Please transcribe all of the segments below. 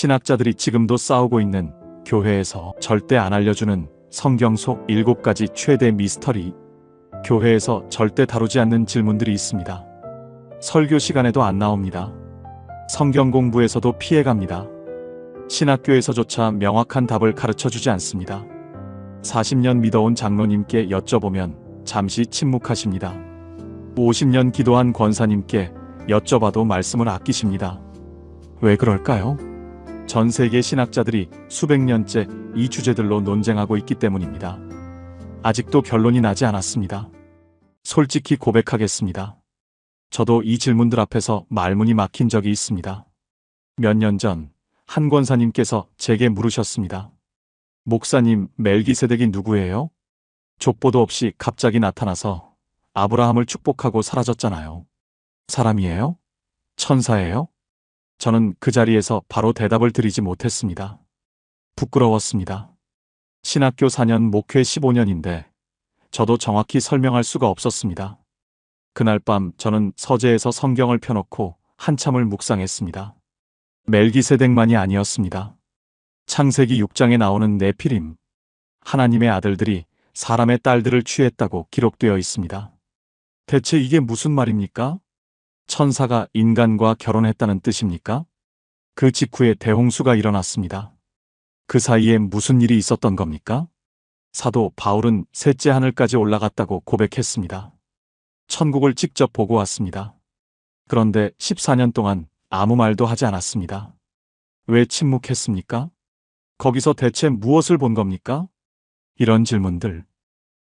신학자들이 지금도 싸우고 있는 교회에서 절대 안 알려주는 성경 속 7가지 최대 미스터리. 교회에서 절대 다루지 않는 질문들이 있습니다. 설교 시간에도 안 나옵니다. 성경 공부에서도 피해갑니다. 신학교에서조차 명확한 답을 가르쳐주지 않습니다. 40년 믿어온 장로님께 여쭤보면 잠시 침묵하십니다. 50년 기도한 권사님께 여쭤봐도 말씀을 아끼십니다. 왜 그럴까요? 전 세계 신학자들이 수백 년째 이 주제들로 논쟁하고 있기 때문입니다. 아직도 결론이 나지 않았습니다. 솔직히 고백하겠습니다. 저도 이 질문들 앞에서 말문이 막힌 적이 있습니다. 몇 년 전 한 권사님께서 제게 물으셨습니다. 목사님, 멜기세덱이 누구예요? 족보도 없이 갑자기 나타나서 아브라함을 축복하고 사라졌잖아요. 사람이에요? 천사예요? 저는 그 자리에서 바로 대답을 드리지 못했습니다. 부끄러웠습니다. 신학교 4년, 목회 15년인데 저도 정확히 설명할 수가 없었습니다. 그날 밤 저는 서재에서 성경을 펴놓고 한참을 묵상했습니다. 멜기세덱만이 아니었습니다. 창세기 6장에 나오는 네피림, 하나님의 아들들이 사람의 딸들을 취했다고 기록되어 있습니다. 대체 이게 무슨 말입니까? 천사가 인간과 결혼했다는 뜻입니까? 그 직후에 대홍수가 일어났습니다. 그 사이에 무슨 일이 있었던 겁니까? 사도 바울은 셋째 하늘까지 올라갔다고 고백했습니다. 천국을 직접 보고 왔습니다. 그런데 14년 동안 아무 말도 하지 않았습니다. 왜 침묵했습니까? 거기서 대체 무엇을 본 겁니까? 이런 질문들,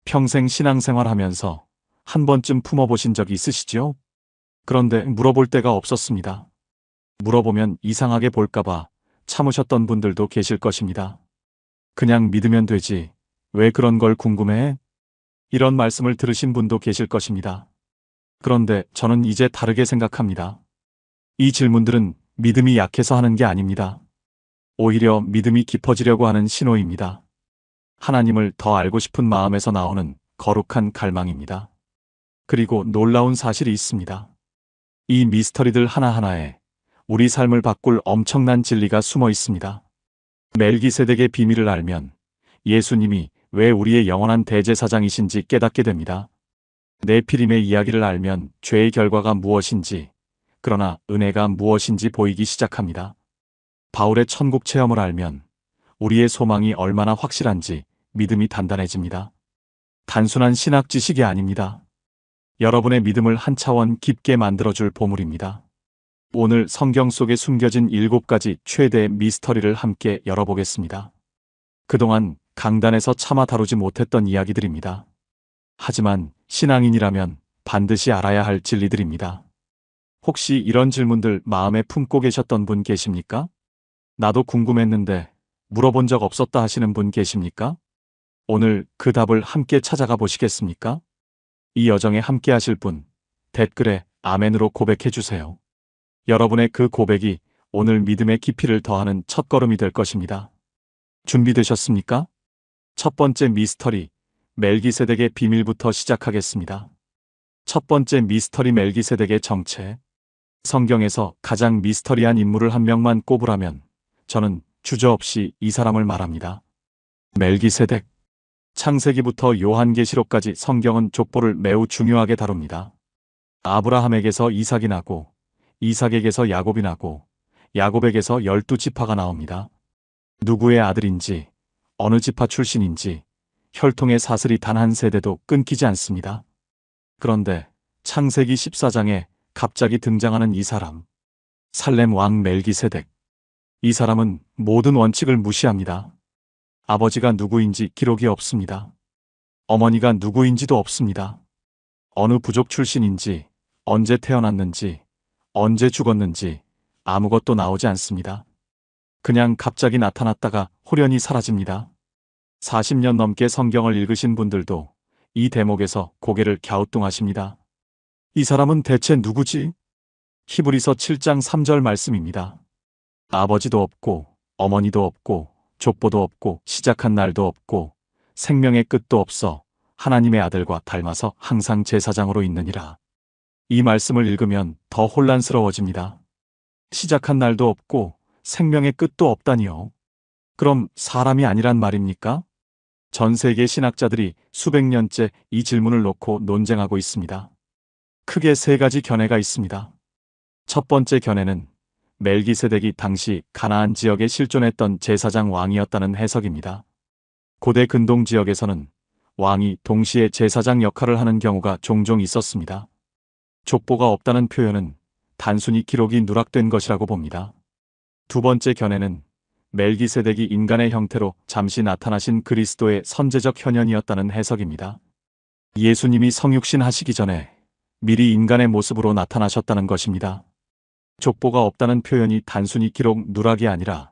평생 신앙생활하면서 한 번쯤 품어보신 적이 있으시죠? 그런데 물어볼 데가 없었습니다. 물어보면 이상하게 볼까봐 참으셨던 분들도 계실 것입니다. 그냥 믿으면 되지, 왜 그런 걸 궁금해해? 이런 말씀을 들으신 분도 계실 것입니다. 그런데 저는 이제 다르게 생각합니다. 이 질문들은 믿음이 약해서 하는 게 아닙니다. 오히려 믿음이 깊어지려고 하는 신호입니다. 하나님을 더 알고 싶은 마음에서 나오는 거룩한 갈망입니다. 그리고 놀라운 사실이 있습니다. 이 미스터리들 하나하나에 우리 삶을 바꿀 엄청난 진리가 숨어 있습니다. 멜기세덱의 비밀을 알면 예수님이 왜 우리의 영원한 대제사장이신지 깨닫게 됩니다. 네피림의 이야기를 알면 죄의 결과가 무엇인지, 그러나 은혜가 무엇인지 보이기 시작합니다. 바울의 천국 체험을 알면 우리의 소망이 얼마나 확실한지 믿음이 단단해집니다. 단순한 신학 지식이 아닙니다. 여러분의 믿음을 한 차원 깊게 만들어줄 보물입니다. 오늘 성경 속에 숨겨진 7가지 최대의 미스터리를 함께 열어보겠습니다. 그동안 강단에서 차마 다루지 못했던 이야기들입니다. 하지만 신앙인이라면 반드시 알아야 할 진리들입니다. 혹시 이런 질문들 마음에 품고 계셨던 분 계십니까? 나도 궁금했는데 물어본 적 없었다 하시는 분 계십니까? 오늘 그 답을 함께 찾아가 보시겠습니까? 이 여정에 함께 하실 분, 댓글에 아멘으로 고백해 주세요. 여러분의 그 고백이 오늘 믿음의 깊이를 더하는 첫걸음이 될 것입니다. 준비되셨습니까? 첫 번째 미스터리, 멜기세덱의 비밀부터 시작하겠습니다. 첫 번째 미스터리, 멜기세덱의 정체. 성경에서 가장 미스터리한 인물을 한 명만 꼽으라면 저는 주저없이 이 사람을 말합니다. 멜기세덱. 창세기부터 요한계시록까지 성경은 족보를 매우 중요하게 다룹니다. 아브라함에게서 이삭이 나고, 이삭에게서 야곱이 나고, 야곱에게서 12지파가 나옵니다. 누구의 아들인지, 어느 지파 출신인지 혈통의 사슬이 단 한 세대도 끊기지 않습니다. 그런데 창세기 14장에 갑자기 등장하는 이 사람, 살렘 왕 멜기세덱. 이 사람은 모든 원칙을 무시합니다. 아버지가 누구인지 기록이 없습니다. 어머니가 누구인지도 없습니다. 어느 부족 출신인지, 언제 태어났는지, 언제 죽었는지 아무것도 나오지 않습니다. 그냥 갑자기 나타났다가 호련히 사라집니다. 40년 넘게 성경을 읽으신 분들도 이 대목에서 고개를 갸우뚱하십니다. 이 사람은 대체 누구지? 히브리서 7장 3절 말씀입니다. 아버지도 없고 어머니도 없고 족보도 없고 시작한 날도 없고 생명의 끝도 없어 하나님의 아들과 닮아서 항상 제사장으로 있느니라. 이 말씀을 읽으면 더 혼란스러워집니다. 시작한 날도 없고 생명의 끝도 없다니요. 그럼 사람이 아니란 말입니까? 전 세계 신학자들이 수백 년째 이 질문을 놓고 논쟁하고 있습니다. 크게 세 가지 견해가 있습니다. 첫 번째 견해는 멜기세덱이 당시 가나안 지역에 실존했던 제사장 왕이었다는 해석입니다. 고대 근동 지역에서는 왕이 동시에 제사장 역할을 하는 경우가 종종 있었습니다. 족보가 없다는 표현은 단순히 기록이 누락된 것이라고 봅니다. 두 번째 견해는 멜기세덱이 인간의 형태로 잠시 나타나신 그리스도의 선제적 현현이었다는 해석입니다. 예수님이 성육신 하시기 전에 미리 인간의 모습으로 나타나셨다는 것입니다. 족보가 없다는 표현이 단순히 기록 누락이 아니라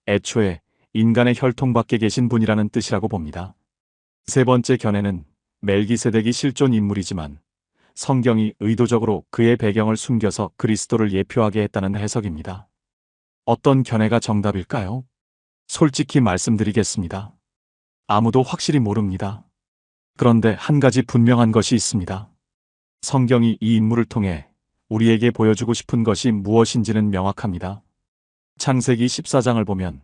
애초에 인간의 혈통 밖에 계신 분이라는 뜻이라고 봅니다. 세 번째 견해는 멜기세덱이 실존 인물이지만 성경이 의도적으로 그의 배경을 숨겨서 그리스도를 예표하게 했다는 해석입니다. 어떤 견해가 정답일까요? 솔직히 말씀드리겠습니다. 아무도 확실히 모릅니다. 그런데 한 가지 분명한 것이 있습니다. 성경이 이 인물을 통해 우리에게 보여주고 싶은 것이 무엇인지는 명확합니다. 창세기 14장을 보면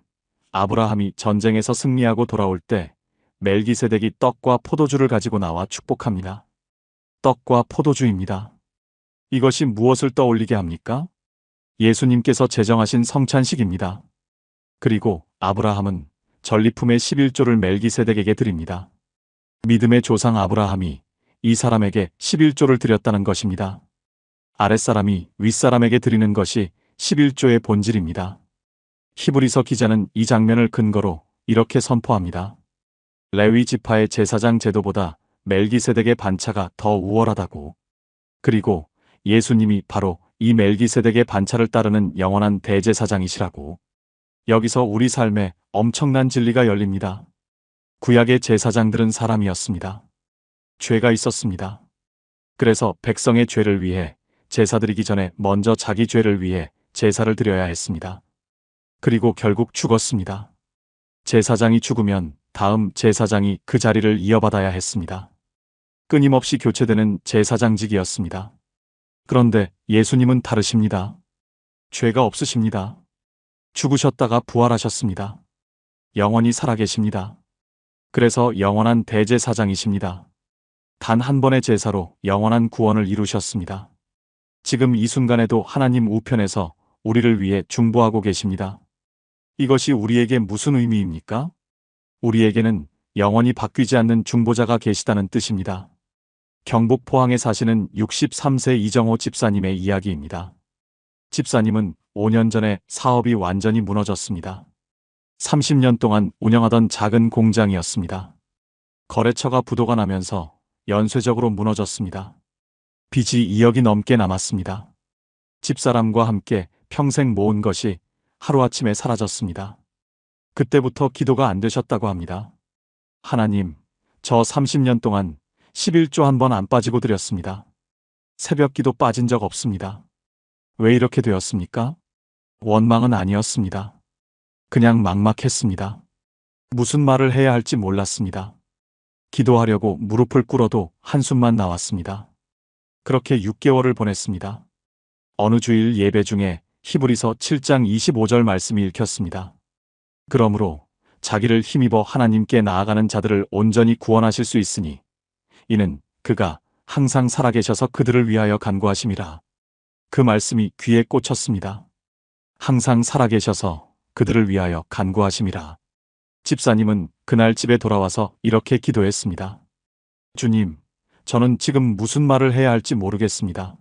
아브라함이 전쟁에서 승리하고 돌아올 때 멜기세덱이 떡과 포도주를 가지고 나와 축복합니다. 떡과 포도주입니다. 이것이 무엇을 떠올리게 합니까? 예수님께서 제정하신 성찬식입니다. 그리고 아브라함은 전리품의 11조를 멜기세덱에게 드립니다. 믿음의 조상 아브라함이 이 사람에게 11조를 드렸다는 것입니다. 아랫사람이 윗사람에게 드리는 것이 11조의 본질입니다. 히브리서 기자는 이 장면을 근거로 이렇게 선포합니다. 레위 지파의 제사장 제도보다 멜기세덱의 반차가 더 우월하다고. 그리고 예수님이 바로 이 멜기세덱의 반차를 따르는 영원한 대제사장이시라고. 여기서 우리 삶에 엄청난 진리가 열립니다. 구약의 제사장들은 사람이었습니다. 죄가 있었습니다. 그래서 백성의 죄를 위해 제사 드리기 전에 먼저 자기 죄를 위해 제사를 드려야 했습니다. 그리고 결국 죽었습니다. 제사장이 죽으면 다음 제사장이 그 자리를 이어받아야 했습니다. 끊임없이 교체되는 제사장직이었습니다. 그런데 예수님은 다르십니다. 죄가 없으십니다. 죽으셨다가 부활하셨습니다. 영원히 살아계십니다. 그래서 영원한 대제사장이십니다. 단 한 번의 제사로 영원한 구원을 이루셨습니다. 지금 이 순간에도 하나님 우편에서 우리를 위해 중보하고 계십니다. 이것이 우리에게 무슨 의미입니까? 우리에게는 영원히 바뀌지 않는 중보자가 계시다는 뜻입니다. 경북 포항에 사시는 63세 이정호 집사님의 이야기입니다. 집사님은 5년 전에 사업이 완전히 무너졌습니다. 30년 동안 운영하던 작은 공장이었습니다. 거래처가 부도가 나면서 연쇄적으로 무너졌습니다. 빚이 2억이 넘게 남았습니다. 집사람과 함께 평생 모은 것이 하루아침에 사라졌습니다. 그때부터 기도가 안 되셨다고 합니다. 하나님, 저 30년 동안 11조 한 번 안 빠지고 드렸습니다. 새벽 기도 빠진 적 없습니다. 왜 이렇게 되었습니까? 원망은 아니었습니다. 그냥 막막했습니다. 무슨 말을 해야 할지 몰랐습니다. 기도하려고 무릎을 꿇어도 한숨만 나왔습니다. 그렇게 6개월을 보냈습니다. 어느 주일 예배 중에 히브리서 7장 25절 말씀이 읽혔습니다. 그러므로 자기를 힘입어 하나님께 나아가는 자들을 온전히 구원하실 수 있으니 이는 그가 항상 살아계셔서 그들을 위하여 간구하심이라. 그 말씀이 귀에 꽂혔습니다. 항상 살아계셔서 그들을 위하여 간구하심이라. 집사님은 그날 집에 돌아와서 이렇게 기도했습니다. 주님, 저는 지금 무슨 말을 해야 할지 모르겠습니다.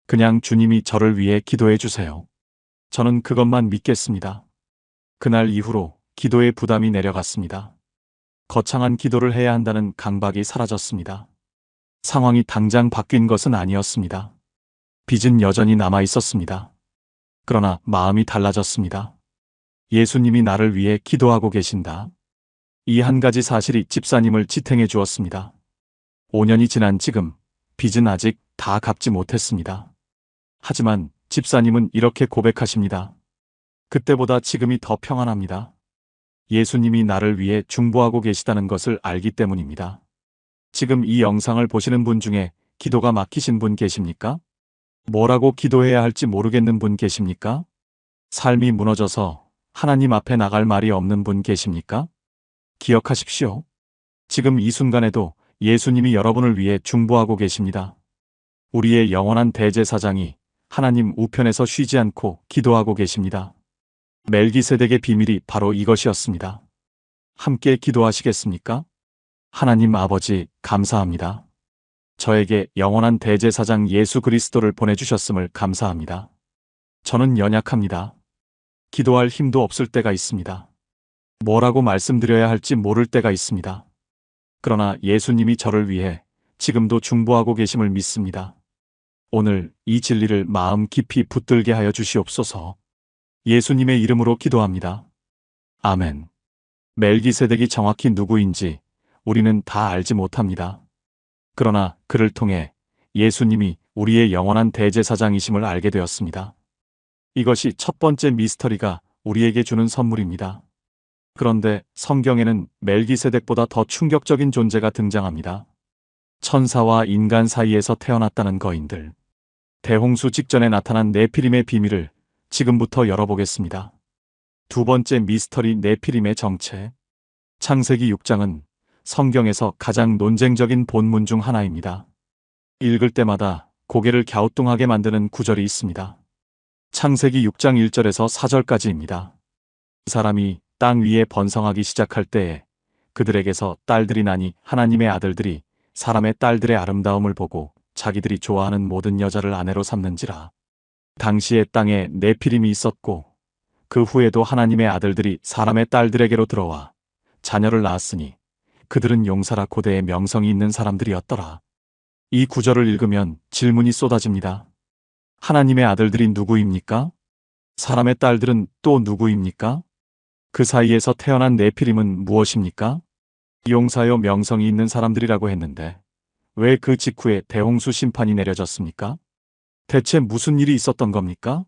그냥 주님이 저를 위해 기도해 주세요. 저는 그것만 믿겠습니다. 그날 이후로 기도의 부담이 내려갔습니다. 거창한 기도를 해야 한다는 강박이 사라졌습니다. 상황이 당장 바뀐 것은 아니었습니다. 빚은 여전히 남아 있었습니다. 그러나 마음이 달라졌습니다. 예수님이 나를 위해 기도하고 계신다. 이 한 가지 사실이 집사님을 지탱해 주었습니다. 5년이 지난 지금 빚은 아직 다 갚지 못했습니다. 하지만 집사님은 이렇게 고백하십니다. 그때보다 지금이 더 평안합니다. 예수님이 나를 위해 중보하고 계시다는 것을 알기 때문입니다. 지금 이 영상을 보시는 분 중에 기도가 막히신 분 계십니까? 뭐라고 기도해야 할지 모르겠는 분 계십니까? 삶이 무너져서 하나님 앞에 나갈 말이 없는 분 계십니까? 기억하십시오. 지금 이 순간에도 예수님이 여러분을 위해 중보하고 계십니다. 우리의 영원한 대제사장이 하나님 우편에서 쉬지 않고 기도하고 계십니다. 멜기세덱의 비밀이 바로 이것이었습니다. 함께 기도하시겠습니까? 하나님 아버지, 감사합니다. 저에게 영원한 대제사장 예수 그리스도를 보내주셨음을 감사합니다. 저는 연약합니다. 기도할 힘도 없을 때가 있습니다. 뭐라고 말씀드려야 할지 모를 때가 있습니다. 그러나 예수님이 저를 위해 지금도 중보하고 계심을 믿습니다. 오늘 이 진리를 마음 깊이 붙들게 하여 주시옵소서. 예수님의 이름으로 기도합니다. 아멘. 멜기세덱이 정확히 누구인지 우리는 다 알지 못합니다. 그러나 그를 통해 예수님이 우리의 영원한 대제사장이심을 알게 되었습니다. 이것이 첫 번째 미스터리가 우리에게 주는 선물입니다. 그런데 성경에는 멜기세덱보다 더 충격적인 존재가 등장합니다. 천사와 인간 사이에서 태어났다는 거인들. 대홍수 직전에 나타난 네피림의 비밀을 지금부터 열어보겠습니다. 두 번째 미스터리 네피림의 정체. 창세기 6장은 성경에서 가장 논쟁적인 본문 중 하나입니다. 읽을 때마다 고개를 갸우뚱하게 만드는 구절이 있습니다. 창세기 6장 1절에서 4절까지입니다. 사람이 땅 위에 번성하기 시작할 때에 그들에게서 딸들이 나니 하나님의 아들들이 사람의 딸들의 아름다움을 보고 자기들이 좋아하는 모든 여자를 아내로 삼는지라. 당시에 땅에 네피림이 있었고 그 후에도 하나님의 아들들이 사람의 딸들에게로 들어와 자녀를 낳았으니 그들은 용사라 고대의 명성이 있는 사람들이었더라. 이 구절을 읽으면 질문이 쏟아집니다. 하나님의 아들들이 누구입니까? 사람의 딸들은 또 누구입니까? 그 사이에서 태어난 네피림은 무엇입니까? 용사요 명성이 있는 사람들이라고 했는데 왜 그 직후에 대홍수 심판이 내려졌습니까? 대체 무슨 일이 있었던 겁니까?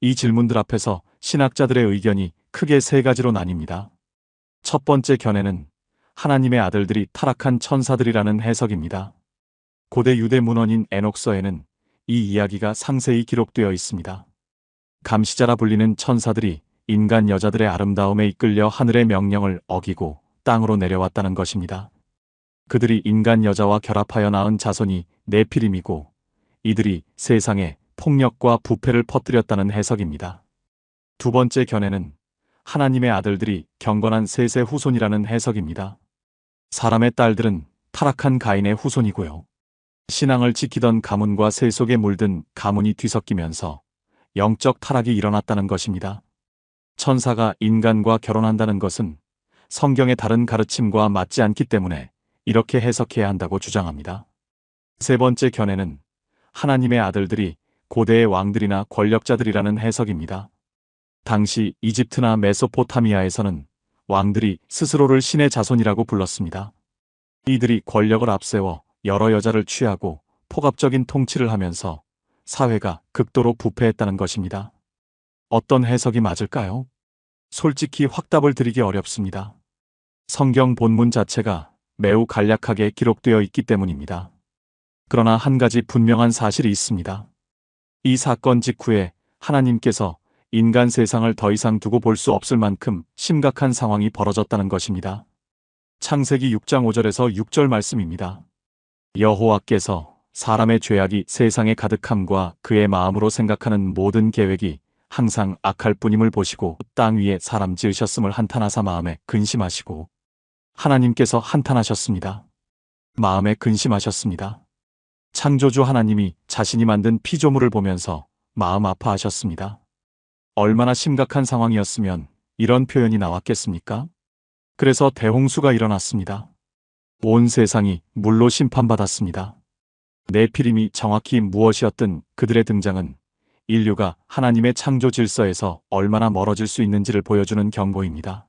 이 질문들 앞에서 신학자들의 의견이 크게 세 가지로 나뉩니다. 첫 번째 견해는 하나님의 아들들이 타락한 천사들이라는 해석입니다. 고대 유대 문헌인 에녹서에는 이 이야기가 상세히 기록되어 있습니다. 감시자라 불리는 천사들이 인간 여자들의 아름다움에 이끌려 하늘의 명령을 어기고 땅으로 내려왔다는 것입니다. 그들이 인간 여자와 결합하여 낳은 자손이 네피림이고 이들이 세상에 폭력과 부패를 퍼뜨렸다는 해석입니다. 두 번째 견해는 하나님의 아들들이 경건한 셋의 후손이라는 해석입니다. 사람의 딸들은 타락한 가인의 후손이고요. 신앙을 지키던 가문과 세 속에 물든 가문이 뒤섞이면서 영적 타락이 일어났다는 것입니다. 천사가 인간과 결혼한다는 것은 성경의 다른 가르침과 맞지 않기 때문에 이렇게 해석해야 한다고 주장합니다. 세 번째 견해는 하나님의 아들들이 고대의 왕들이나 권력자들이라는 해석입니다. 당시 이집트나 메소포타미아에서는 왕들이 스스로를 신의 자손이라고 불렀습니다. 이들이 권력을 앞세워 여러 여자를 취하고 폭압적인 통치를 하면서 사회가 극도로 부패했다는 것입니다. 어떤 해석이 맞을까요? 솔직히 확답을 드리기 어렵습니다. 성경 본문 자체가 매우 간략하게 기록되어 있기 때문입니다. 그러나 한 가지 분명한 사실이 있습니다. 이 사건 직후에 하나님께서 인간 세상을 더 이상 두고 볼 수 없을 만큼 심각한 상황이 벌어졌다는 것입니다. 창세기 6장 5절에서 6절 말씀입니다. 여호와께서 사람의 죄악이 세상에 가득함과 그의 마음으로 생각하는 모든 계획이 항상 악할 뿐임을 보시고 땅 위에 사람 지으셨음을 한탄하사 마음에 근심하시고 하나님께서 한탄하셨습니다. 마음에 근심하셨습니다. 창조주 하나님이 자신이 만든 피조물을 보면서 마음 아파하셨습니다. 얼마나 심각한 상황이었으면 이런 표현이 나왔겠습니까? 그래서 대홍수가 일어났습니다. 온 세상이 물로 심판받았습니다. 네피림이 정확히 무엇이었든 그들의 등장은 인류가 하나님의 창조 질서에서 얼마나 멀어질 수 있는지를 보여주는 경고입니다.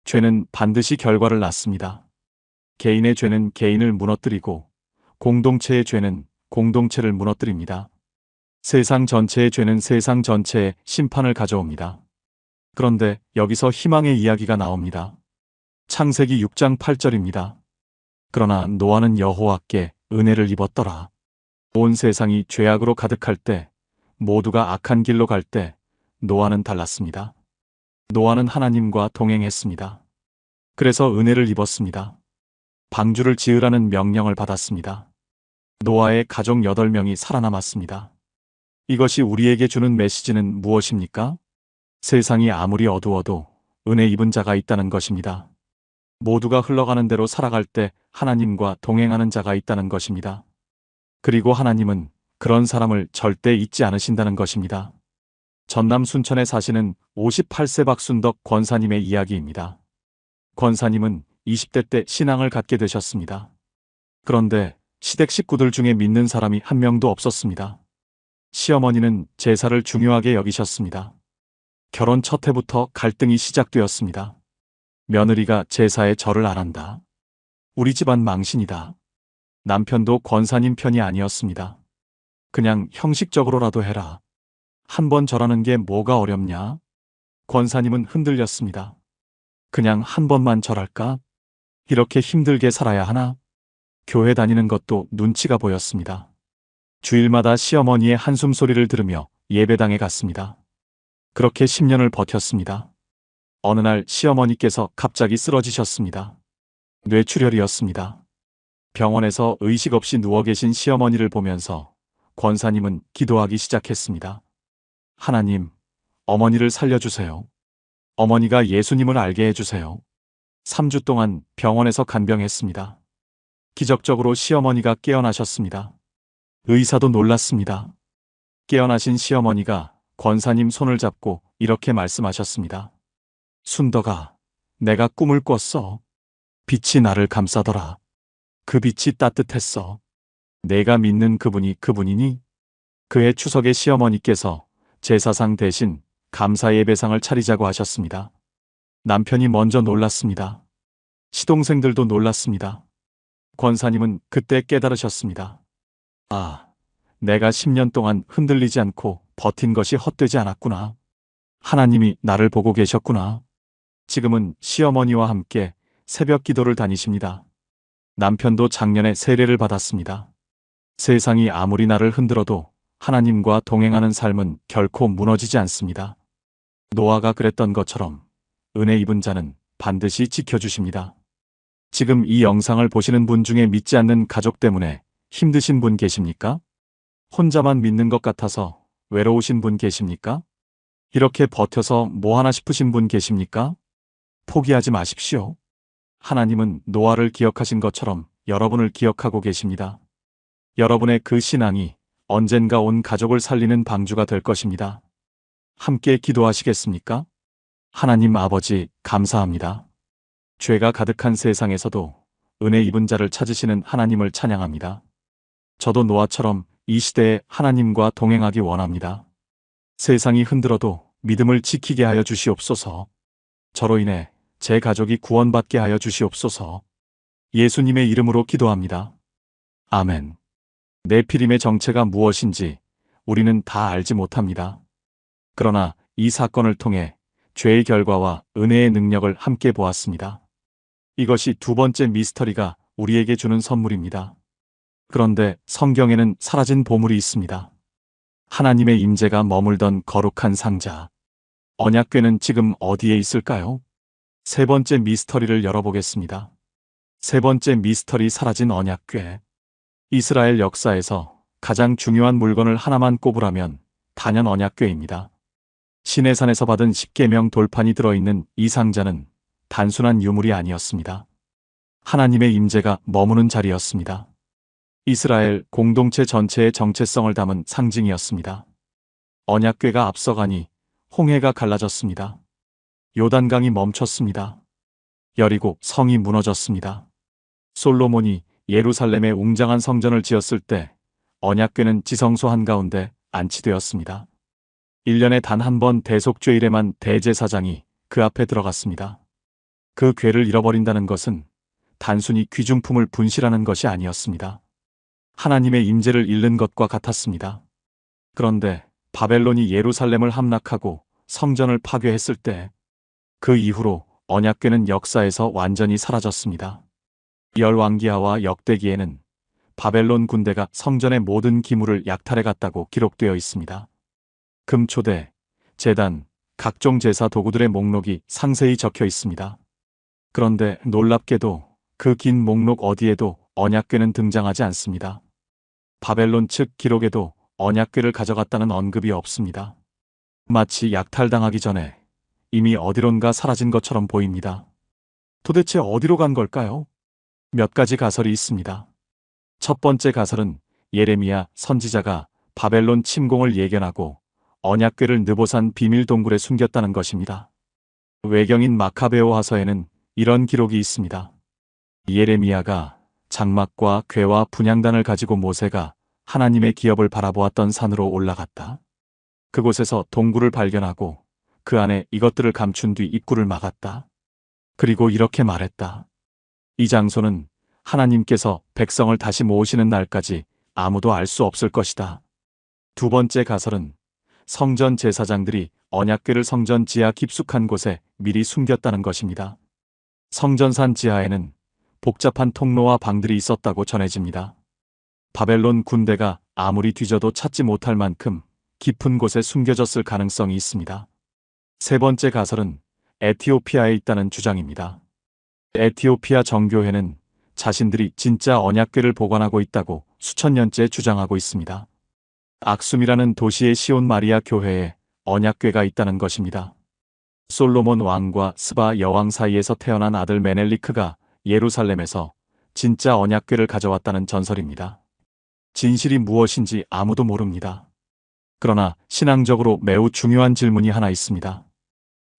죄는 반드시 결과를 낳습니다. 개인의 죄는 개인을 무너뜨리고 공동체의 죄는 공동체를 무너뜨립니다. 세상 전체의 죄는 세상 전체에 심판을 가져옵니다. 그런데 여기서 희망의 이야기가 나옵니다. 창세기 6장 8절입니다. 그러나 노아는 여호와께 은혜를 입었더라. 온 세상이 죄악으로 가득할 때, 모두가 악한 길로 갈 때 노아는 달랐습니다. 노아는 하나님과 동행했습니다. 그래서 은혜를 입었습니다. 방주를 지으라는 명령을 받았습니다. 노아의 가족 8명이 살아남았습니다. 이것이 우리에게 주는 메시지는 무엇입니까? 세상이 아무리 어두워도 은혜 입은 자가 있다는 것입니다. 모두가 흘러가는 대로 살아갈 때 하나님과 동행하는 자가 있다는 것입니다. 그리고 하나님은 그런 사람을 절대 잊지 않으신다는 것입니다. 전남 순천에 사시는 58세 박순덕 권사님의 이야기입니다. 권사님은 20대 때 신앙을 갖게 되셨습니다. 그런데 시댁 식구들 중에 믿는 사람이 한 명도 없었습니다. 시어머니는 제사를 중요하게 여기셨습니다. 결혼 첫 해부터 갈등이 시작되었습니다. 며느리가 제사에 절을 안 한다. 우리 집안 망신이다. 남편도 권사님 편이 아니었습니다. 그냥 형식적으로라도 해라. 한 번 절하는 게 뭐가 어렵냐? 권사님은 흔들렸습니다. 그냥 한 번만 절할까? 이렇게 힘들게 살아야 하나? 교회 다니는 것도 눈치가 보였습니다. 주일마다 시어머니의 한숨 소리를 들으며 예배당에 갔습니다. 그렇게 10년을 버텼습니다. 어느 날 시어머니께서 갑자기 쓰러지셨습니다. 뇌출혈이었습니다. 병원에서 의식 없이 누워 계신 시어머니를 보면서 권사님은 기도하기 시작했습니다. 하나님, 어머니를 살려주세요. 어머니가 예수님을 알게 해주세요. 3주 동안 병원에서 간병했습니다. 기적적으로 시어머니가 깨어나셨습니다. 의사도 놀랐습니다. 깨어나신 시어머니가 권사님 손을 잡고 이렇게 말씀하셨습니다. 순덕아, 내가 꿈을 꿨어. 빛이 나를 감싸더라. 그 빛이 따뜻했어. 내가 믿는 그분이 그분이니? 그해 추석에 시어머니께서 제사상 대신 감사 예배상을 차리자고 하셨습니다. 남편이 먼저 놀랐습니다. 시동생들도 놀랐습니다. 권사님은 그때 깨달으셨습니다. 아, 내가 10년 동안 흔들리지 않고 버틴 것이 헛되지 않았구나. 하나님이 나를 보고 계셨구나. 지금은 시어머니와 함께 새벽 기도를 다니십니다. 남편도 작년에 세례를 받았습니다. 세상이 아무리 나를 흔들어도 하나님과 동행하는 삶은 결코 무너지지 않습니다. 노아가 그랬던 것처럼 은혜 입은 자는 반드시 지켜주십니다. 지금 이 영상을 보시는 분 중에 믿지 않는 가족 때문에 힘드신 분 계십니까? 혼자만 믿는 것 같아서 외로우신 분 계십니까? 이렇게 버텨서 뭐 하나 싶으신 분 계십니까? 포기하지 마십시오. 하나님은 노아를 기억하신 것처럼 여러분을 기억하고 계십니다. 여러분의 그 신앙이 언젠가 온 가족을 살리는 방주가 될 것입니다. 함께 기도하시겠습니까? 하나님 아버지, 감사합니다. 죄가 가득한 세상에서도 은혜 입은 자를 찾으시는 하나님을 찬양합니다. 저도 노아처럼 이 시대에 하나님과 동행하기 원합니다. 세상이 흔들어도 믿음을 지키게 하여 주시옵소서. 저로 인해 제 가족이 구원받게 하여 주시옵소서. 예수님의 이름으로 기도합니다. 아멘. 네피림의 정체가 무엇인지 우리는 다 알지 못합니다. 그러나 이 사건을 통해 죄의 결과와 은혜의 능력을 함께 보았습니다. 이것이 두 번째 미스터리가 우리에게 주는 선물입니다. 그런데 성경에는 사라진 보물이 있습니다. 하나님의 임재가 머물던 거룩한 상자. 언약궤는 지금 어디에 있을까요? 세 번째 미스터리를 열어보겠습니다. 세 번째 미스터리, 사라진 언약궤. 이스라엘 역사에서 가장 중요한 물건을 하나만 꼽으라면 단연 언약궤입니다. 시내산에서 받은 10계명 돌판이 들어있는 이 상자는 단순한 유물이 아니었습니다. 하나님의 임재가 머무는 자리였습니다. 이스라엘 공동체 전체의 정체성을 담은 상징이었습니다. 언약궤가 앞서가니 홍해가 갈라졌습니다. 요단강이 멈췄습니다. 여리고 성이 무너졌습니다. 솔로몬이 예루살렘에 웅장한 성전을 지었을 때 언약궤는 지성소 한가운데 안치되었습니다. 1년에 단 한 번 대속죄일에만 대제사장이 그 앞에 들어갔습니다. 그 궤를 잃어버린다는 것은 단순히 귀중품을 분실하는 것이 아니었습니다. 하나님의 임재를 잃는 것과 같았습니다. 그런데 바벨론이 예루살렘을 함락하고 성전을 파괴했을 때 그 이후로 언약궤는 역사에서 완전히 사라졌습니다. 열왕기하와 역대기에는 바벨론 군대가 성전의 모든 기물을 약탈해 갔다고 기록되어 있습니다. 금초대, 제단, 각종 제사 도구들의 목록이 상세히 적혀 있습니다. 그런데 놀랍게도 그 긴 목록 어디에도 언약궤는 등장하지 않습니다. 바벨론 측 기록에도 언약궤를 가져갔다는 언급이 없습니다. 마치 약탈당하기 전에 이미 어디론가 사라진 것처럼 보입니다. 도대체 어디로 간 걸까요? 몇 가지 가설이 있습니다. 첫 번째 가설은 예레미야 선지자가 바벨론 침공을 예견하고 언약궤를 느보산 비밀 동굴에 숨겼다는 것입니다. 외경인 마카베오 화서에는 이런 기록이 있습니다. 예레미야가 장막과 궤와 분향단을 가지고 모세가 하나님의 기업을 바라보았던 산으로 올라갔다. 그곳에서 동굴을 발견하고 그 안에 이것들을 감춘 뒤 입구를 막았다. 그리고 이렇게 말했다. 이 장소는 하나님께서 백성을 다시 모으시는 날까지 아무도 알 수 없을 것이다. 두 번째 가설은 성전 제사장들이 언약궤를 성전 지하 깊숙한 곳에 미리 숨겼다는 것입니다. 성전산 지하에는 복잡한 통로와 방들이 있었다고 전해집니다. 바벨론 군대가 아무리 뒤져도 찾지 못할 만큼 깊은 곳에 숨겨졌을 가능성이 있습니다. 세 번째 가설은 에티오피아에 있다는 주장입니다. 에티오피아 정교회는 자신들이 진짜 언약궤를 보관하고 있다고 수천 년째 주장하고 있습니다. 악숨이라는 도시의 시온 마리아 교회에 언약궤가 있다는 것입니다. 솔로몬 왕과 스바 여왕 사이에서 태어난 아들 메넬리크가 예루살렘에서 진짜 언약궤를 가져왔다는 전설입니다. 진실이 무엇인지 아무도 모릅니다. 그러나 신앙적으로 매우 중요한 질문이 하나 있습니다.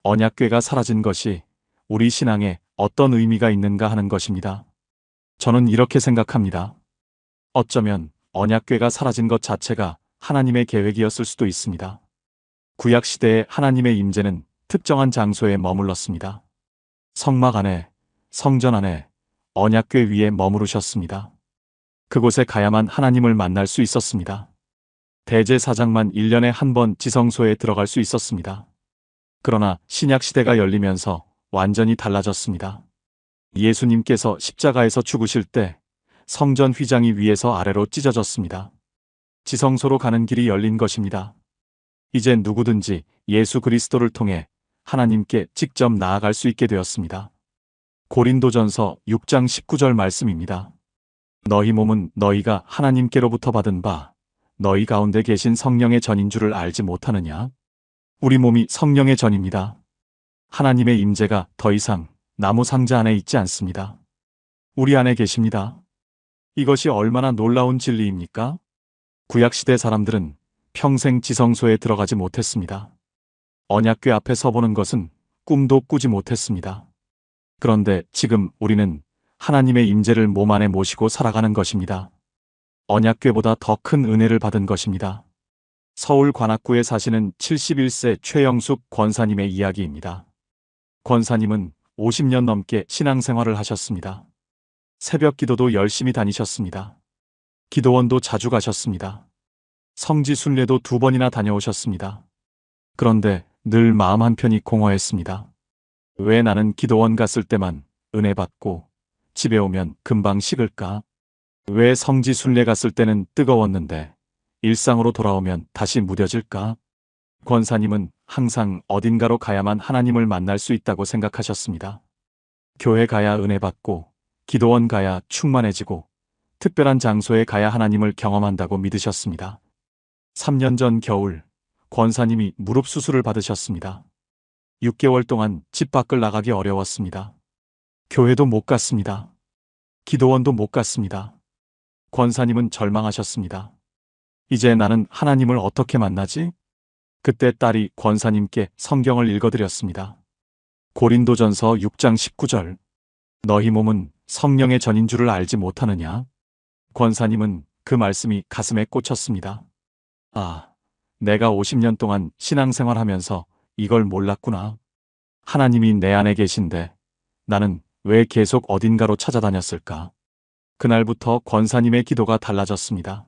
언약궤가 사라진 것이 우리 신앙에 어떤 의미가 있는가 하는 것입니다. 저는 이렇게 생각합니다. 어쩌면 언약궤가 사라진 것 자체가 하나님의 계획이었을 수도 있습니다. 구약시대의 하나님의 임재는 특정한 장소에 머물렀습니다. 성막 안에, 성전 안에, 언약궤 위에 머무르셨습니다. 그곳에 가야만 하나님을 만날 수 있었습니다. 대제사장만 1년에 한 번 지성소에 들어갈 수 있었습니다. 그러나 신약시대가 열리면서 완전히 달라졌습니다. 예수님께서 십자가에서 죽으실 때 성전 휘장이 위에서 아래로 찢어졌습니다. 지성소로 가는 길이 열린 것입니다. 이제 누구든지 예수 그리스도를 통해 하나님께 직접 나아갈 수 있게 되었습니다. 고린도전서 6장 19절 말씀입니다. 너희 몸은 너희가 하나님께로부터 받은 바 너희 가운데 계신 성령의 전인 줄을 알지 못하느냐? 우리 몸이 성령의 전입니다. 하나님의 임재가 더 이상 나무 상자 안에 있지 않습니다. 우리 안에 계십니다. 이것이 얼마나 놀라운 진리입니까? 구약시대 사람들은 평생 지성소에 들어가지 못했습니다. 언약궤 앞에 서보는 것은 꿈도 꾸지 못했습니다. 그런데 지금 우리는 하나님의 임재를 몸 안에 모시고 살아가는 것입니다. 언약궤보다 더 큰 은혜를 받은 것입니다. 서울 관악구에 사시는 71세 최영숙 권사님의 이야기입니다. 권사님은 50년 넘게 신앙생활을 하셨습니다. 새벽 기도도 열심히 다니셨습니다. 기도원도 자주 가셨습니다. 성지 순례도 2번이나 다녀오셨습니다. 그런데 늘 마음 한편이 공허했습니다. 왜 나는 기도원 갔을 때만 은혜 받고 집에 오면 금방 식을까? 왜 성지 순례 갔을 때는 뜨거웠는데 일상으로 돌아오면 다시 무뎌질까? 권사님은 항상 어딘가로 가야만 하나님을 만날 수 있다고 생각하셨습니다. 교회 가야 은혜 받고 기도원 가야 충만해지고 특별한 장소에 가야 하나님을 경험한다고 믿으셨습니다. 3년 전 겨울 권사님이 무릎 수술을 받으셨습니다. 6개월 동안 집 밖을 나가기 어려웠습니다. 교회도 못 갔습니다. 기도원도 못 갔습니다. 권사님은 절망하셨습니다. 이제 나는 하나님을 어떻게 만나지? 그때 딸이 권사님께 성경을 읽어드렸습니다. 고린도전서 6장 19절. 너희 몸은 성령의 전인 줄을 알지 못하느냐? 권사님은 그 말씀이 가슴에 꽂혔습니다. 아, 내가 50년 동안 신앙생활하면서 이걸 몰랐구나. 하나님이 내 안에 계신데 나는 왜 계속 어딘가로 찾아다녔을까? 그날부터 권사님의 기도가 달라졌습니다.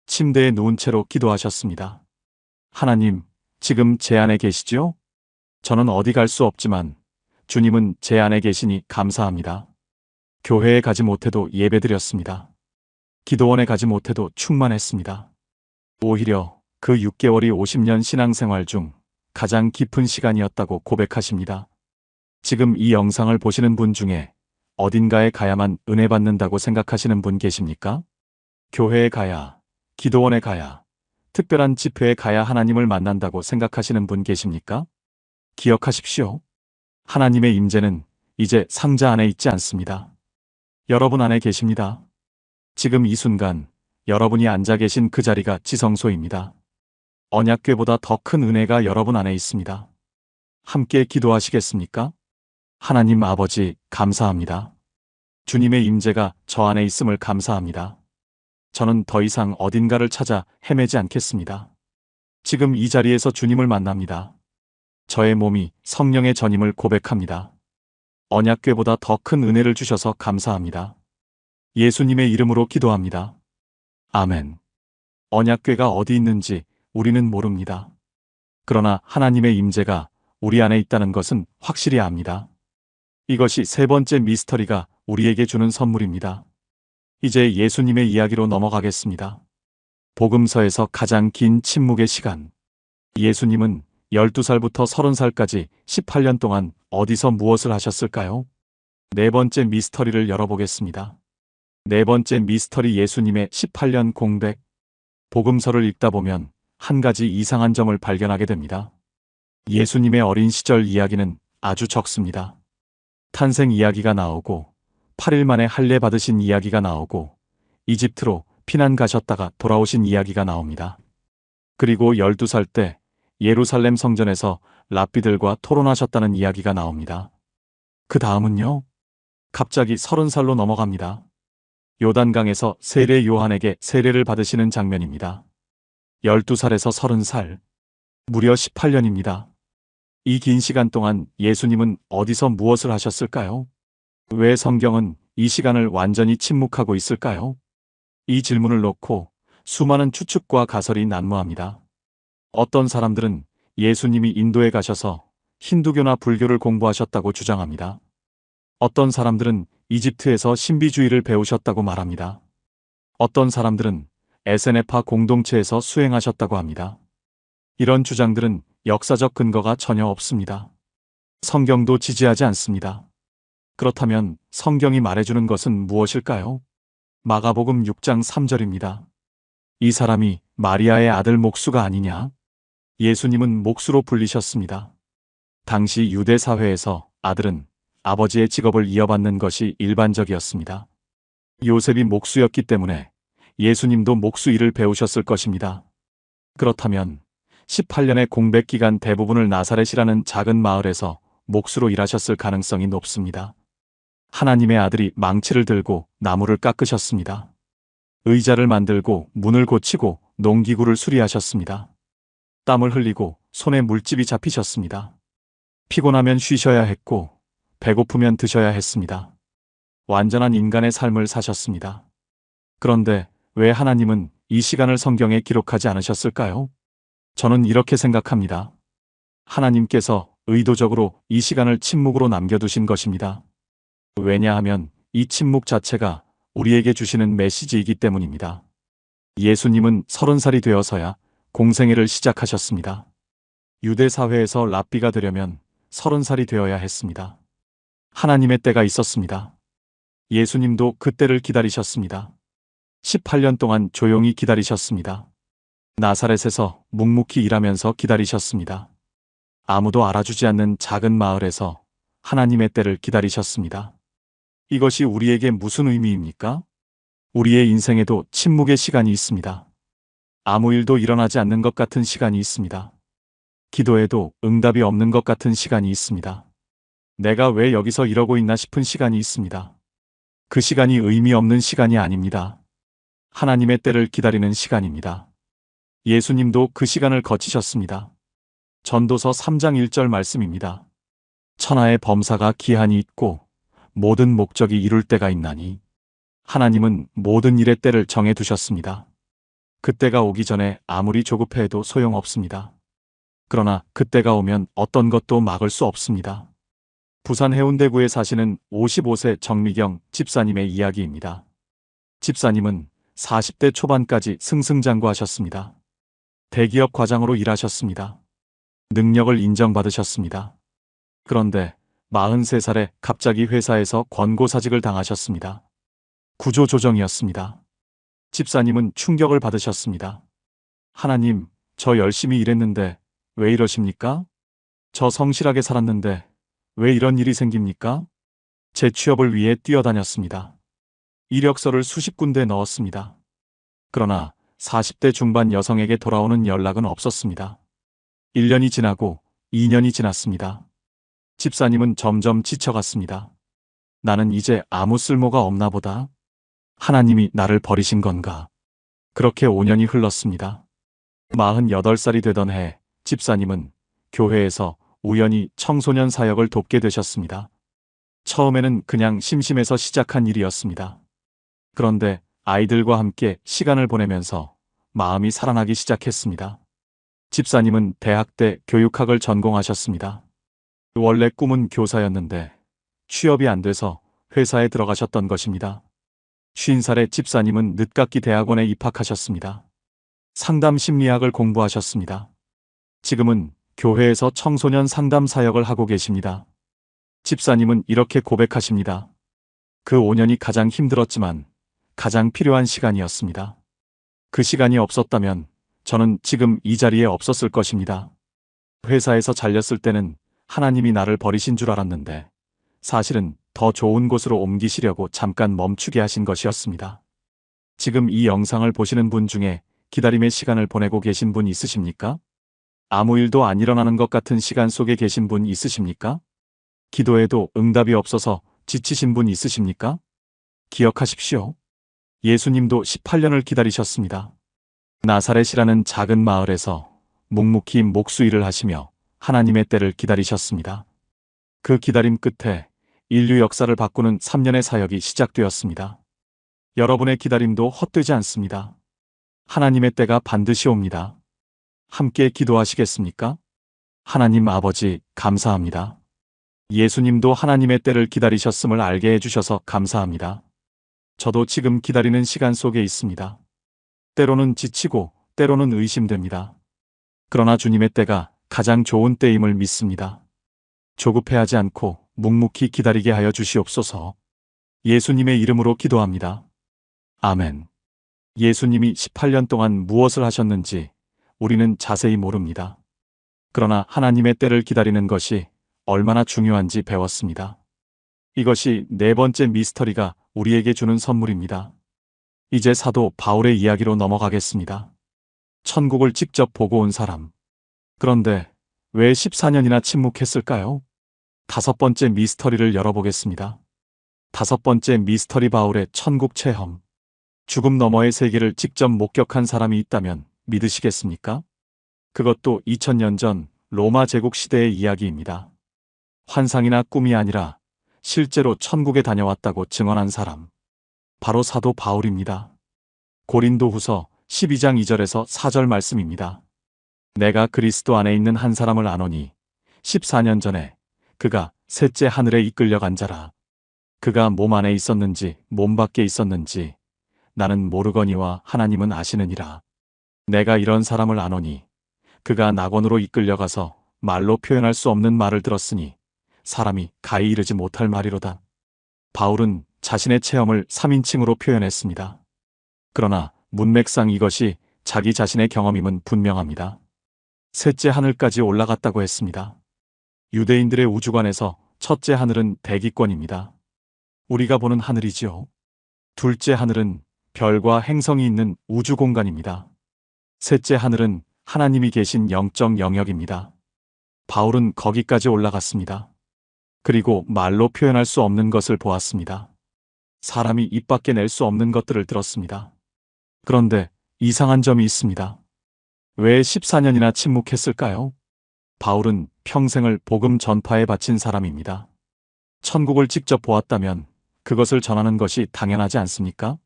침대에 누운 채로 기도하셨습니다. 하나님, 지금 제 안에 계시죠? 저는 어디 갈 수 없지만 주님은 제 안에 계시니 감사합니다. 교회에 가지 못해도 예배드렸습니다. 기도원에 가지 못해도 충만했습니다. 오히려 그 6개월이 50년 신앙생활 중 가장 깊은 시간이었다고 고백하십니다. 지금 이 영상을 보시는 분 중에 어딘가에 가야만 은혜 받는다고 생각하시는 분 계십니까? 교회에 가야, 기도원에 가야, 특별한 집회에 가야 하나님을 만난다고 생각하시는 분 계십니까? 기억하십시오. 하나님의 임재는 이제 상자 안에 있지 않습니다. 여러분 안에 계십니다. 지금 이 순간 여러분이 앉아 계신 그 자리가 지성소입니다. 언약궤보다 더 큰 은혜가 여러분 안에 있습니다. 함께 기도하시겠습니까? 하나님 아버지, 감사합니다. 주님의 임재가 저 안에 있음을 감사합니다. 저는 더 이상 어딘가를 찾아 헤매지 않겠습니다. 지금 이 자리에서 주님을 만납니다. 저의 몸이 성령의 전임을 고백합니다. 언약궤보다 더 큰 은혜를 주셔서 감사합니다. 예수님의 이름으로 기도합니다. 아멘. 언약궤가 어디 있는지 우리는 모릅니다. 그러나 하나님의 임재가 우리 안에 있다는 것은 확실히 압니다. 이것이 세 번째 미스터리가 우리에게 주는 선물입니다. 이제 예수님의 이야기로 넘어가겠습니다. 복음서에서 가장 긴 침묵의 시간. 예수님은 12살부터 30살까지 18년 동안 어디서 무엇을 하셨을까요? 네 번째 미스터리를 열어보겠습니다. 네 번째 미스터리, 예수님의 18년 공백. 복음서를 읽다 보면 한 가지 이상한 점을 발견하게 됩니다. 예수님의 어린 시절 이야기는 아주 적습니다. 탄생 이야기가 나오고 8일 만에 할례 받으신 이야기가 나오고 이집트로 피난 가셨다가 돌아오신 이야기가 나옵니다. 그리고 12살 때 예루살렘 성전에서 랍비들과 토론하셨다는 이야기가 나옵니다. 그 다음은요? 갑자기 30살로 넘어갑니다. 요단강에서 세례 요한에게 세례를 받으시는 장면입니다. 12살에서 30살, 무려 18년입니다. 이 긴 시간 동안 예수님은 어디서 무엇을 하셨을까요? 왜 성경은 이 시간을 완전히 침묵하고 있을까요? 이 질문을 놓고 수많은 추측과 가설이 난무합니다. 어떤 사람들은 예수님이 인도에 가셔서 힌두교나 불교를 공부하셨다고 주장합니다. 어떤 사람들은 이집트에서 신비주의를 배우셨다고 말합니다. 어떤 사람들은 에세네파 공동체에서 수행하셨다고 합니다. 이런 주장들은 역사적 근거가 전혀 없습니다. 성경도 지지하지 않습니다. 그렇다면 성경이 말해주는 것은 무엇일까요? 마가복음 6장 3절입니다. 이 사람이 마리아의 아들 목수가 아니냐? 예수님은 목수로 불리셨습니다. 당시 유대 사회에서 아들은 아버지의 직업을 이어받는 것이 일반적이었습니다. 요셉이 목수였기 때문에 예수님도 목수 일을 배우셨을 것입니다. 그렇다면 18년의 공백 기간 대부분을 나사렛이라는 작은 마을에서 목수로 일하셨을 가능성이 높습니다. 하나님의 아들이 망치를 들고 나무를 깎으셨습니다. 의자를 만들고 문을 고치고 농기구를 수리하셨습니다. 땀을 흘리고 손에 물집이 잡히셨습니다. 피곤하면 쉬셔야 했고 배고프면 드셔야 했습니다. 완전한 인간의 삶을 사셨습니다. 그런데 왜 하나님은 이 시간을 성경에 기록하지 않으셨을까요? 저는 이렇게 생각합니다. 하나님께서 의도적으로 이 시간을 침묵으로 남겨두신 것입니다. 왜냐하면 이 침묵 자체가 우리에게 주시는 메시지이기 때문입니다. 예수님은 30살이 되어서야 공생애를 시작하셨습니다. 유대 사회에서 랍비가 되려면 30살이 되어야 했습니다. 하나님의 때가 있었습니다. 예수님도 그 때를 기다리셨습니다. 18년 동안 조용히 기다리셨습니다. 나사렛에서 묵묵히 일하면서 기다리셨습니다. 아무도 알아주지 않는 작은 마을에서 하나님의 때를 기다리셨습니다. 이것이 우리에게 무슨 의미입니까? 우리의 인생에도 침묵의 시간이 있습니다. 아무 일도 일어나지 않는 것 같은 시간이 있습니다. 기도해도 응답이 없는 것 같은 시간이 있습니다. 내가 왜 여기서 이러고 있나 싶은 시간이 있습니다. 그 시간이 의미 없는 시간이 아닙니다. 하나님의 때를 기다리는 시간입니다. 예수님도 그 시간을 거치셨습니다. 전도서 3장 1절 말씀입니다. 천하의 범사가 기한이 있고 모든 목적이 이룰 때가 있나니 하나님은 모든 일의 때를 정해 두셨습니다. 그때가 오기 전에 아무리 조급해해도 소용없습니다. 그러나 그때가 오면 어떤 것도 막을 수 없습니다. 부산 해운대구에 사시는 55세 정미경 집사님의 이야기입니다. 집사님은 40대 초반까지 승승장구하셨습니다. 대기업 과장으로 일하셨습니다. 능력을 인정받으셨습니다. 그런데 43살에 갑자기 회사에서 권고사직을 당하셨습니다. 구조조정이었습니다. 집사님은 충격을 받으셨습니다. 하나님, 저 열심히 일했는데 왜 이러십니까? 저 성실하게 살았는데 왜 이런 일이 생깁니까? 제 취업을 위해 뛰어다녔습니다. 이력서를 수십 군데 넣었습니다. 그러나 40대 중반 여성에게 돌아오는 연락은 없었습니다. 1년이 지나고 2년이 지났습니다. 집사님은 점점 지쳐갔습니다. 나는 이제 아무 쓸모가 없나 보다. 하나님이 나를 버리신 건가? 그렇게 5년이 흘렀습니다. 48살이 되던 해 집사님은 교회에서 우연히 청소년 사역을 돕게 되셨습니다. 처음에는 그냥 심심해서 시작한 일이었습니다. 그런데 아이들과 함께 시간을 보내면서 마음이 살아나기 시작했습니다. 집사님은 대학 때 교육학을 전공하셨습니다. 원래 꿈은 교사였는데 취업이 안 돼서 회사에 들어가셨던 것입니다. 50살의 집사님은 늦깎이 대학원에 입학하셨습니다. 상담 심리학을 공부하셨습니다. 지금은 교회에서 청소년 상담 사역을 하고 계십니다. 집사님은 이렇게 고백하십니다. 그 5년이 가장 힘들었지만 가장 필요한 시간이었습니다. 그 시간이 없었다면 저는 지금 이 자리에 없었을 것입니다. 회사에서 잘렸을 때는 하나님이 나를 버리신 줄 알았는데 사실은 더 좋은 곳으로 옮기시려고 잠깐 멈추게 하신 것이었습니다. 지금 이 영상을 보시는 분 중에 기다림의 시간을 보내고 계신 분 있으십니까? 아무 일도 안 일어나는 것 같은 시간 속에 계신 분 있으십니까? 기도해도 응답이 없어서 지치신 분 있으십니까? 기억하십시오. 예수님도 18년을 기다리셨습니다. 나사렛이라는 작은 마을에서 묵묵히 목수일을 하시며 하나님의 때를 기다리셨습니다. 그 기다림 끝에 인류 역사를 바꾸는 3년의 사역이 시작되었습니다. 여러분의 기다림도 헛되지 않습니다. 하나님의 때가 반드시 옵니다. 함께 기도하시겠습니까? 하나님 아버지, 감사합니다. 예수님도 하나님의 때를 기다리셨음을 알게 해주셔서 감사합니다. 저도 지금 기다리는 시간 속에 있습니다. 때로는 지치고 때로는 의심됩니다. 그러나 주님의 때가 가장 좋은 때임을 믿습니다. 조급해하지 않고 묵묵히 기다리게 하여 주시옵소서. 예수님의 이름으로 기도합니다. 아멘. 예수님이 18년 동안 무엇을 하셨는지 우리는 자세히 모릅니다. 그러나 하나님의 때를 기다리는 것이 얼마나 중요한지 배웠습니다. 이것이 네 번째 미스터리가 우리에게 주는 선물입니다. 이제 사도 바울의 이야기로 넘어가겠습니다. 천국을 직접 보고 온 사람. 그런데 왜 14년이나 침묵했을까요? 다섯 번째 미스터리를 열어보겠습니다. 다섯 번째 미스터리 바울의 천국 체험. 죽음 너머의 세계를 직접 목격한 사람이 있다면 믿으시겠습니까? 그것도 2000년 전 로마 제국 시대의 이야기입니다. 환상이나 꿈이 아니라 실제로 천국에 다녀왔다고 증언한 사람. 바로 사도 바울입니다. 고린도후서 12장 2절에서 4절 말씀입니다. 내가 그리스도 안에 있는 한 사람을 아노니 14년 전에 그가 셋째 하늘에 이끌려간 자라. 그가 몸 안에 있었는지 몸 밖에 있었는지 나는 모르거니와 하나님은 아시느니라. 내가 이런 사람을 아노니 그가 낙원으로 이끌려가서 말로 표현할 수 없는 말을 들었으니 사람이 가히 이르지 못할 말이로다. 바울은 자신의 체험을 3인칭으로 표현했습니다. 그러나 문맥상 이것이 자기 자신의 경험임은 분명합니다. 셋째 하늘까지 올라갔다고 했습니다. 유대인들의 우주관에서 첫째 하늘은 대기권입니다. 우리가 보는 하늘이지요. 둘째 하늘은 별과 행성이 있는 우주 공간입니다. 셋째 하늘은 하나님이 계신 영적 영역입니다. 바울은 거기까지 올라갔습니다. 그리고 말로 표현할 수 없는 것을 보았습니다. 사람이 입 밖에 낼 수 없는 것들을 들었습니다. 그런데 이상한 점이 있습니다. 왜 14년이나 침묵했을까요? 바울은 평생을 복음 전파에 바친 사람입니다. 천국을 직접 보았다면 그것을 전하는 것이 당연하지 않습니까?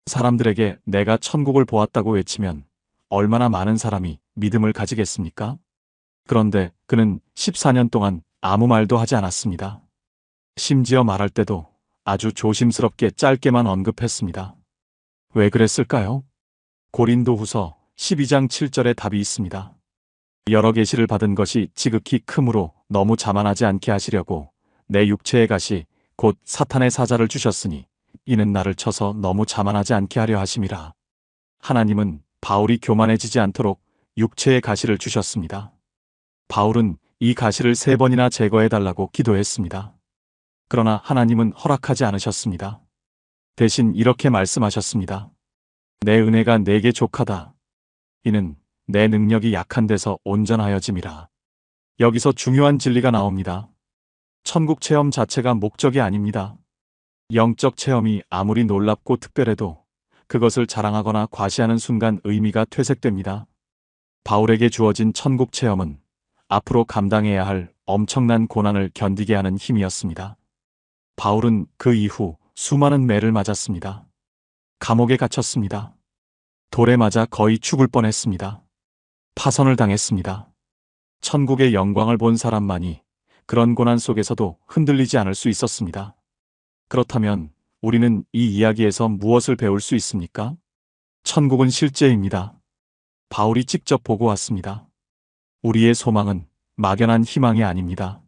사람들에게 내가 천국을 보았다고 외치면 얼마나 많은 사람이 믿음을 가지겠습니까? 그런데 그는 14년 동안 아무 말도 하지 않았습니다. 심지어 말할 때도 아주 조심스럽게 짧게만 언급했습니다. 왜 그랬을까요? 고린도후서 12장 7절에 답이 있습니다. 여러 계시를 받은 것이 지극히 크므로 너무 자만하지 않게 하시려고 내 육체의 가시 곧 사탄의 사자를 주셨으니 이는 나를 쳐서 너무 자만하지 않게 하려 하심이라. 하나님은 바울이 교만해지지 않도록 육체의 가시를 주셨습니다. 바울은 이 가시를 3번이나 제거해달라고 기도했습니다. 그러나 하나님은 허락하지 않으셨습니다. 대신 이렇게 말씀하셨습니다. 내 은혜가 내게 족하다. 이는 내 능력이 약한 데서 온전하여짐이라. 여기서 중요한 진리가 나옵니다. 천국 체험 자체가 목적이 아닙니다. 영적 체험이 아무리 놀랍고 특별해도 그것을 자랑하거나 과시하는 순간 의미가 퇴색됩니다. 바울에게 주어진 천국 체험은 앞으로 감당해야 할 엄청난 고난을 견디게 하는 힘이었습니다. 바울은 그 이후 수많은 매를 맞았습니다. 감옥에 갇혔습니다. 돌에 맞아 거의 죽을 뻔했습니다. 파선을 당했습니다. 천국의 영광을 본 사람만이 그런 고난 속에서도 흔들리지 않을 수 있었습니다. 그렇다면 우리는 이 이야기에서 무엇을 배울 수 있습니까? 천국은 실제입니다. 바울이 직접 보고 왔습니다. 우리의 소망은 막연한 희망이 아닙니다.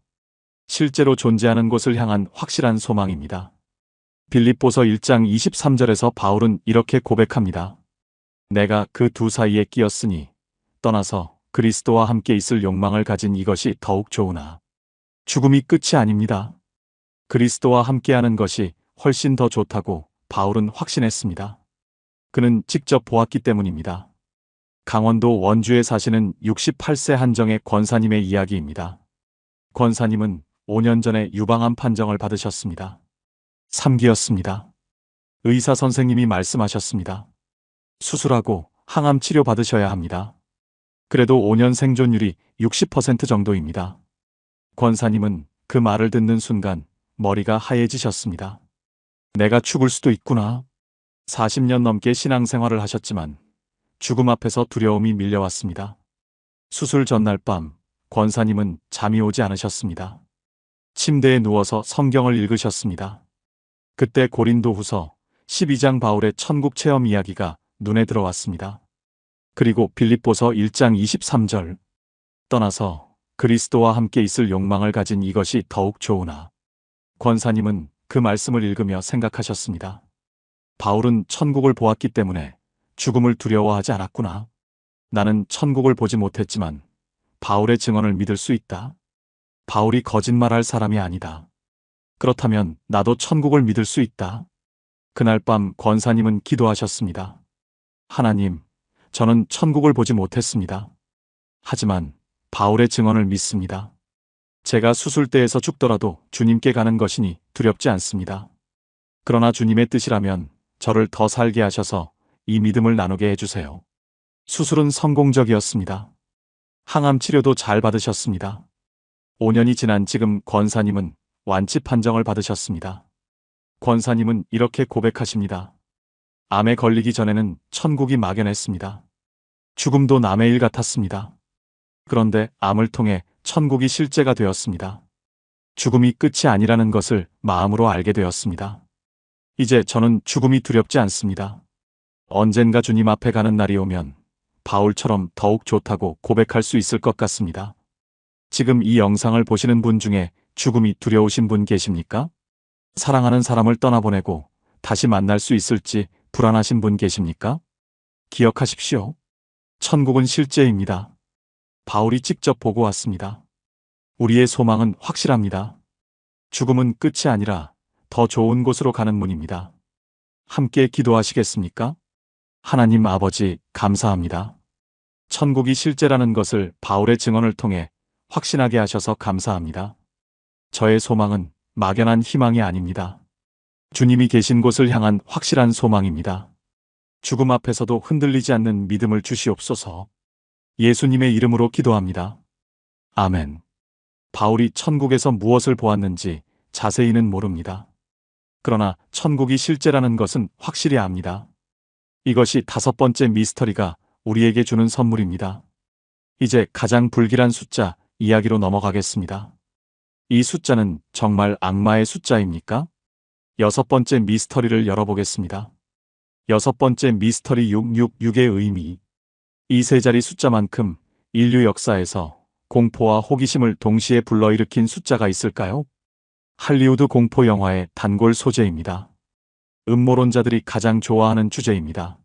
실제로 존재하는 곳을 향한 확실한 소망입니다. 빌립보서 1장 23절에서 바울은 이렇게 고백합니다. 내가 그 두 사이에 끼었으니 떠나서 그리스도와 함께 있을 욕망을 가진 이것이 더욱 좋으나 죽음이 끝이 아닙니다. 그리스도와 함께하는 것이 훨씬 더 좋다고 바울은 확신했습니다. 그는 직접 보았기 때문입니다. 강원도 원주에 사시는 68세 한정의 권사님의 이야기입니다. 권사님은 5년 전에 유방암 판정을 받으셨습니다. 3기였습니다. 의사 선생님이 말씀하셨습니다. 수술하고 항암 치료 받으셔야 합니다. 그래도 5년 생존율이 60% 정도입니다. 권사님은 그 말을 듣는 순간 머리가 하얘지셨습니다. 내가 죽을 수도 있구나. 40년 넘게 신앙생활을 하셨지만 죽음 앞에서 두려움이 밀려왔습니다. 수술 전날 밤 권사님은 잠이 오지 않으셨습니다. 침대에 누워서 성경을 읽으셨습니다. 그때 고린도후서 12장 바울의 천국 체험 이야기가 눈에 들어왔습니다. 그리고 빌립보서 1장 23절 떠나서 그리스도와 함께 있을 욕망을 가진 이것이 더욱 좋으나 권사님은 그 말씀을 읽으며 생각하셨습니다. 바울은 천국을 보았기 때문에 죽음을 두려워하지 않았구나. 나는 천국을 보지 못했지만 바울의 증언을 믿을 수 있다. 바울이 거짓말할 사람이 아니다. 그렇다면 나도 천국을 믿을 수 있다. 그날 밤 권사님은 기도하셨습니다. 하나님, 저는 천국을 보지 못했습니다. 하지만 바울의 증언을 믿습니다. 제가 수술대에서 죽더라도 주님께 가는 것이니 두렵지 않습니다. 그러나 주님의 뜻이라면 저를 더 살게 하셔서 이 믿음을 나누게 해주세요. 수술은 성공적이었습니다. 항암 치료도 잘 받으셨습니다. 5년이 지난 지금 권사님은 완치 판정을 받으셨습니다. 권사님은 이렇게 고백하십니다. 암에 걸리기 전에는 천국이 막연했습니다. 죽음도 남의 일 같았습니다. 그런데 암을 통해 천국이 실제가 되었습니다. 죽음이 끝이 아니라는 것을 마음으로 알게 되었습니다. 이제 저는 죽음이 두렵지 않습니다. 언젠가 주님 앞에 가는 날이 오면 바울처럼 더욱 좋다고 고백할 수 있을 것 같습니다. 지금 이 영상을 보시는 분 중에 죽음이 두려우신 분 계십니까? 사랑하는 사람을 떠나보내고 다시 만날 수 있을지 불안하신 분 계십니까? 기억하십시오. 천국은 실제입니다. 바울이 직접 보고 왔습니다. 우리의 소망은 확실합니다. 죽음은 끝이 아니라 더 좋은 곳으로 가는 문입니다. 함께 기도하시겠습니까? 하나님 아버지, 감사합니다. 천국이 실제라는 것을 바울의 증언을 통해 확신하게 하셔서 감사합니다. 저의 소망은 막연한 희망이 아닙니다. 주님이 계신 곳을 향한 확실한 소망입니다. 죽음 앞에서도 흔들리지 않는 믿음을 주시옵소서. 예수님의 이름으로 기도합니다. 아멘. 바울이 천국에서 무엇을 보았는지 자세히는 모릅니다. 그러나 천국이 실제라는 것은 확실히 압니다. 이것이 5번째 미스터리가 우리에게 주는 선물입니다. 이제 가장 불길한 숫자 이야기로 넘어가겠습니다. 이 숫자는 정말 악마의 숫자입니까? 6번째 미스터리를 열어보겠습니다. 6번째 미스터리 666의 의미. 이 세 자리 숫자만큼 인류 역사에서 공포와 호기심을 동시에 불러일으킨 숫자가 있을까요? 할리우드 공포 영화의 단골 소재입니다. 음모론자들이 가장 좋아하는 주제입니다.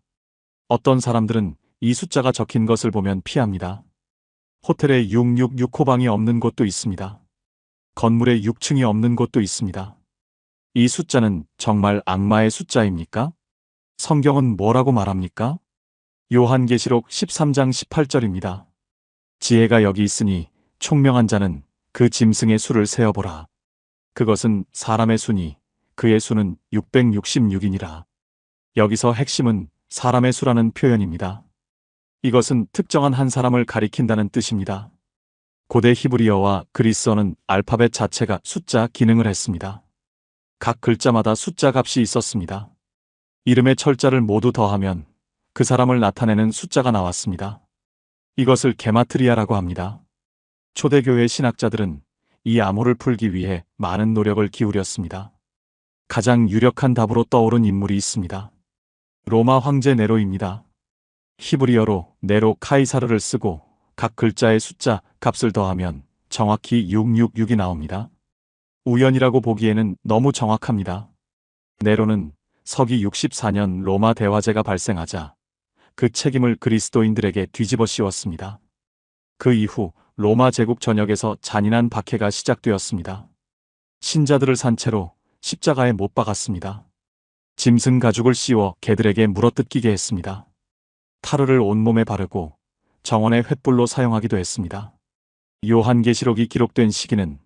어떤 사람들은 이 숫자가 적힌 것을 보면 피합니다. 호텔에 666호방이 없는 곳도 있습니다. 건물에 6층이 없는 곳도 있습니다. 이 숫자는 정말 악마의 숫자입니까? 성경은 뭐라고 말합니까? 요한계시록 13장 18절입니다. 지혜가 여기 있으니 총명한 자는 그 짐승의 수를 세어보라. 그것은 사람의 수니 그의 수는 666이니라. 여기서 핵심은 사람의 수라는 표현입니다. 이것은 특정한 한 사람을 가리킨다는 뜻입니다. 고대 히브리어와 그리스어는 알파벳 자체가 숫자 기능을 했습니다. 각 글자마다 숫자 값이 있었습니다. 이름의 철자를 모두 더하면 그 사람을 나타내는 숫자가 나왔습니다. 이것을 게마트리아라고 합니다. 초대교회 신학자들은 이 암호를 풀기 위해 많은 노력을 기울였습니다. 가장 유력한 답으로 떠오른 인물이 있습니다. 로마 황제 네로입니다. 히브리어로 네로 카이사르를 쓰고 각 글자의 숫자 값을 더하면 정확히 666이 나옵니다. 우연이라고 보기에는 너무 정확합니다. 네로는 서기 64년 로마 대화제가 발생하자 그 책임을 그리스도인들에게 뒤집어 씌웠습니다. 그 이후 로마 제국 전역에서 잔인한 박해가 시작되었습니다. 신자들을 산채로 십자가에 못 박았습니다. 짐승 가죽을 씌워 개들에게 물어뜯기게 했습니다. 타르를 온몸에 바르고 정원의 횃불로 사용하기도 했습니다. 요한계시록이 기록된 시기는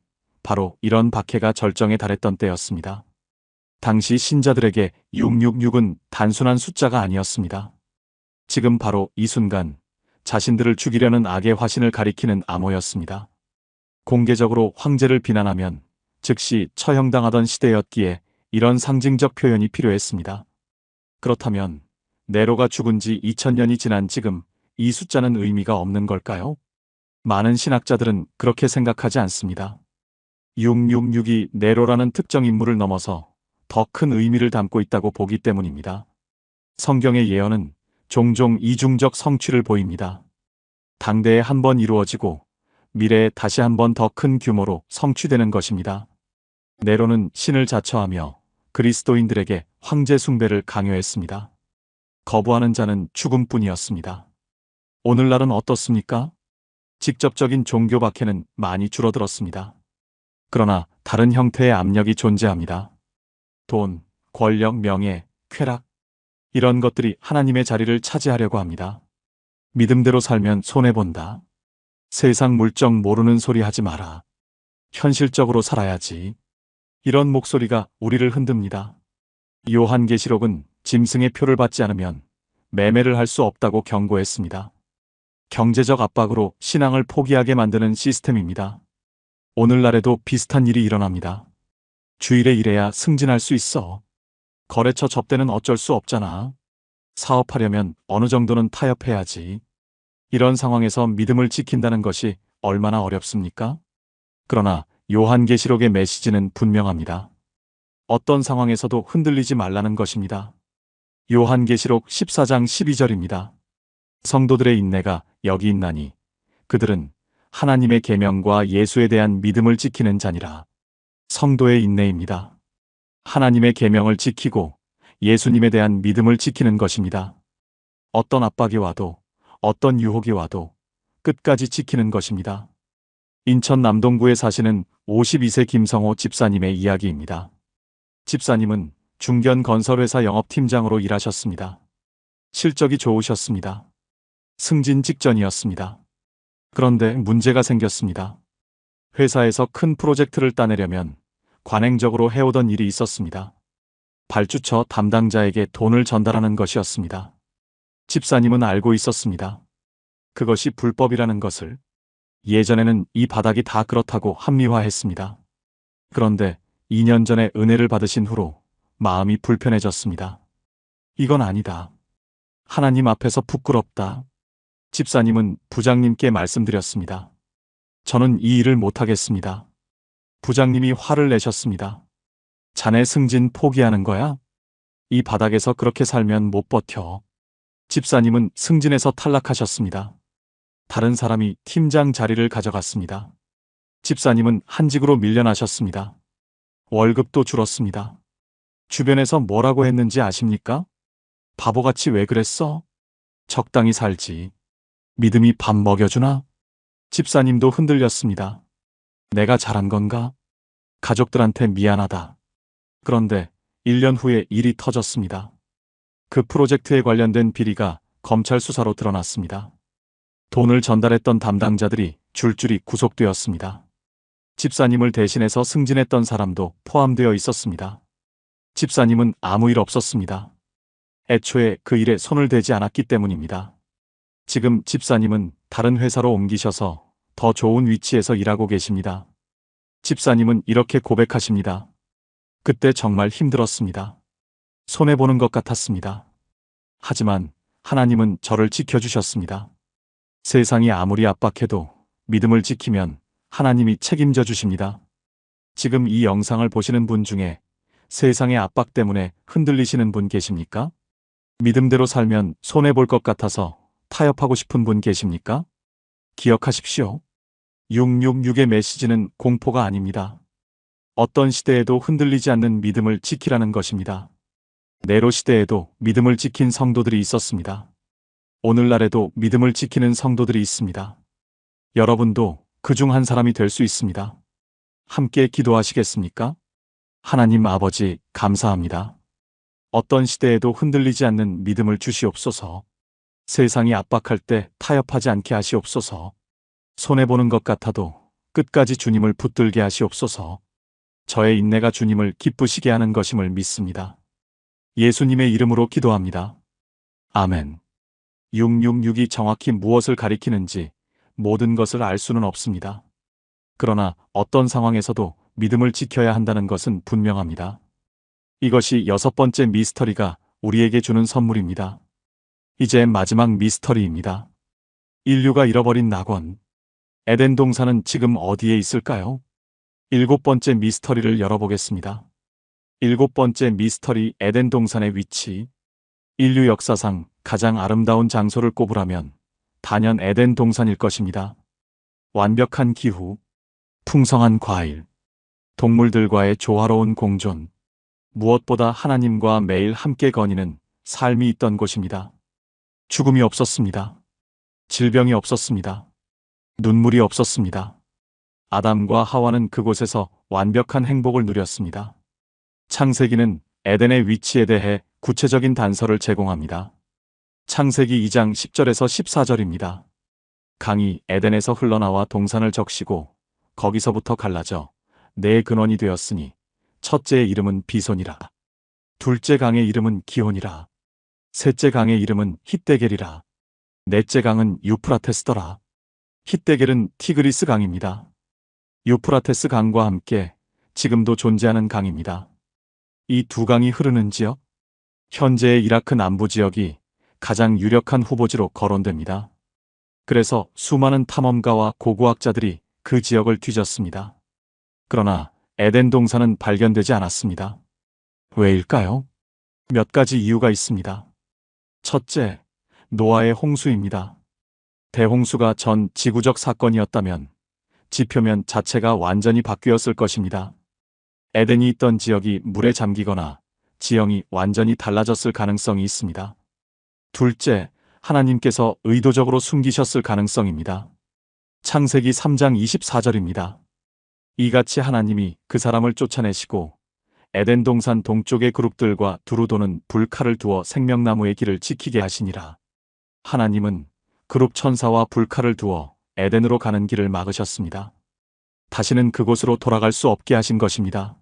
바로 이런 박해가 절정에 달했던 때였습니다. 당시 신자들에게 666은 단순한 숫자가 아니었습니다. 지금 바로 이 순간 자신들을 죽이려는 악의 화신을 가리키는 암호였습니다. 공개적으로 황제를 비난하면 즉시 처형당하던 시대였기에 이런 상징적 표현이 필요했습니다. 그렇다면 네로가 죽은 지 2000년이 지난 지금 이 숫자는 의미가 없는 걸까요? 많은 신학자들은 그렇게 생각하지 않습니다. 666이 네로라는 특정 인물을 넘어서 더 큰 의미를 담고 있다고 보기 때문입니다. 성경의 예언은 종종 이중적 성취를 보입니다. 당대에 한 번 이루어지고 미래에 다시 한 번 더 큰 규모로 성취되는 것입니다. 네로는 신을 자처하며 그리스도인들에게 황제 숭배를 강요했습니다. 거부하는 자는 죽음뿐이었습니다. 오늘날은 어떻습니까? 직접적인 종교 박해는 많이 줄어들었습니다. 그러나 다른 형태의 압력이 존재합니다. 돈, 권력, 명예, 쾌락, 이런 것들이 하나님의 자리를 차지하려고 합니다. 믿음대로 살면 손해본다. 세상 물정 모르는 소리 하지 마라. 현실적으로 살아야지. 이런 목소리가 우리를 흔듭니다. 요한계시록은 짐승의 표를 받지 않으면 매매를 할 수 없다고 경고했습니다. 경제적 압박으로 신앙을 포기하게 만드는 시스템입니다. 오늘날에도 비슷한 일이 일어납니다. 주일에 일해야 승진할 수 있어. 거래처 접대는 어쩔 수 없잖아. 사업하려면 어느 정도는 타협해야지. 이런 상황에서 믿음을 지킨다는 것이 얼마나 어렵습니까? 그러나 요한계시록의 메시지는 분명합니다. 어떤 상황에서도 흔들리지 말라는 것입니다. 요한계시록 14장 12절입니다. 성도들의 인내가 여기 있나니 그들은 하나님의 계명과 예수에 대한 믿음을 지키는 자니라. 성도의 인내입니다. 하나님의 계명을 지키고 예수님에 대한 믿음을 지키는 것입니다. 어떤 압박이 와도 어떤 유혹이 와도 끝까지 지키는 것입니다. 인천 남동구에 사시는 52세 김성호 집사님의 이야기입니다. 집사님은 중견 건설회사 영업팀장으로 일하셨습니다. 실적이 좋으셨습니다. 승진 직전이었습니다. 그런데 문제가 생겼습니다. 회사에서 큰 프로젝트를 따내려면 관행적으로 해오던 일이 있었습니다. 발주처 담당자에게 돈을 전달하는 것이었습니다. 집사님은 알고 있었습니다. 그것이 불법이라는 것을. 예전에는 이 바닥이 다 그렇다고 합리화했습니다. 그런데 2년 전에 은혜를 받으신 후로 마음이 불편해졌습니다. 이건 아니다. 하나님 앞에서 부끄럽다. 집사님은 부장님께 말씀드렸습니다. 저는 이 일을 못하겠습니다. 부장님이 화를 내셨습니다. 자네 승진 포기하는 거야? 이 바닥에서 그렇게 살면 못 버텨. 집사님은 승진에서 탈락하셨습니다. 다른 사람이 팀장 자리를 가져갔습니다. 집사님은 한직으로 밀려나셨습니다. 월급도 줄었습니다. 주변에서 뭐라고 했는지 아십니까? 바보같이 왜 그랬어? 적당히 살지. 믿음이 밥 먹여주나? 집사님도 흔들렸습니다. 내가 잘한 건가? 가족들한테 미안하다. 그런데 1년 후에 일이 터졌습니다. 그 프로젝트에 관련된 비리가 검찰 수사로 드러났습니다. 돈을 전달했던 담당자들이 줄줄이 구속되었습니다. 집사님을 대신해서 승진했던 사람도 포함되어 있었습니다. 집사님은 아무 일 없었습니다. 애초에 그 일에 손을 대지 않았기 때문입니다. 지금 집사님은 다른 회사로 옮기셔서 더 좋은 위치에서 일하고 계십니다. 집사님은 이렇게 고백하십니다. 그때 정말 힘들었습니다. 손해보는 것 같았습니다. 하지만 하나님은 저를 지켜주셨습니다. 세상이 아무리 압박해도 믿음을 지키면 하나님이 책임져 주십니다. 지금 이 영상을 보시는 분 중에 세상의 압박 때문에 흔들리시는 분 계십니까? 믿음대로 살면 손해볼 것 같아서 타협하고 싶은 분 계십니까? 기억하십시오. 666의 메시지는 공포가 아닙니다. 어떤 시대에도 흔들리지 않는 믿음을 지키라는 것입니다. 네로 시대에도 믿음을 지킨 성도들이 있었습니다. 오늘날에도 믿음을 지키는 성도들이 있습니다. 여러분도 그중 한 사람이 될 수 있습니다. 함께 기도하시겠습니까? 하나님 아버지, 감사합니다. 어떤 시대에도 흔들리지 않는 믿음을 주시옵소서. 세상이 압박할 때 타협하지 않게 하시옵소서. 손해보는 것 같아도 끝까지 주님을 붙들게 하시옵소서. 저의 인내가 주님을 기쁘시게 하는 것임을 믿습니다. 예수님의 이름으로 기도합니다. 아멘. 666이 정확히 무엇을 가리키는지 모든 것을 알 수는 없습니다. 그러나 어떤 상황에서도 믿음을 지켜야 한다는 것은 분명합니다. 이것이 6번째 미스터리가 우리에게 주는 선물입니다. 이제 마지막 미스터리입니다. 인류가 잃어버린 낙원. 에덴 동산은 지금 어디에 있을까요? 7번째 미스터리를 열어보겠습니다. 7번째 미스터리, 에덴 동산의 위치. 인류 역사상 가장 아름다운 장소를 꼽으라면 단연 에덴 동산일 것입니다. 완벽한 기후, 풍성한 과일, 동물들과의 조화로운 공존, 무엇보다 하나님과 매일 함께 거니는 삶이 있던 곳입니다. 죽음이 없었습니다. 질병이 없었습니다. 눈물이 없었습니다. 아담과 하와는 그곳에서 완벽한 행복을 누렸습니다. 창세기는 에덴의 위치에 대해 구체적인 단서를 제공합니다. 창세기 2장 10절에서 14절입니다. 강이 에덴에서 흘러나와 동산을 적시고 거기서부터 갈라져 네 근원이 되었으니 첫째의 이름은 비손이라. 둘째 강의 이름은 기혼이라. 셋째 강의 이름은 hit데겔이라. 넷째 강은 유프라테스더라. hit데겔은 티그리스 강입니다. 유프라테스 강과 함께 지금도 존재하는 강입니다. 이 두 강이 흐르는 지역, 현재의 이라크 남부 지역이 가장 유력한 후보지로 거론됩니다. 그래서 수많은 탐험가와 고고학자들이 그 지역을 뒤졌습니다. 그러나 에덴 동산은 발견되지 않았습니다. 왜일까요? 몇 가지 이유가 있습니다. 첫째, 노아의 홍수입니다. 대홍수가 전 지구적 사건이었다면 지표면 자체가 완전히 바뀌었을 것입니다. 에덴이 있던 지역이 물에 잠기거나 지형이 완전히 달라졌을 가능성이 있습니다. 둘째, 하나님께서 의도적으로 숨기셨을 가능성입니다. 창세기 3장 24절입니다. 이같이 하나님이 그 사람을 쫓아내시고 에덴 동산 동쪽의 그룹들과 두루 도는 불칼을 두어 생명나무의 길을 지키게 하시니라. 하나님은 그룹 천사와 불칼을 두어 에덴으로 가는 길을 막으셨습니다. 다시는 그곳으로 돌아갈 수 없게 하신 것입니다.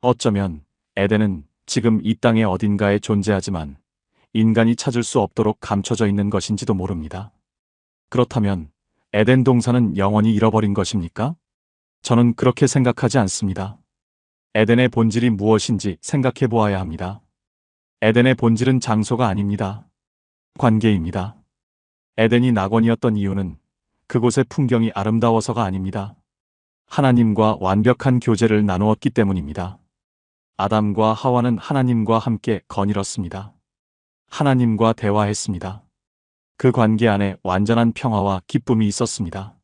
어쩌면 에덴은 지금 이 땅의 어딘가에 존재하지만 인간이 찾을 수 없도록 감춰져 있는 것인지도 모릅니다. 그렇다면 에덴 동산은 영원히 잃어버린 것입니까? 저는 그렇게 생각하지 않습니다. 에덴의 본질이 무엇인지 생각해 보아야 합니다. 에덴의 본질은 장소가 아닙니다. 관계입니다. 에덴이 낙원이었던 이유는 그곳의 풍경이 아름다워서가 아닙니다. 하나님과 완벽한 교제를 나누었기 때문입니다. 아담과 하와는 하나님과 함께 거닐었습니다. 하나님과 대화했습니다. 그 관계 안에 완전한 평화와 기쁨이 있었습니다.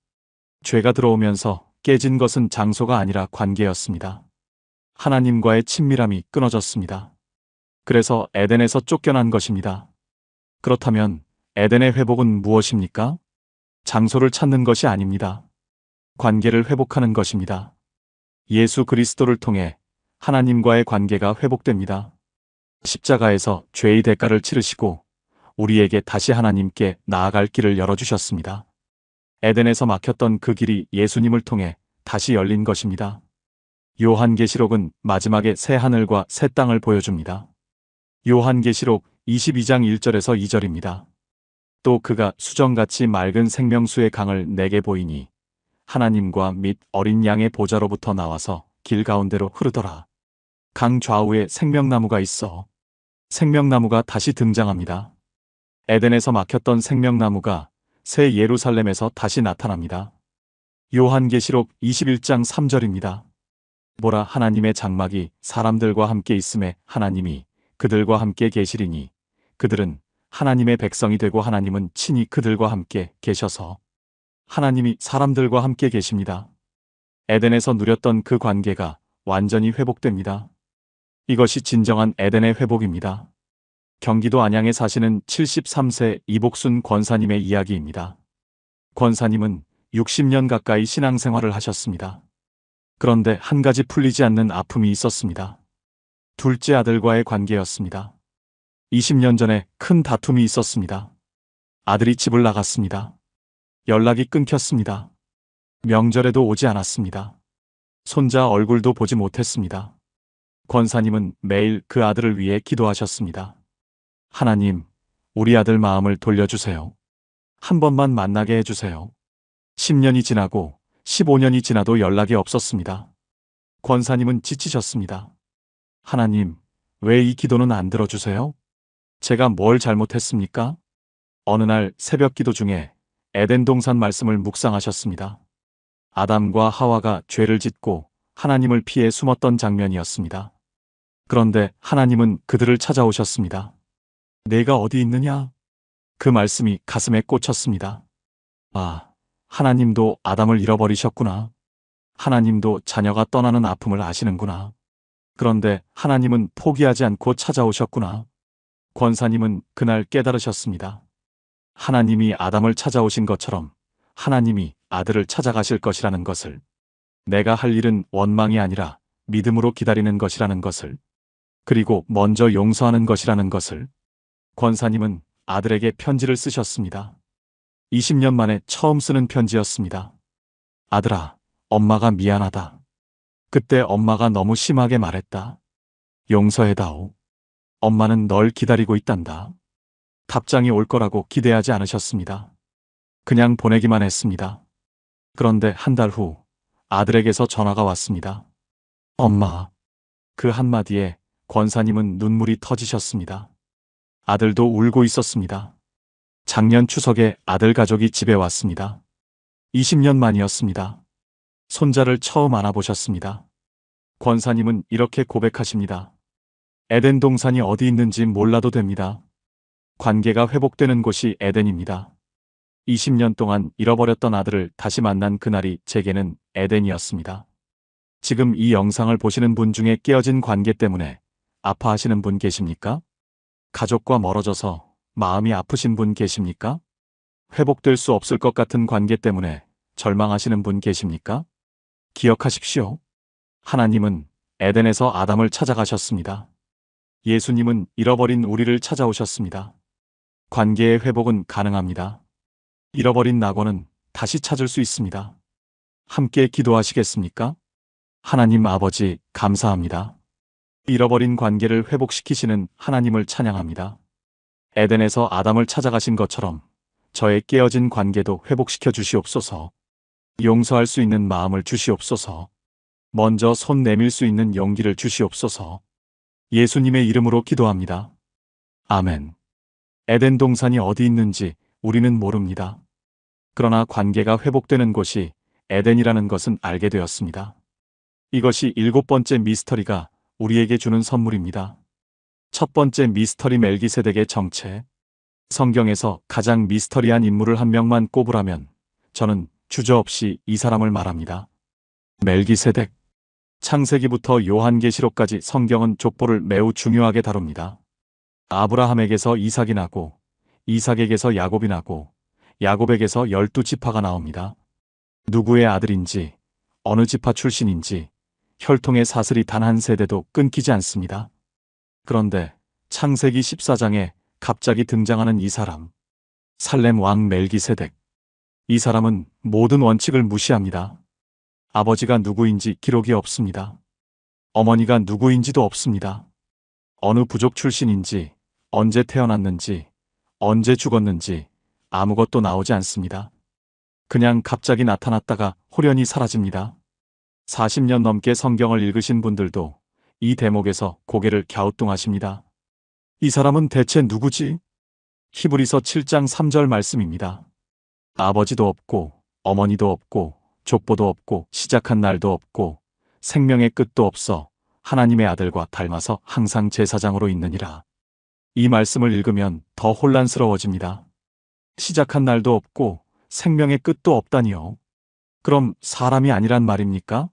죄가 들어오면서 깨진 것은 장소가 아니라 관계였습니다. 하나님과의 친밀함이 끊어졌습니다. 그래서 에덴에서 쫓겨난 것입니다. 그렇다면 에덴의 회복은 무엇입니까? 장소를 찾는 것이 아닙니다. 관계를 회복하는 것입니다. 예수 그리스도를 통해 하나님과의 관계가 회복됩니다. 십자가에서 죄의 대가를 치르시고 우리에게 다시 하나님께 나아갈 길을 열어주셨습니다. 에덴에서 막혔던 그 길이 예수님을 통해 다시 열린 것입니다. 요한계시록은 마지막에 새 하늘과 새 땅을 보여줍니다. 요한계시록 22장 1절에서 2절입니다. 또 그가 수정같이 맑은 생명수의 강을 내게 보이니 하나님과 및 어린 양의 보좌로부터 나와서 길 가운데로 흐르더라. 강 좌우에 생명나무가 있어 생명나무가 다시 등장합니다. 에덴에서 막혔던 생명나무가 새 예루살렘에서 다시 나타납니다. 요한계시록 21장 3절입니다. 보라 하나님의 장막이 사람들과 함께 있음에 하나님이 그들과 함께 계시리니 그들은 하나님의 백성이 되고 하나님은 친히 그들과 함께 계셔서 하나님이 사람들과 함께 계십니다. 에덴에서 누렸던 그 관계가 완전히 회복됩니다. 이것이 진정한 에덴의 회복입니다. 경기도 안양에 사시는 73세 이복순 권사님의 이야기입니다. 권사님은 60년 가까이 신앙생활을 하셨습니다. 그런데 한 가지 풀리지 않는 아픔이 있었습니다. 둘째 아들과의 관계였습니다. 20년 전에 큰 다툼이 있었습니다. 아들이 집을 나갔습니다. 연락이 끊겼습니다. 명절에도 오지 않았습니다. 손자 얼굴도 보지 못했습니다. 권사님은 매일 그 아들을 위해 기도하셨습니다. 하나님, 우리 아들 마음을 돌려주세요. 한 번만 만나게 해주세요. 10년이 지나고 15년이 지나도 연락이 없었습니다. 권사님은 지치셨습니다. 하나님, 왜 이 기도는 안 들어주세요? 제가 뭘 잘못했습니까? 어느 날 새벽 기도 중에 에덴 동산 말씀을 묵상하셨습니다. 아담과 하와가 죄를 짓고 하나님을 피해 숨었던 장면이었습니다. 그런데 하나님은 그들을 찾아오셨습니다. 내가 어디 있느냐? 그 말씀이 가슴에 꽂혔습니다. 아, 하나님도 아담을 잃어버리셨구나. 하나님도 자녀가 떠나는 아픔을 아시는구나. 그런데 하나님은 포기하지 않고 찾아오셨구나. 권사님은 그날 깨달으셨습니다. 하나님이 아담을 찾아오신 것처럼 하나님이 아들을 찾아가실 것이라는 것을, 내가 할 일은 원망이 아니라 믿음으로 기다리는 것이라는 것을, 그리고 먼저 용서하는 것이라는 것을. 권사님은 아들에게 편지를 쓰셨습니다. 20년 만에 처음 쓰는 편지였습니다. 아들아, 엄마가 미안하다. 그때 엄마가 너무 심하게 말했다. 용서해다오. 엄마는 널 기다리고 있단다. 답장이 올 거라고 기대하지 않으셨습니다. 그냥 보내기만 했습니다. 그런데 한 달 후 아들에게서 전화가 왔습니다. 엄마. 그 한마디에 권사님은 눈물이 터지셨습니다. 아들도 울고 있었습니다. 작년 추석에 아들 가족이 집에 왔습니다. 20년 만이었습니다. 손자를 처음 안아보셨습니다. 권사님은 이렇게 고백하십니다. 에덴 동산이 어디 있는지 몰라도 됩니다. 관계가 회복되는 곳이 에덴입니다. 20년 동안 잃어버렸던 아들을 다시 만난 그날이 제게는 에덴이었습니다. 지금 이 영상을 보시는 분 중에 깨어진 관계 때문에 아파하시는 분 계십니까? 가족과 멀어져서 마음이 아프신 분 계십니까? 회복될 수 없을 것 같은 관계 때문에 절망하시는 분 계십니까? 기억하십시오. 하나님은 에덴에서 아담을 찾아가셨습니다. 예수님은 잃어버린 우리를 찾아오셨습니다. 관계의 회복은 가능합니다. 잃어버린 낙원은 다시 찾을 수 있습니다. 함께 기도하시겠습니까? 하나님 아버지, 감사합니다. 잃어버린 관계를 회복시키시는 하나님을 찬양합니다. 에덴에서 아담을 찾아가신 것처럼 저의 깨어진 관계도 회복시켜 주시옵소서. 용서할 수 있는 마음을 주시옵소서. 먼저 손 내밀 수 있는 용기를 주시옵소서. 예수님의 이름으로 기도합니다. 아멘. 에덴 동산이 어디 있는지 우리는 모릅니다. 그러나 관계가 회복되는 곳이 에덴이라는 것은 알게 되었습니다. 이것이 7번째 미스터리가 우리에게 주는 선물입니다. 첫 번째 미스터리 멜기세덱의 정체. 성경에서 가장 미스터리한 인물을 한 명만 꼽으라면 저는 주저없이 이 사람을 말합니다. 멜기세덱. 창세기부터 요한계시록까지 성경은 족보를 매우 중요하게 다룹니다. 아브라함에게서 이삭이 나고, 이삭에게서 야곱이 나고, 야곱에게서 12지파가 나옵니다. 누구의 아들인지, 어느 지파 출신인지, 혈통의 사슬이 단 한 세대도 끊기지 않습니다. 그런데 창세기 14장에 갑자기 등장하는 이 사람, 살렘 왕 멜기세덱. 이 사람은 모든 원칙을 무시합니다. 아버지가 누구인지 기록이 없습니다. 어머니가 누구인지도 없습니다. 어느 부족 출신인지, 언제 태어났는지, 언제 죽었는지 아무것도 나오지 않습니다. 그냥 갑자기 나타났다가 호련히 사라집니다. 40년 넘게 성경을 읽으신 분들도 이 대목에서 고개를 갸우뚱하십니다. 이 사람은 대체 누구지? 히브리서 7장 3절 말씀입니다. 아버지도 없고, 어머니도 없고, 족보도 없고, 시작한 날도 없고, 생명의 끝도 없어 하나님의 아들과 닮아서 항상 제사장으로 있느니라. 이 말씀을 읽으면 더 혼란스러워집니다. 시작한 날도 없고, 생명의 끝도 없다니요. 그럼 사람이 아니란 말입니까?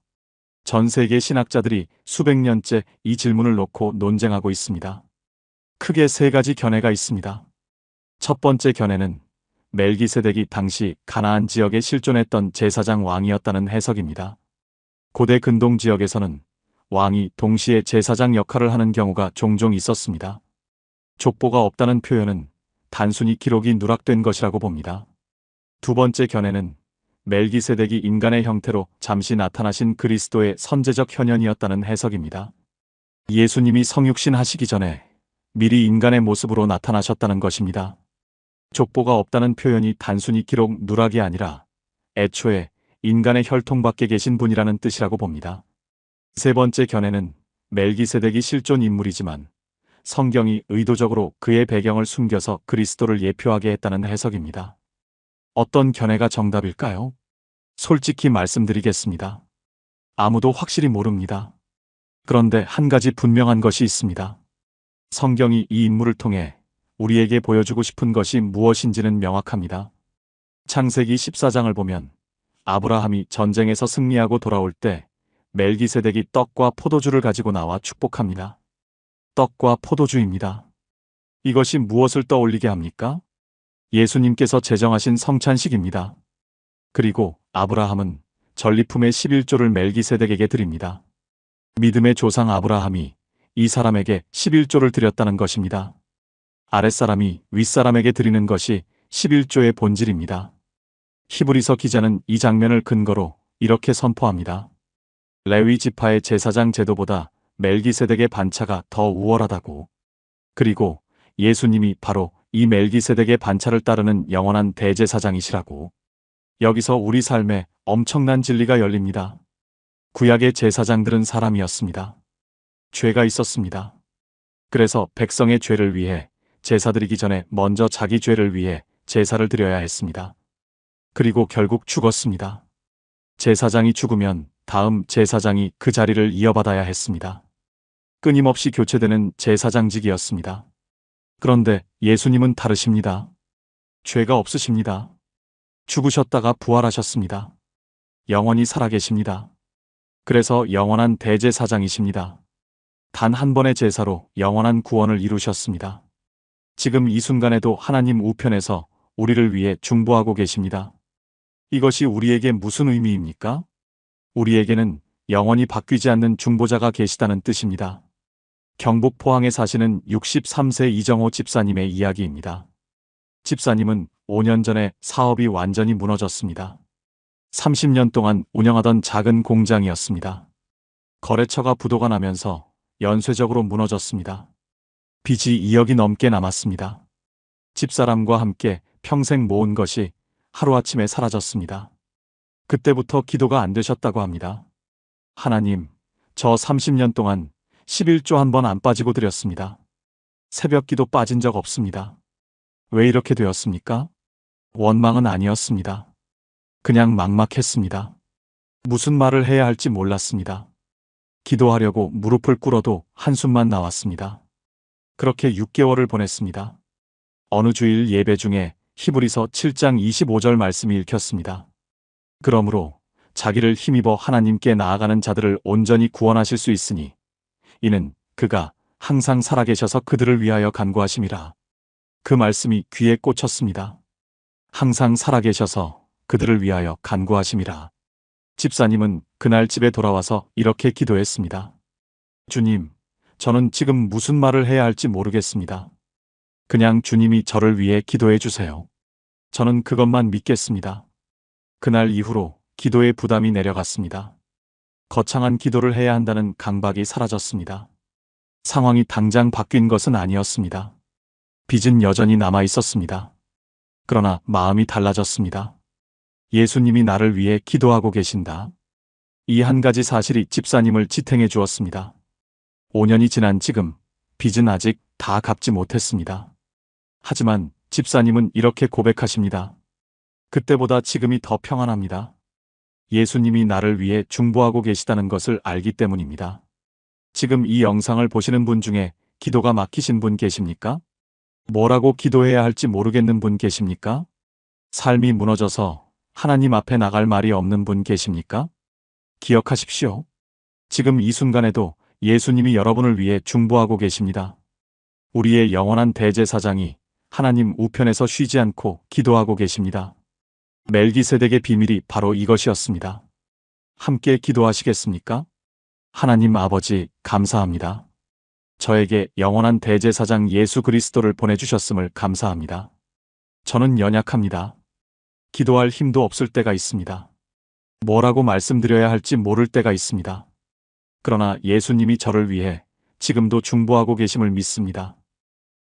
전 세계 신학자들이 수백 년째 이 질문을 놓고 논쟁하고 있습니다. 크게 세 가지 견해가 있습니다. 첫 번째 견해는 멜기세덱이 당시 가나안 지역에 실존했던 제사장 왕이었다는 해석입니다. 고대 근동 지역에서는 왕이 동시에 제사장 역할을 하는 경우가 종종 있었습니다. 족보가 없다는 표현은 단순히 기록이 누락된 것이라고 봅니다. 두 번째 견해는 멜기세덱이 인간의 형태로 잠시 나타나신 그리스도의 선제적 현현이었다는 해석입니다. 예수님이 성육신 하시기 전에 미리 인간의 모습으로 나타나셨다는 것입니다. 족보가 없다는 표현이 단순히 기록 누락이 아니라 애초에 인간의 혈통 밖에 계신 분이라는 뜻이라고 봅니다. 세 번째 견해는 멜기세덱이 실존 인물이지만 성경이 의도적으로 그의 배경을 숨겨서 그리스도를 예표하게 했다는 해석입니다. 어떤 견해가 정답일까요? 솔직히 말씀드리겠습니다. 아무도 확실히 모릅니다. 그런데 한 가지 분명한 것이 있습니다. 성경이 이 인물을 통해 우리에게 보여주고 싶은 것이 무엇인지는 명확합니다. 창세기 14장을 보면 아브라함이 전쟁에서 승리하고 돌아올 때 멜기세덱이 떡과 포도주를 가지고 나와 축복합니다. 떡과 포도주입니다. 이것이 무엇을 떠올리게 합니까? 예수님께서 제정하신 성찬식입니다. 그리고 아브라함은 전리품의 11조를 멜기세덱에게 드립니다. 믿음의 조상 아브라함이 이 사람에게 11조를 드렸다는 것입니다. 아랫사람이 윗사람에게 드리는 것이 11조의 본질입니다. 히브리서 기자는 이 장면을 근거로 이렇게 선포합니다. 레위 지파의 제사장 제도보다 멜기세덱의 반차가 더 우월하다고. 그리고 예수님이 바로 이 멜기세덱의 반차를 따르는 영원한 대제사장이시라고. 여기서 우리 삶에 엄청난 진리가 열립니다. 구약의 제사장들은 사람이었습니다. 죄가 있었습니다. 그래서 백성의 죄를 위해 제사 드리기 전에 먼저 자기 죄를 위해 제사를 드려야 했습니다. 그리고 결국 죽었습니다. 제사장이 죽으면 다음 제사장이 그 자리를 이어받아야 했습니다. 끊임없이 교체되는 제사장직이었습니다. 그런데 예수님은 다르십니다. 죄가 없으십니다. 죽으셨다가 부활하셨습니다. 영원히 살아계십니다. 그래서 영원한 대제사장이십니다. 단 한 번의 제사로 영원한 구원을 이루셨습니다. 지금 이 순간에도 하나님 우편에서 우리를 위해 중보하고 계십니다. 이것이 우리에게 무슨 의미입니까? 우리에게는 영원히 바뀌지 않는 중보자가 계시다는 뜻입니다. 경북 포항에 사시는 63세 이정호 집사님의 이야기입니다. 집사님은 5년 전에 사업이 완전히 무너졌습니다. 30년 동안 운영하던 작은 공장이었습니다. 거래처가 부도가 나면서 연쇄적으로 무너졌습니다. 빚이 2억이 넘게 남았습니다. 집사람과 함께 평생 모은 것이 하루아침에 사라졌습니다. 그때부터 기도가 안 되셨다고 합니다. 하나님, 저 30년 동안 11조 한 번 안 빠지고 드렸습니다. 새벽 기도 빠진 적 없습니다. 왜 이렇게 되었습니까? 원망은 아니었습니다. 그냥 막막했습니다. 무슨 말을 해야 할지 몰랐습니다. 기도하려고 무릎을 꿇어도 한숨만 나왔습니다. 그렇게 6개월을 보냈습니다. 어느 주일 예배 중에 히브리서 7장 25절 말씀이 읽혔습니다. 그러므로 자기를 힘입어 하나님께 나아가는 자들을 온전히 구원하실 수 있으니 이는 그가 항상 살아계셔서 그들을 위하여 간구하심이라. 그 말씀이 귀에 꽂혔습니다. 항상 살아계셔서 그들을 위하여 간구하심이라. 집사님은 그날 집에 돌아와서 이렇게 기도했습니다. 주님, 저는 지금 무슨 말을 해야 할지 모르겠습니다. 그냥 주님이 저를 위해 기도해 주세요. 저는 그것만 믿겠습니다. 그날 이후로 기도의 부담이 내려갔습니다. 거창한 기도를 해야 한다는 강박이 사라졌습니다. 상황이 당장 바뀐 것은 아니었습니다. 빚은 여전히 남아 있었습니다. 그러나 마음이 달라졌습니다. 예수님이 나를 위해 기도하고 계신다. 이 한 가지 사실이 집사님을 지탱해 주었습니다. 5년이 지난 지금 빚은 아직 다 갚지 못했습니다. 하지만 집사님은 이렇게 고백하십니다. 그때보다 지금이 더 평안합니다. 예수님이 나를 위해 중보하고 계시다는 것을 알기 때문입니다. 지금 이 영상을 보시는 분 중에 기도가 막히신 분 계십니까? 뭐라고 기도해야 할지 모르겠는 분 계십니까? 삶이 무너져서 하나님 앞에 나갈 말이 없는 분 계십니까? 기억하십시오. 지금 이 순간에도 예수님이 여러분을 위해 중보하고 계십니다. 우리의 영원한 대제사장이 하나님 우편에서 쉬지 않고 기도하고 계십니다. 멜기세덱의 비밀이 바로 이것이었습니다. 함께 기도하시겠습니까? 하나님 아버지, 감사합니다. 저에게 영원한 대제사장 예수 그리스도를 보내주셨음을 감사합니다. 저는 연약합니다. 기도할 힘도 없을 때가 있습니다. 뭐라고 말씀드려야 할지 모를 때가 있습니다. 그러나 예수님이 저를 위해 지금도 중보하고 계심을 믿습니다.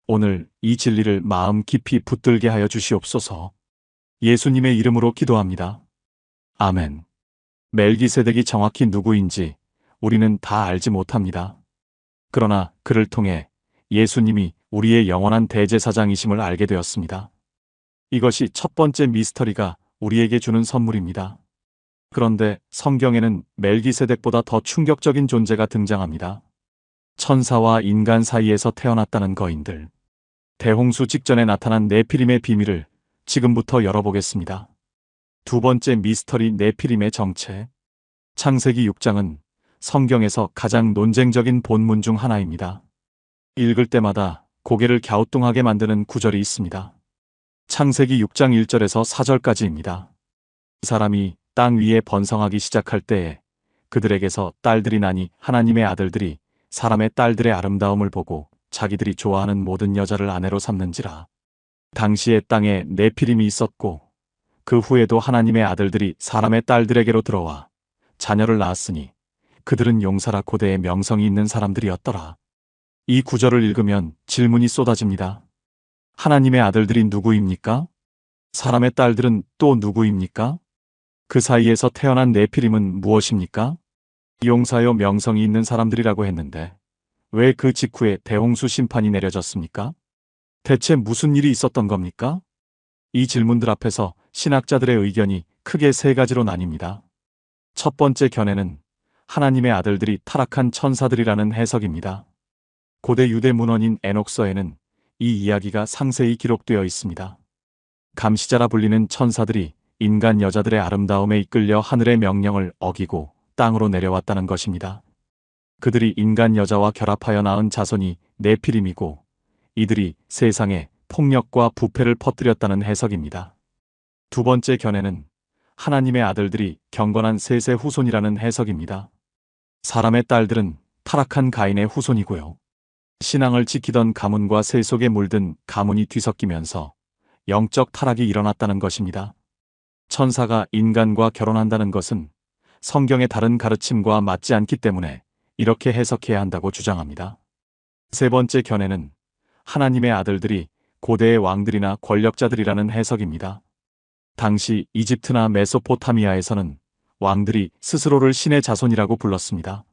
오늘 이 진리를 마음 깊이 붙들게 하여 주시옵소서. 예수님의 이름으로 기도합니다. 아멘. 멜기세덱이 정확히 누구인지 우리는 다 알지 못합니다. 그러나 그를 통해 예수님이 우리의 영원한 대제사장이심을 알게 되었습니다. 이것이 첫 번째 미스터리가 우리에게 주는 선물입니다. 그런데 성경에는 멜기세덱보다 더 충격적인 존재가 등장합니다. 천사와 인간 사이에서 태어났다는 거인들. 대홍수 직전에 나타난 네피림의 비밀을 지금부터 열어보겠습니다. 두 번째 미스터리 네피림의 정체. 창세기 6장은 성경에서 가장 논쟁적인 본문 중 하나입니다. 읽을 때마다 고개를 갸우뚱하게 만드는 구절이 있습니다. 창세기 6장 1절에서 4절까지입니다. 사람이 땅 위에 번성하기 시작할 때에 그들에게서 딸들이 나니 하나님의 아들들이 사람의 딸들의 아름다움을 보고 자기들이 좋아하는 모든 여자를 아내로 삼는지라. 당시에 땅에 네피림이 있었고 그 후에도 하나님의 아들들이 사람의 딸들에게로 들어와 자녀를 낳았으니 그들은 용사라 고대의 명성이 있는 사람들이었더라. 이 구절을 읽으면 질문이 쏟아집니다. 하나님의 아들들이 누구입니까? 사람의 딸들은 또 누구입니까? 그 사이에서 태어난 네피림은 무엇입니까? 용사요 명성이 있는 사람들이라고 했는데 왜 그 직후에 대홍수 심판이 내려졌습니까? 대체 무슨 일이 있었던 겁니까? 이 질문들 앞에서 신학자들의 의견이 크게 세 가지로 나뉩니다. 첫 번째 견해는 하나님의 아들들이 타락한 천사들이라는 해석입니다. 고대 유대 문헌인 에녹서에는 이 이야기가 상세히 기록되어 있습니다. 감시자라 불리는 천사들이 인간 여자들의 아름다움에 이끌려 하늘의 명령을 어기고 땅으로 내려왔다는 것입니다. 그들이 인간 여자와 결합하여 낳은 자손이 네피림이고 이들이 세상에 폭력과 부패를 퍼뜨렸다는 해석입니다. 두 번째 견해는 하나님의 아들들이 경건한 셋의 후손이라는 해석입니다. 사람의 딸들은 타락한 가인의 후손이고요. 신앙을 지키던 가문과 세 속에 물든 가문이 뒤섞이면서 영적 타락이 일어났다는 것입니다. 천사가 인간과 결혼한다는 것은 성경의 다른 가르침과 맞지 않기 때문에 이렇게 해석해야 한다고 주장합니다. 세 번째 견해는 하나님의 아들들이 고대의 왕들이나 권력자들이라는 해석입니다. 당시 이집트나 메소포타미아에서는 왕들이 스스로를 신의 자손이라고 불렀습니다.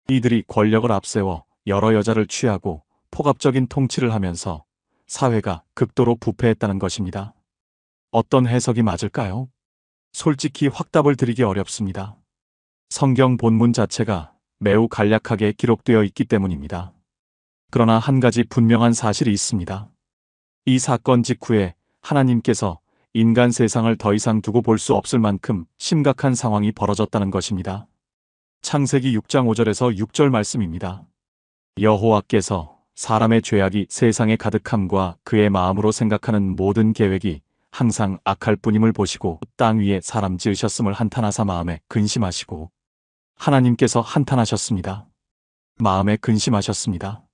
이들이 권력을 앞세워 여러 여자를 취하고 폭압적인 통치를 하면서 사회가 극도로 부패했다는 것입니다. 어떤 해석이 맞을까요? 솔직히 확답을 드리기 어렵습니다. 성경 본문 자체가 매우 간략하게 기록되어 있기 때문입니다. 그러나 한 가지 분명한 사실이 있습니다. 이 사건 직후에 하나님께서 인간 세상을 더 이상 두고 볼 수 없을 만큼 심각한 상황이 벌어졌다는 것입니다. 창세기 6장 5절에서 6절 말씀입니다. 여호와께서 사람의 죄악이 세상에 가득함과 그의 마음으로 생각하는 모든 계획이 항상 악할 뿐임을 보시고 땅 위에 사람 지으셨음을 한탄하사 마음에 근심하시고 하나님께서 한탄하셨습니다. 마음에 근심하셨습니다.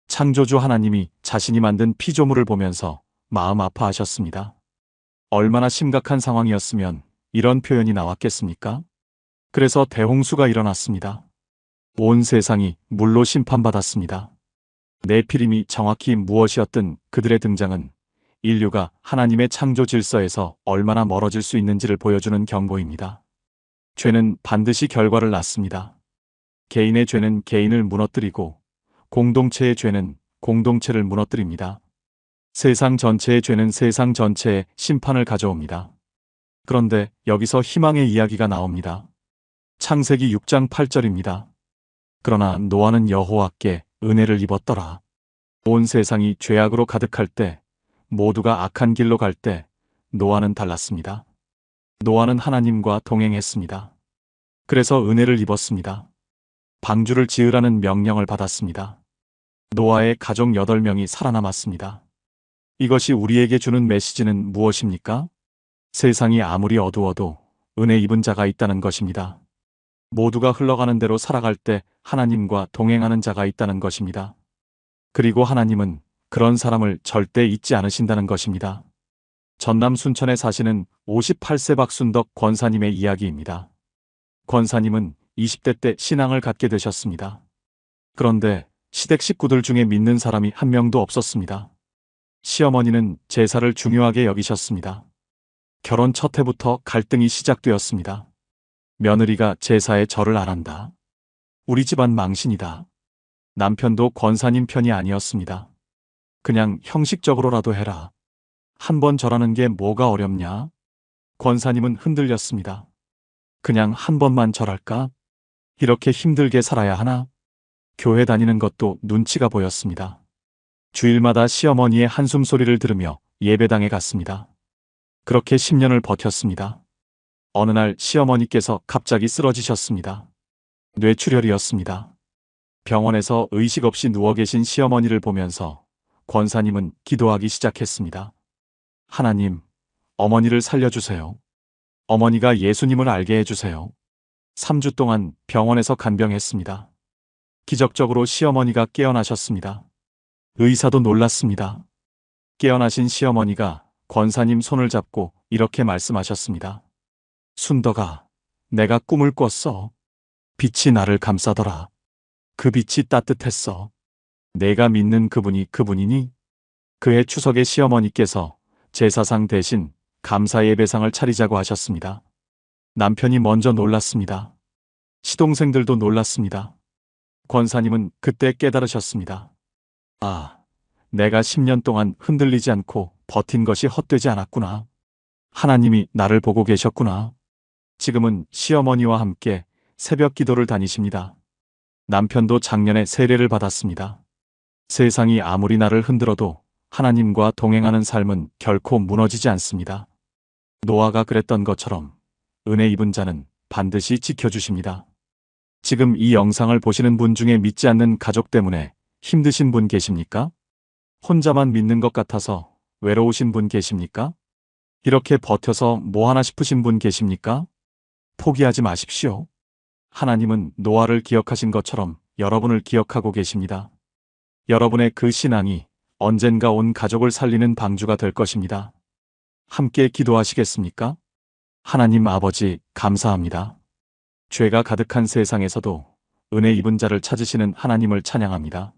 창조주 하나님이 자신이 만든 피조물을 보면서 마음 아파하셨습니다. 얼마나 심각한 상황이었으면 이런 표현이 나왔겠습니까? 그래서 대홍수가 일어났습니다. 온 세상이 물로 심판받았습니다. 네피림이 정확히 무엇이었든 그들의 등장은 인류가 하나님의 창조 질서에서 얼마나 멀어질 수 있는지를 보여주는 경고입니다. 죄는 반드시 결과를 낳습니다. 개인의 죄는 개인을 무너뜨리고 공동체의 죄는 공동체를 무너뜨립니다. 세상 전체의 죄는 세상 전체에 심판을 가져옵니다. 그런데 여기서 희망의 이야기가 나옵니다. 창세기 6장 8절입니다. 그러나 노아는 여호와께 은혜를 입었더라. 온 세상이 죄악으로 가득할 때, 모두가 악한 길로 갈 때 노아는 달랐습니다. 노아는 하나님과 동행했습니다. 그래서 은혜를 입었습니다. 방주를 지으라는 명령을 받았습니다. 노아의 가족 8명이 살아남았습니다. 이것이 우리에게 주는 메시지는 무엇입니까? 세상이 아무리 어두워도 은혜 입은 자가 있다는 것입니다. 모두가 흘러가는 대로 살아갈 때 하나님과 동행하는 자가 있다는 것입니다. 그리고 하나님은 그런 사람을 절대 잊지 않으신다는 것입니다. 전남 순천에 사시는 58세 박순덕 권사님의 이야기입니다. 권사님은 20대 때 신앙을 갖게 되셨습니다. 그런데 시댁 식구들 중에 믿는 사람이 한 명도 없었습니다. 시어머니는 제사를 중요하게 여기셨습니다. 결혼 첫 해부터 갈등이 시작되었습니다. 며느리가 제사에 절을 안 한다. 우리 집안 망신이다. 남편도 권사님 편이 아니었습니다. 그냥 형식적으로라도 해라. 한 번 절하는 게 뭐가 어렵냐? 권사님은 흔들렸습니다. 그냥 한 번만 절할까? 이렇게 힘들게 살아야 하나? 교회 다니는 것도 눈치가 보였습니다. 주일마다 시어머니의 한숨 소리를 들으며 예배당에 갔습니다. 그렇게 10년을 버텼습니다. 어느 날 시어머니께서 갑자기 쓰러지셨습니다. 뇌출혈이었습니다. 병원에서 의식 없이 누워 계신 시어머니를 보면서 권사님은 기도하기 시작했습니다. 하나님, 어머니를 살려주세요. 어머니가 예수님을 알게 해주세요. 3주 동안 병원에서 간병했습니다. 기적적으로 시어머니가 깨어나셨습니다. 의사도 놀랐습니다. 깨어나신 시어머니가 권사님 손을 잡고 이렇게 말씀하셨습니다. 순덕아, 내가 꿈을 꿨어. 빛이 나를 감싸더라. 그 빛이 따뜻했어. 내가 믿는 그분이 그분이니? 그해 추석에 시어머니께서 제사상 대신 감사 예배상을 차리자고 하셨습니다. 남편이 먼저 놀랐습니다. 시동생들도 놀랐습니다. 권사님은 그때 깨달으셨습니다. 아, 내가 10년 동안 흔들리지 않고 버틴 것이 헛되지 않았구나. 하나님이 나를 보고 계셨구나. 지금은 시어머니와 함께 새벽 기도를 다니십니다. 남편도 작년에 세례를 받았습니다. 세상이 아무리 나를 흔들어도 하나님과 동행하는 삶은 결코 무너지지 않습니다. 노아가 그랬던 것처럼 은혜 입은 자는 반드시 지켜주십니다. 지금 이 영상을 보시는 분 중에 믿지 않는 가족 때문에 힘드신 분 계십니까? 혼자만 믿는 것 같아서 외로우신 분 계십니까? 이렇게 버텨서 뭐 하나 싶으신 분 계십니까? 포기하지 마십시오. 하나님은 노아를 기억하신 것처럼 여러분을 기억하고 계십니다. 여러분의 그 신앙이 언젠가 온 가족을 살리는 방주가 될 것입니다. 함께 기도하시겠습니까? 하나님 아버지, 감사합니다. 죄가 가득한 세상에서도 은혜 입은 자를 찾으시는 하나님을 찬양합니다.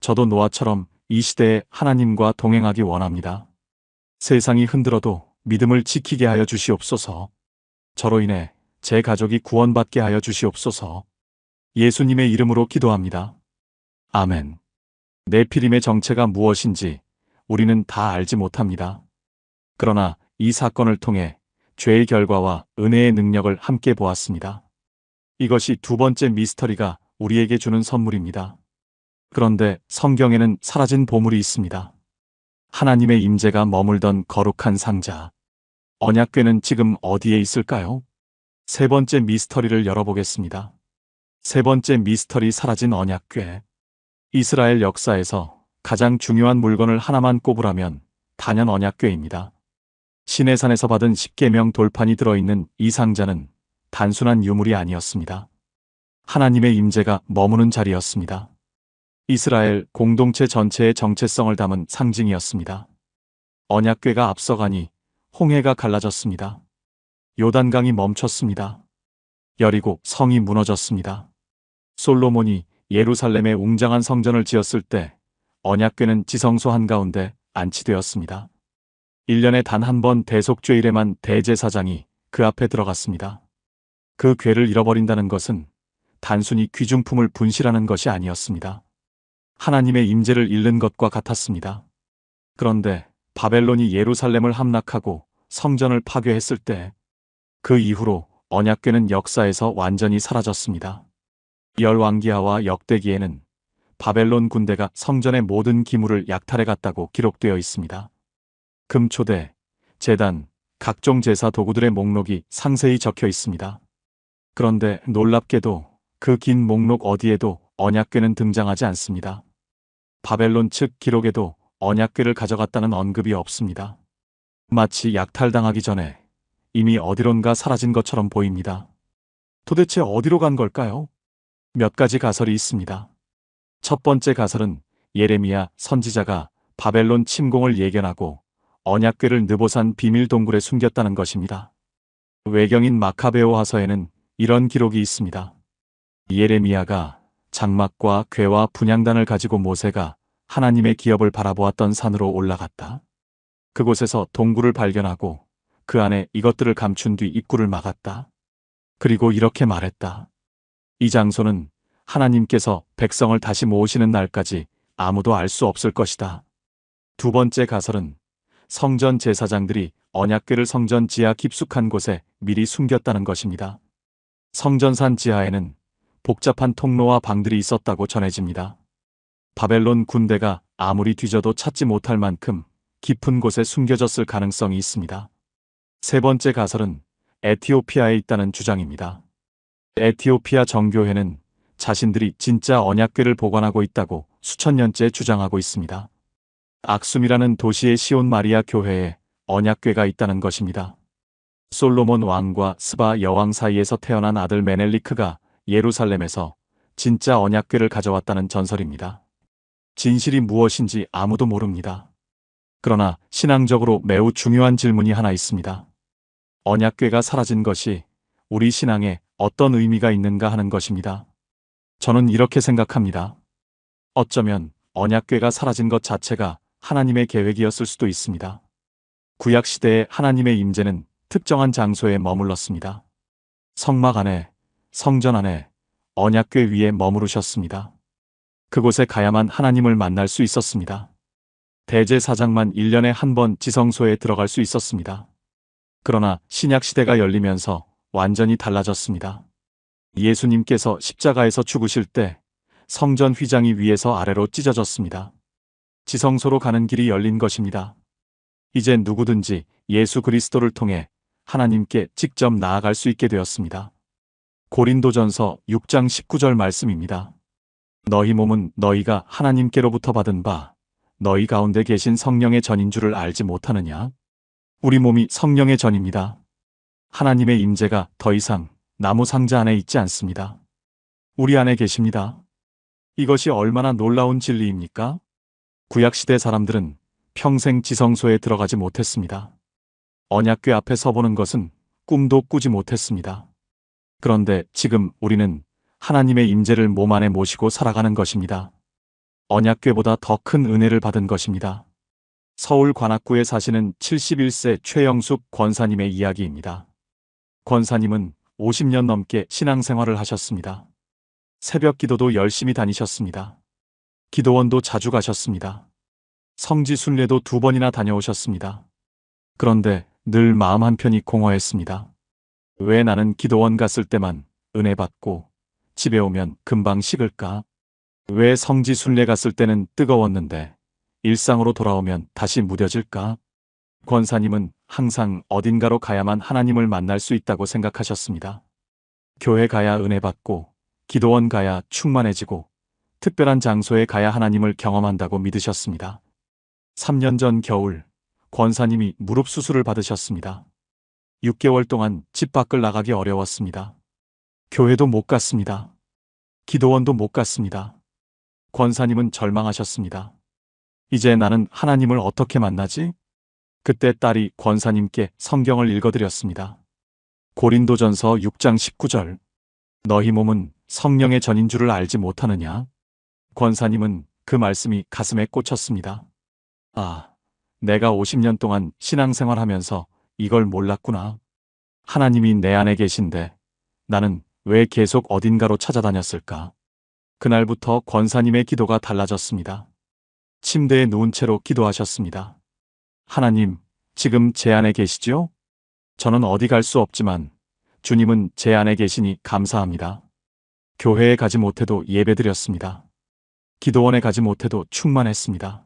저도 노아처럼 이 시대에 하나님과 동행하기 원합니다. 세상이 흔들어도 믿음을 지키게 하여 주시옵소서. 저로 인해 제 가족이 구원받게 하여 주시옵소서. 예수님의 이름으로 기도합니다. 아멘. 네피림의 정체가 무엇인지 우리는 다 알지 못합니다. 그러나 이 사건을 통해 죄의 결과와 은혜의 능력을 함께 보았습니다. 이것이 두 번째 미스터리가 우리에게 주는 선물입니다. 그런데 성경에는 사라진 보물이 있습니다. 하나님의 임재가 머물던 거룩한 상자. 언약궤는 지금 어디에 있을까요? 세 번째 미스터리를 열어보겠습니다. 세 번째 미스터리, 사라진 언약궤. 이스라엘 역사에서 가장 중요한 물건을 하나만 꼽으라면 단연 언약궤입니다. 시내산에서 받은 십계명 돌판이 들어있는 이 상자는 단순한 유물이 아니었습니다. 하나님의 임재가 머무는 자리였습니다. 이스라엘 공동체 전체의 정체성을 담은 상징이었습니다. 언약궤가 앞서가니 홍해가 갈라졌습니다. 요단강이 멈췄습니다. 여리고 성이 무너졌습니다. 솔로몬이 예루살렘에 웅장한 성전을 지었을 때 언약궤는 지성소 한가운데 안치되었습니다. 1년에 단 한 번 대속죄일에만 대제사장이 그 앞에 들어갔습니다. 그 궤를 잃어버린다는 것은 단순히 귀중품을 분실하는 것이 아니었습니다. 하나님의 임재를 잃는 것과 같았습니다. 그런데 바벨론이 예루살렘을 함락하고 성전을 파괴했을 때 그 이후로 언약궤는 역사에서 완전히 사라졌습니다. 열왕기하와 역대기에는 바벨론 군대가 성전의 모든 기물을 약탈해 갔다고 기록되어 있습니다. 금초대, 제단, 각종 제사 도구들의 목록이 상세히 적혀 있습니다. 그런데 놀랍게도 그 긴 목록 어디에도 언약궤는 등장하지 않습니다. 바벨론 측 기록에도 언약궤를 가져갔다는 언급이 없습니다. 마치 약탈당하기 전에 이미 어디론가 사라진 것처럼 보입니다. 도대체 어디로 간 걸까요? 몇 가지 가설이 있습니다. 첫 번째 가설은 예레미야 선지자가 바벨론 침공을 예견하고 언약궤를 느보산 비밀 동굴에 숨겼다는 것입니다. 외경인 마카베오 화서에는 이런 기록이 있습니다. 예레미야가 장막과 궤와 분향단을 가지고 모세가 하나님의 기업을 바라보았던 산으로 올라갔다. 그곳에서 동굴을 발견하고 그 안에 이것들을 감춘 뒤 입구를 막았다. 그리고 이렇게 말했다. 이 장소는 하나님께서 백성을 다시 모으시는 날까지 아무도 알 수 없을 것이다. 두 번째 가설은 성전 제사장들이 언약궤를 성전 지하 깊숙한 곳에 미리 숨겼다는 것입니다. 성전산 지하에는 복잡한 통로와 방들이 있었다고 전해집니다. 바벨론 군대가 아무리 뒤져도 찾지 못할 만큼 깊은 곳에 숨겨졌을 가능성이 있습니다. 세 번째 가설은 에티오피아에 있다는 주장입니다. 에티오피아 정교회는 자신들이 진짜 언약궤를 보관하고 있다고 수천 년째 주장하고 있습니다. 악숨이라는 도시의 시온 마리아 교회에 언약궤가 있다는 것입니다. 솔로몬 왕과 스바 여왕 사이에서 태어난 아들 메넬리크가 예루살렘에서 진짜 언약궤를 가져왔다는 전설입니다. 진실이 무엇인지 아무도 모릅니다. 그러나 신앙적으로 매우 중요한 질문이 하나 있습니다. 언약궤가 사라진 것이 우리 신앙에 어떤 의미가 있는가 하는 것입니다. 저는 이렇게 생각합니다. 어쩌면 언약궤가 사라진 것 자체가 하나님의 계획이었을 수도 있습니다. 구약시대의 하나님의 임재는 특정한 장소에 머물렀습니다. 성막 안에, 성전 안에, 언약궤 위에 머무르셨습니다. 그곳에 가야만 하나님을 만날 수 있었습니다. 대제사장만 1년에 한 번 지성소에 들어갈 수 있었습니다. 그러나 신약시대가 열리면서 완전히 달라졌습니다. 예수님께서 십자가에서 죽으실 때 성전 휘장이 위에서 아래로 찢어졌습니다. 지성소로 가는 길이 열린 것입니다. 이제 누구든지 예수 그리스도를 통해 하나님께 직접 나아갈 수 있게 되었습니다. 고린도전서 6장 19절 말씀입니다. 너희 몸은 너희가 하나님께로부터 받은 바 너희 가운데 계신 성령의 전인 줄을 알지 못하느냐? 우리 몸이 성령의 전입니다. 하나님의 임재가 더 이상 나무 상자 안에 있지 않습니다. 우리 안에 계십니다. 이것이 얼마나 놀라운 진리입니까? 구약시대 사람들은 평생 지성소에 들어가지 못했습니다. 언약궤 앞에 서보는 것은 꿈도 꾸지 못했습니다. 그런데 지금 우리는 하나님의 임재를 몸 안에 모시고 살아가는 것입니다. 언약궤보다 더 큰 은혜를 받은 것입니다. 서울 관악구에 사시는 71세 최영숙 권사님의 이야기입니다. 권사님은 50년 넘게 신앙생활을 하셨습니다. 새벽 기도도 열심히 다니셨습니다. 기도원도 자주 가셨습니다. 성지 순례도 2번이나 다녀오셨습니다. 그런데 늘 마음 한편이 공허했습니다. 왜 나는 기도원 갔을 때만 은혜 받고 집에 오면 금방 식을까? 왜 성지 순례 갔을 때는 뜨거웠는데 일상으로 돌아오면 다시 무뎌질까? 권사님은 항상 어딘가로 가야만 하나님을 만날 수 있다고 생각하셨습니다. 교회 가야 은혜 받고, 기도원 가야 충만해지고, 특별한 장소에 가야 하나님을 경험한다고 믿으셨습니다. 3년 전 겨울, 권사님이 무릎 수술을 받으셨습니다. 6개월 동안 집 밖을 나가기 어려웠습니다. 교회도 못 갔습니다. 기도원도 못 갔습니다. 권사님은 절망하셨습니다. 이제 나는 하나님을 어떻게 만나지? 그때 딸이 권사님께 성경을 읽어드렸습니다. 고린도전서 6장 19절. 너희 몸은 성령의 전인 줄을 알지 못하느냐? 권사님은 그 말씀이 가슴에 꽂혔습니다. 아, 내가 50년 동안 신앙생활하면서 이걸 몰랐구나. 하나님이 내 안에 계신데 나는 왜 계속 어딘가로 찾아다녔을까? 그날부터 권사님의 기도가 달라졌습니다. 침대에 누운 채로 기도하셨습니다. 하나님, 지금 제 안에 계시죠? 저는 어디 갈 수 없지만 주님은 제 안에 계시니 감사합니다. 교회에 가지 못해도 예배드렸습니다. 기도원에 가지 못해도 충만했습니다.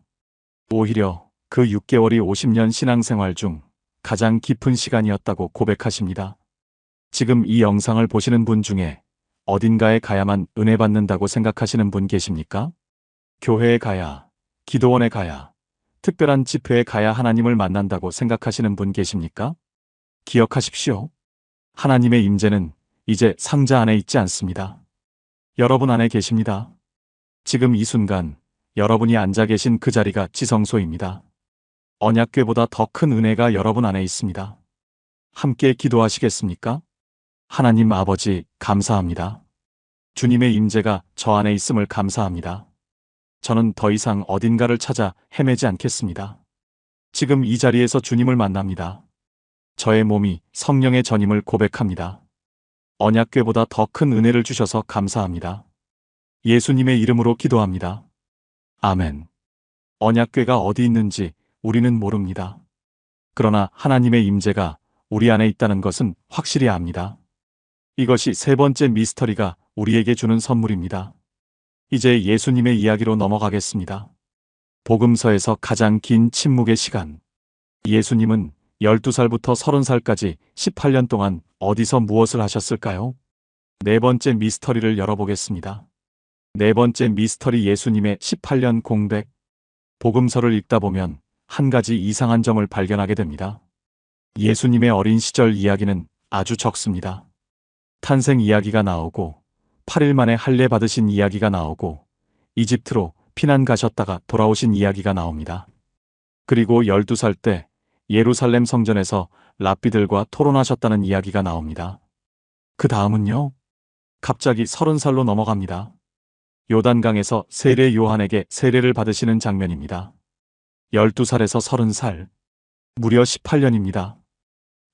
오히려 그 6개월이 50년 신앙생활 중 가장 깊은 시간이었다고 고백하십니다. 지금 이 영상을 보시는 분 중에 어딘가에 가야만 은혜 받는다고 생각하시는 분 계십니까? 교회에 가야, 기도원에 가야, 특별한 집회에 가야 하나님을 만난다고 생각하시는 분 계십니까? 기억하십시오. 하나님의 임재는 이제 상자 안에 있지 않습니다. 여러분 안에 계십니다. 지금 이 순간 여러분이 앉아 계신 그 자리가 지성소입니다. 언약궤보다 더 큰 은혜가 여러분 안에 있습니다. 함께 기도하시겠습니까? 하나님 아버지, 감사합니다. 주님의 임재가 저 안에 있음을 감사합니다. 저는 더 이상 어딘가를 찾아 헤매지 않겠습니다. 지금 이 자리에서 주님을 만납니다. 저의 몸이 성령의 전임을 고백합니다. 언약궤보다 더 큰 은혜를 주셔서 감사합니다. 예수님의 이름으로 기도합니다. 아멘. 언약궤가 어디 있는지 우리는 모릅니다. 그러나 하나님의 임재가 우리 안에 있다는 것은 확실히 압니다. 이것이 세 번째 미스터리가 우리에게 주는 선물입니다. 이제 예수님의 이야기로 넘어가겠습니다. 복음서에서 가장 긴 침묵의 시간. 예수님은 12살부터 30살까지 18년 동안 어디서 무엇을 하셨을까요? 네 번째 미스터리를 열어보겠습니다. 네 번째 미스터리, 예수님의 18년 공백. 복음서를 읽다 보면 한 가지 이상한 점을 발견하게 됩니다. 예수님의 어린 시절 이야기는 아주 적습니다. 탄생 이야기가 나오고 8일 만에 할례 받으신 이야기가 나오고 이집트로 피난 가셨다가 돌아오신 이야기가 나옵니다. 그리고 12살 때 예루살렘 성전에서 랍비들과 토론하셨다는 이야기가 나옵니다. 그 다음은요? 갑자기 30살로 넘어갑니다. 요단강에서 세례 요한에게 세례를 받으시는 장면입니다. 12살에서 30살, 무려 18년입니다.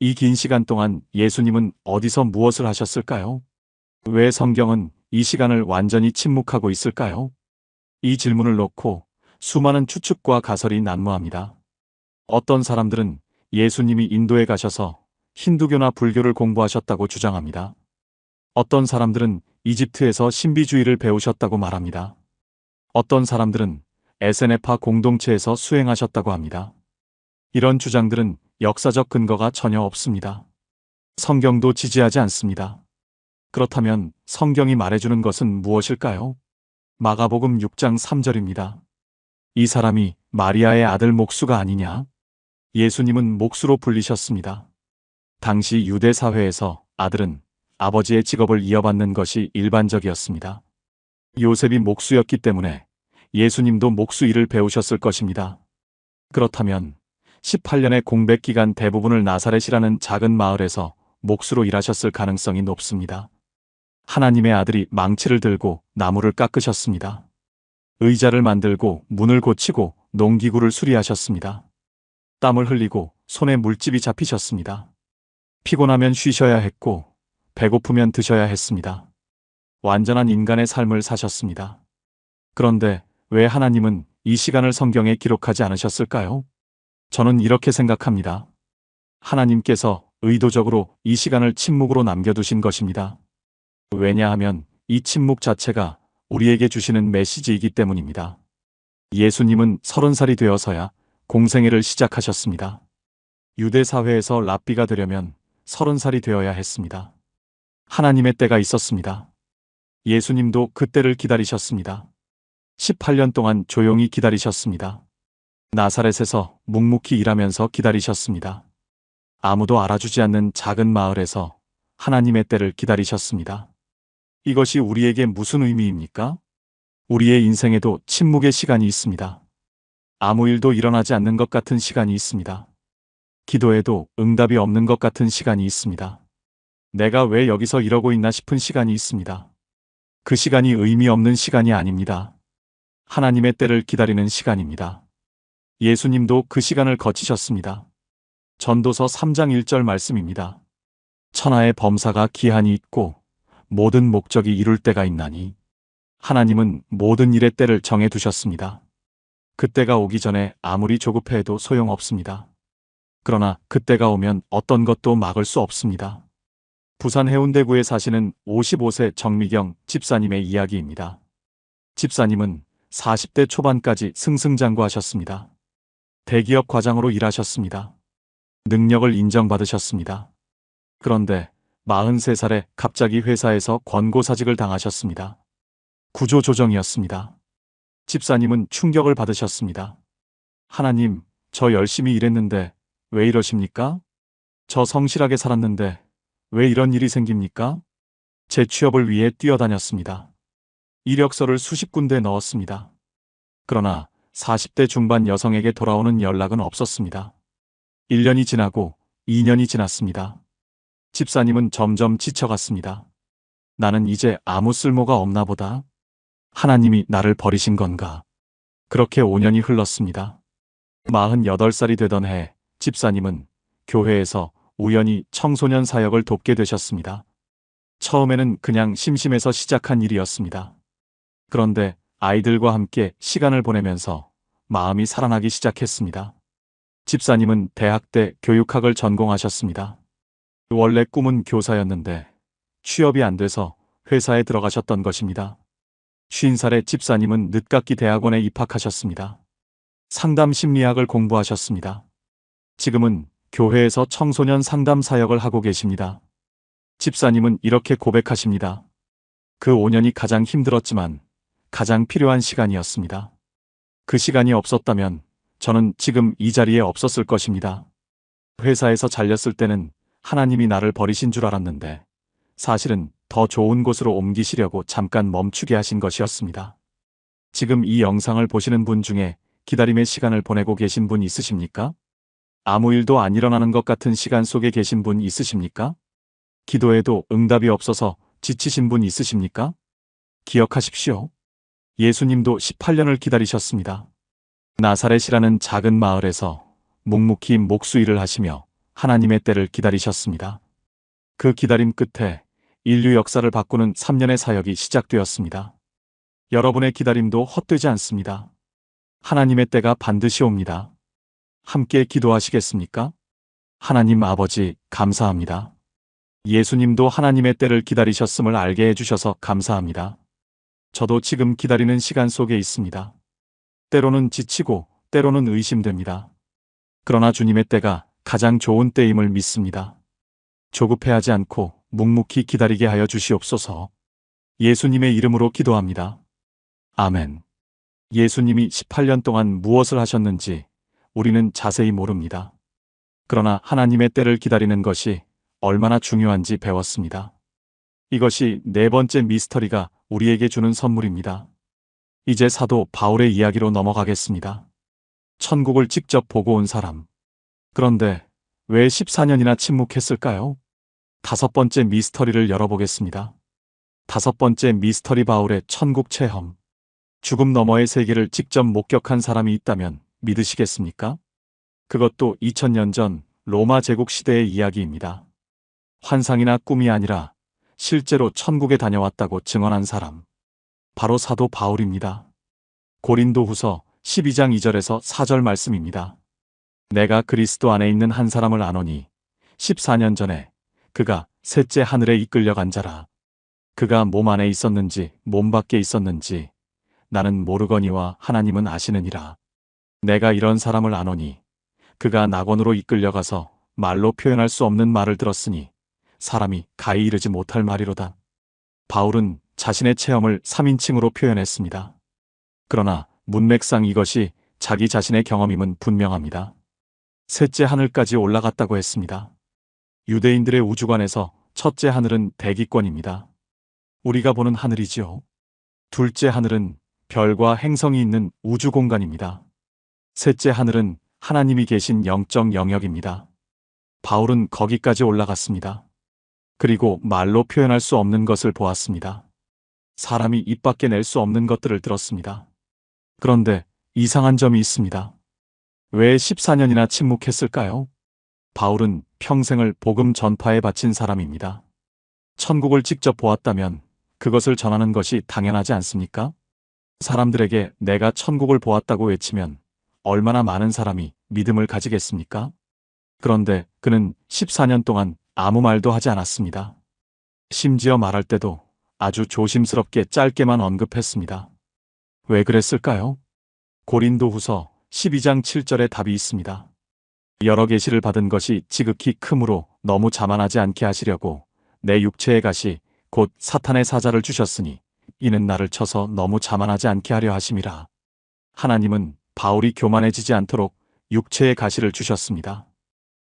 이 긴 시간 동안 예수님은 어디서 무엇을 하셨을까요? 왜 성경은 이 시간을 완전히 침묵하고 있을까요? 이 질문을 놓고 수많은 추측과 가설이 난무합니다. 어떤 사람들은 예수님이 인도에 가셔서 힌두교나 불교를 공부하셨다고 주장합니다. 어떤 사람들은 이집트에서 신비주의를 배우셨다고 말합니다. 어떤 사람들은 에세네파 공동체에서 수행하셨다고 합니다. 이런 주장들은 역사적 근거가 전혀 없습니다. 성경도 지지하지 않습니다. 그렇다면 성경이 말해주는 것은 무엇일까요? 마가복음 6장 3절입니다. 이 사람이 마리아의 아들 목수가 아니냐? 예수님은 목수로 불리셨습니다. 당시 유대 사회에서 아들은 아버지의 직업을 이어받는 것이 일반적이었습니다. 요셉이 목수였기 때문에 예수님도 목수 일을 배우셨을 것입니다. 그렇다면 18년의 공백 기간 대부분을 나사렛이라는 작은 마을에서 목수로 일하셨을 가능성이 높습니다. 하나님의 아들이 망치를 들고 나무를 깎으셨습니다. 의자를 만들고 문을 고치고 농기구를 수리하셨습니다. 땀을 흘리고 손에 물집이 잡히셨습니다. 피곤하면 쉬셔야 했고 배고프면 드셔야 했습니다. 완전한 인간의 삶을 사셨습니다. 그런데 왜 하나님은 이 시간을 성경에 기록하지 않으셨을까요? 저는 이렇게 생각합니다. 하나님께서 의도적으로 이 시간을 침묵으로 남겨두신 것입니다. 왜냐하면 이 침묵 자체가 우리에게 주시는 메시지이기 때문입니다. 예수님은 30살이 되어서야 공생애를 시작하셨습니다. 유대 사회에서 랍비가 되려면 30살이 되어야 했습니다. 하나님의 때가 있었습니다. 예수님도 그 때를 기다리셨습니다. 18년 동안 조용히 기다리셨습니다. 나사렛에서 묵묵히 일하면서 기다리셨습니다. 아무도 알아주지 않는 작은 마을에서 하나님의 때를 기다리셨습니다. 이것이 우리에게 무슨 의미입니까? 우리의 인생에도 침묵의 시간이 있습니다. 아무 일도 일어나지 않는 것 같은 시간이 있습니다. 기도해도 응답이 없는 것 같은 시간이 있습니다. 내가 왜 여기서 이러고 있나 싶은 시간이 있습니다. 그 시간이 의미 없는 시간이 아닙니다. 하나님의 때를 기다리는 시간입니다. 예수님도 그 시간을 거치셨습니다. 전도서 3장 1절 말씀입니다. 천하의 범사가 기한이 있고 모든 목적이 이룰 때가 있나니 하나님은 모든 일의 때를 정해 두셨습니다. 그때가 오기 전에 아무리 조급해도 소용없습니다. 그러나 그때가 오면 어떤 것도 막을 수 없습니다. 부산 해운대구에 사시는 55세 정미경 집사님의 이야기입니다. 집사님은 40대 초반까지 승승장구하셨습니다. 대기업 과장으로 일하셨습니다. 능력을 인정받으셨습니다. 그런데 43살에 갑자기 회사에서 권고사직을 당하셨습니다. 구조조정이었습니다. 집사님은 충격을 받으셨습니다. 하나님, 저 열심히 일했는데 왜 이러십니까? 저 성실하게 살았는데 왜 이런 일이 생깁니까? 제 취업을 위해 뛰어다녔습니다. 이력서를 수십 군데 넣었습니다. 그러나 40대 중반 여성에게 돌아오는 연락은 없었습니다. 1년이 지나고 2년이 지났습니다. 집사님은 점점 지쳐갔습니다. 나는 이제 아무 쓸모가 없나 보다. 하나님이 나를 버리신 건가? 그렇게 5년이 흘렀습니다. 48살이 되던 해 집사님은 교회에서 우연히 청소년 사역을 돕게 되셨습니다. 처음에는 그냥 심심해서 시작한 일이었습니다. 그런데 아이들과 함께 시간을 보내면서 마음이 살아나기 시작했습니다. 집사님은 대학 때 교육학을 전공하셨습니다. 원래 꿈은 교사였는데 취업이 안 돼서 회사에 들어가셨던 것입니다. 50살의 집사님은 늦깎이 대학원에 입학하셨습니다. 상담 심리학을 공부하셨습니다. 지금은 교회에서 청소년 상담 사역을 하고 계십니다. 집사님은 이렇게 고백하십니다. 그 5년이 가장 힘들었지만 가장 필요한 시간이었습니다. 그 시간이 없었다면 저는 지금 이 자리에 없었을 것입니다. 회사에서 잘렸을 때는 하나님이 나를 버리신 줄 알았는데 사실은 더 좋은 곳으로 옮기시려고 잠깐 멈추게 하신 것이었습니다. 지금 이 영상을 보시는 분 중에 기다림의 시간을 보내고 계신 분 있으십니까? 아무 일도 안 일어나는 것 같은 시간 속에 계신 분 있으십니까? 기도해도 응답이 없어서 지치신 분 있으십니까? 기억하십시오. 예수님도 18년을 기다리셨습니다. 나사렛이라는 작은 마을에서 묵묵히 목수일을 하시며 하나님의 때를 기다리셨습니다. 그 기다림 끝에 인류 역사를 바꾸는 3년의 사역이 시작되었습니다. 여러분의 기다림도 헛되지 않습니다. 하나님의 때가 반드시 옵니다. 함께 기도하시겠습니까? 하나님 아버지, 감사합니다. 예수님도 하나님의 때를 기다리셨음을 알게 해주셔서 감사합니다. 저도 지금 기다리는 시간 속에 있습니다. 때로는 지치고 때로는 의심됩니다. 그러나 주님의 때가 가장 좋은 때임을 믿습니다. 조급해하지 않고 묵묵히 기다리게 하여 주시옵소서. 예수님의 이름으로 기도합니다. 아멘. 예수님이 18년 동안 무엇을 하셨는지 우리는 자세히 모릅니다. 그러나 하나님의 때를 기다리는 것이 얼마나 중요한지 배웠습니다. 이것이 네 번째 미스터리가 우리에게 주는 선물입니다. 이제 사도 바울의 이야기로 넘어가겠습니다. 천국을 직접 보고 온 사람. 그런데 왜 14년이나 침묵했을까요? 다섯 번째 미스터리를 열어보겠습니다. 다섯 번째 미스터리 바울의 천국 체험. 죽음 너머의 세계를 직접 목격한 사람이 있다면 믿으시겠습니까? 그것도 2000년 전 로마 제국 시대의 이야기입니다. 환상이나 꿈이 아니라 실제로 천국에 다녀왔다고 증언한 사람. 바로 사도 바울입니다. 고린도후서 12장 2절에서 4절 말씀입니다. 내가 그리스도 안에 있는 한 사람을 아노니 14년 전에 그가 셋째 하늘에 이끌려간 자라. 그가 몸 안에 있었는지 몸 밖에 있었는지 나는 모르거니와 하나님은 아시느니라. 내가 이런 사람을 아노니 그가 낙원으로 이끌려가서 말로 표현할 수 없는 말을 들었으니 사람이 가히 이르지 못할 말이로다. 바울은 자신의 체험을 3인칭으로 표현했습니다. 그러나 문맥상 이것이 자기 자신의 경험임은 분명합니다. 셋째 하늘까지 올라갔다고 했습니다. 유대인들의 우주관에서 첫째 하늘은 대기권입니다. 우리가 보는 하늘이지요. 둘째 하늘은 별과 행성이 있는 우주 공간입니다. 셋째 하늘은 하나님이 계신 영적 영역입니다. 바울은 거기까지 올라갔습니다. 그리고 말로 표현할 수 없는 것을 보았습니다. 사람이 입 밖에 낼 수 없는 것들을 들었습니다. 그런데 이상한 점이 있습니다. 왜 14년이나 침묵했을까요? 바울은 평생을 복음 전파에 바친 사람입니다. 천국을 직접 보았다면 그것을 전하는 것이 당연하지 않습니까? 사람들에게 내가 천국을 보았다고 외치면 얼마나 많은 사람이 믿음을 가지겠습니까? 그런데 그는 14년 동안 아무 말도 하지 않았습니다. 심지어 말할 때도 아주 조심스럽게 짧게만 언급했습니다. 왜 그랬을까요? 고린도후서 12장 7절에 답이 있습니다. 여러 계시를 받은 것이 지극히 크므로 너무 자만하지 않게 하시려고 내 육체의 가시 곧 사탄의 사자를 주셨으니 이는 나를 쳐서 너무 자만하지 않게 하려 하심이라. 하나님은 바울이 교만해지지 않도록 육체의 가시를 주셨습니다.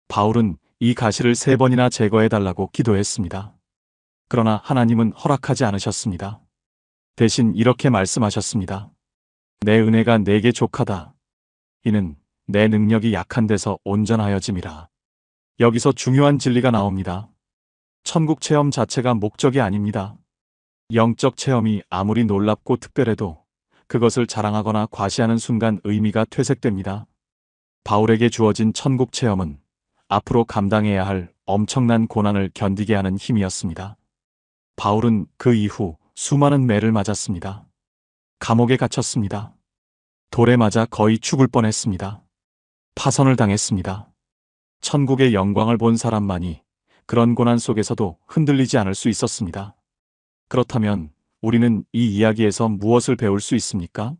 바울은 이 가시를 3번이나 제거해달라고 기도했습니다. 그러나 하나님은 허락하지 않으셨습니다. 대신 이렇게 말씀하셨습니다. 내 은혜가 내게 족하다. 이는 내 능력이 약한 데서 온전하여짐이라. 여기서 중요한 진리가 나옵니다. 천국 체험 자체가 목적이 아닙니다. 영적 체험이 아무리 놀랍고 특별해도 그것을 자랑하거나 과시하는 순간 의미가 퇴색됩니다. 바울에게 주어진 천국 체험은 앞으로 감당해야 할 엄청난 고난을 견디게 하는 힘이었습니다. 바울은 그 이후 수많은 매를 맞았습니다. 감옥에 갇혔습니다. 돌에 맞아 거의 죽을 뻔했습니다. 파선을 당했습니다. 천국의 영광을 본 사람만이 그런 고난 속에서도 흔들리지 않을 수 있었습니다. 그렇다면 우리는 이 이야기에서 무엇을 배울 수 있습니까?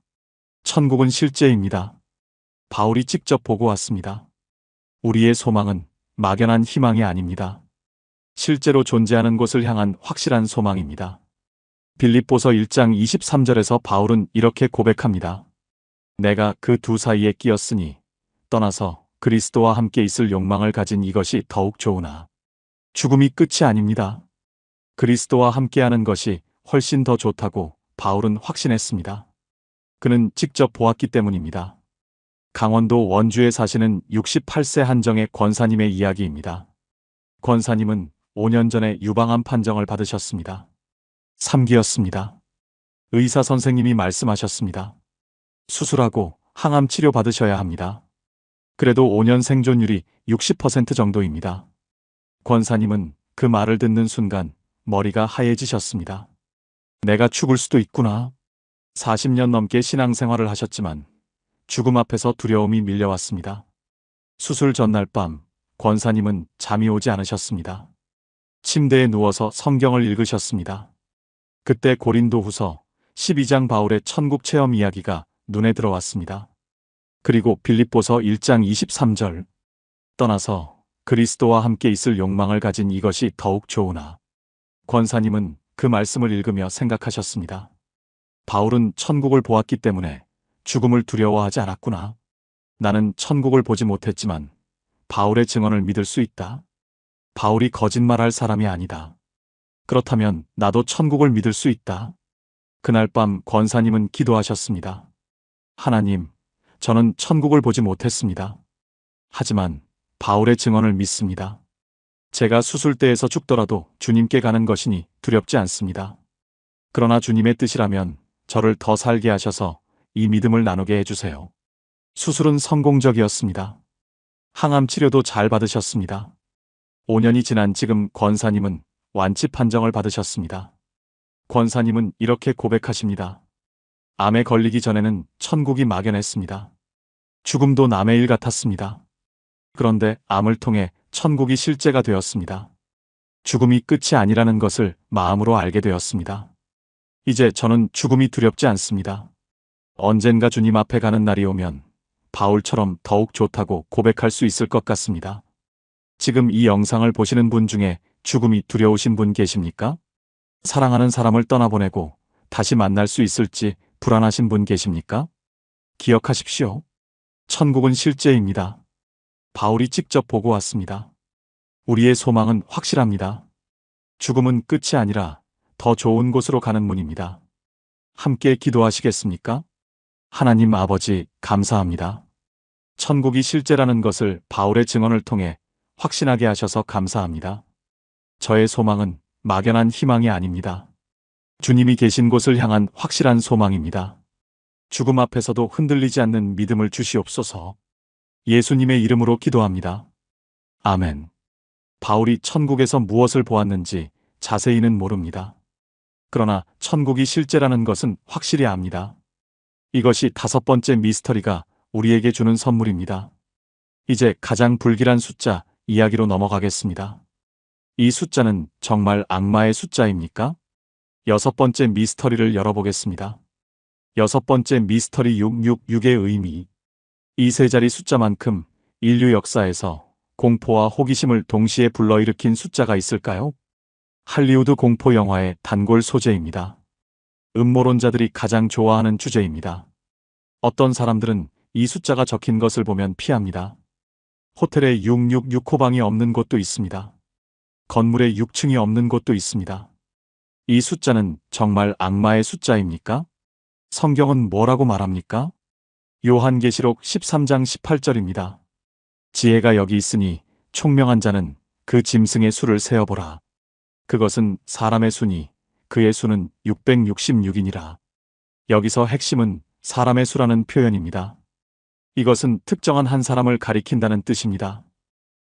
천국은 실제입니다. 바울이 직접 보고 왔습니다. 우리의 소망은 막연한 희망이 아닙니다. 실제로 존재하는 곳을 향한 확실한 소망입니다. 빌립보서 1장 23절에서 바울은 이렇게 고백합니다. 내가 그 두 사이에 끼었으니 떠나서 그리스도와 함께 있을 욕망을 가진 이것이 더욱 좋으나 죽음이 끝이 아닙니다. 그리스도와 함께하는 것이 훨씬 더 좋다고 바울은 확신했습니다. 그는 직접 보았기 때문입니다. 강원도 원주에 사시는 68세 한정의 권사님의 이야기입니다. 권사님은 5년 전에 유방암 판정을 받으셨습니다. 3기였습니다. 의사 선생님이 말씀하셨습니다. 수술하고 항암 치료 받으셔야 합니다. 그래도 5년 생존율이 60% 정도입니다. 권사님은 그 말을 듣는 순간 머리가 하얘지셨습니다. 내가 죽을 수도 있구나. 40년 넘게 신앙생활을 하셨지만 죽음 앞에서 두려움이 밀려왔습니다. 수술 전날 밤 권사님은 잠이 오지 않으셨습니다. 침대에 누워서 성경을 읽으셨습니다. 그때 고린도후서 12장 바울의 천국 체험 이야기가 눈에 들어왔습니다. 그리고 빌립보서 1장 23절 떠나서 그리스도와 함께 있을 욕망을 가진 이것이 더욱 좋으나 권사님은 그 말씀을 읽으며 생각하셨습니다. 바울은 천국을 보았기 때문에 죽음을 두려워하지 않았구나. 나는 천국을 보지 못했지만 바울의 증언을 믿을 수 있다. 바울이 거짓말할 사람이 아니다. 그렇다면 나도 천국을 믿을 수 있다. 그날 밤 권사님은 기도하셨습니다. 하나님, 저는 천국을 보지 못했습니다. 하지만 바울의 증언을 믿습니다. 제가 수술대에서 죽더라도 주님께 가는 것이니 두렵지 않습니다. 그러나 주님의 뜻이라면 저를 더 살게 하셔서 이 믿음을 나누게 해주세요. 수술은 성공적이었습니다. 항암 치료도 잘 받으셨습니다. 5년이 지난 지금 권사님은 완치 판정을 받으셨습니다. 권사님은 이렇게 고백하십니다. 암에 걸리기 전에는 천국이 막연했습니다. 죽음도 남의 일 같았습니다. 그런데 암을 통해 천국이 실제가 되었습니다. 죽음이 끝이 아니라는 것을 마음으로 알게 되었습니다. 이제 저는 죽음이 두렵지 않습니다. 언젠가 주님 앞에 가는 날이 오면 바울처럼 더욱 좋다고 고백할 수 있을 것 같습니다. 지금 이 영상을 보시는 분 중에 죽음이 두려우신 분 계십니까? 사랑하는 사람을 떠나보내고 다시 만날 수 있을지 불안하신 분 계십니까? 기억하십시오. 천국은 실제입니다. 바울이 직접 보고 왔습니다. 우리의 소망은 확실합니다. 죽음은 끝이 아니라 더 좋은 곳으로 가는 문입니다. 함께 기도하시겠습니까? 하나님 아버지, 감사합니다. 천국이 실제라는 것을 바울의 증언을 통해 확신하게 하셔서 감사합니다. 저의 소망은 막연한 희망이 아닙니다. 주님이 계신 곳을 향한 확실한 소망입니다. 죽음 앞에서도 흔들리지 않는 믿음을 주시옵소서. 예수님의 이름으로 기도합니다. 아멘. 바울이 천국에서 무엇을 보았는지 자세히는 모릅니다. 그러나 천국이 실제라는 것은 확실히 압니다. 이것이 5번째 미스터리가 우리에게 주는 선물입니다. 이제 가장 불길한 숫자 이야기로 넘어가겠습니다. 이 숫자는 정말 악마의 숫자입니까? 6번째 미스터리를 열어보겠습니다. 6번째 미스터리 666의 의미. 이 세 자리 숫자만큼 인류 역사에서 공포와 호기심을 동시에 불러일으킨 숫자가 있을까요? 할리우드 공포 영화의 단골 소재입니다. 음모론자들이 가장 좋아하는 주제입니다. 어떤 사람들은 이 숫자가 적힌 것을 보면 피합니다. 호텔에 666호방이 없는 곳도 있습니다. 건물에 6층이 없는 곳도 있습니다. 이 숫자는 정말 악마의 숫자입니까? 성경은 뭐라고 말합니까? 요한계시록 13장 18절입니다. 지혜가 여기 있으니 총명한 자는 그 짐승의 수를 세어보라. 그것은 사람의 수니 그의 수는 666이니라. 여기서 핵심은 사람의 수라는 표현입니다. 이것은 특정한 한 사람을 가리킨다는 뜻입니다.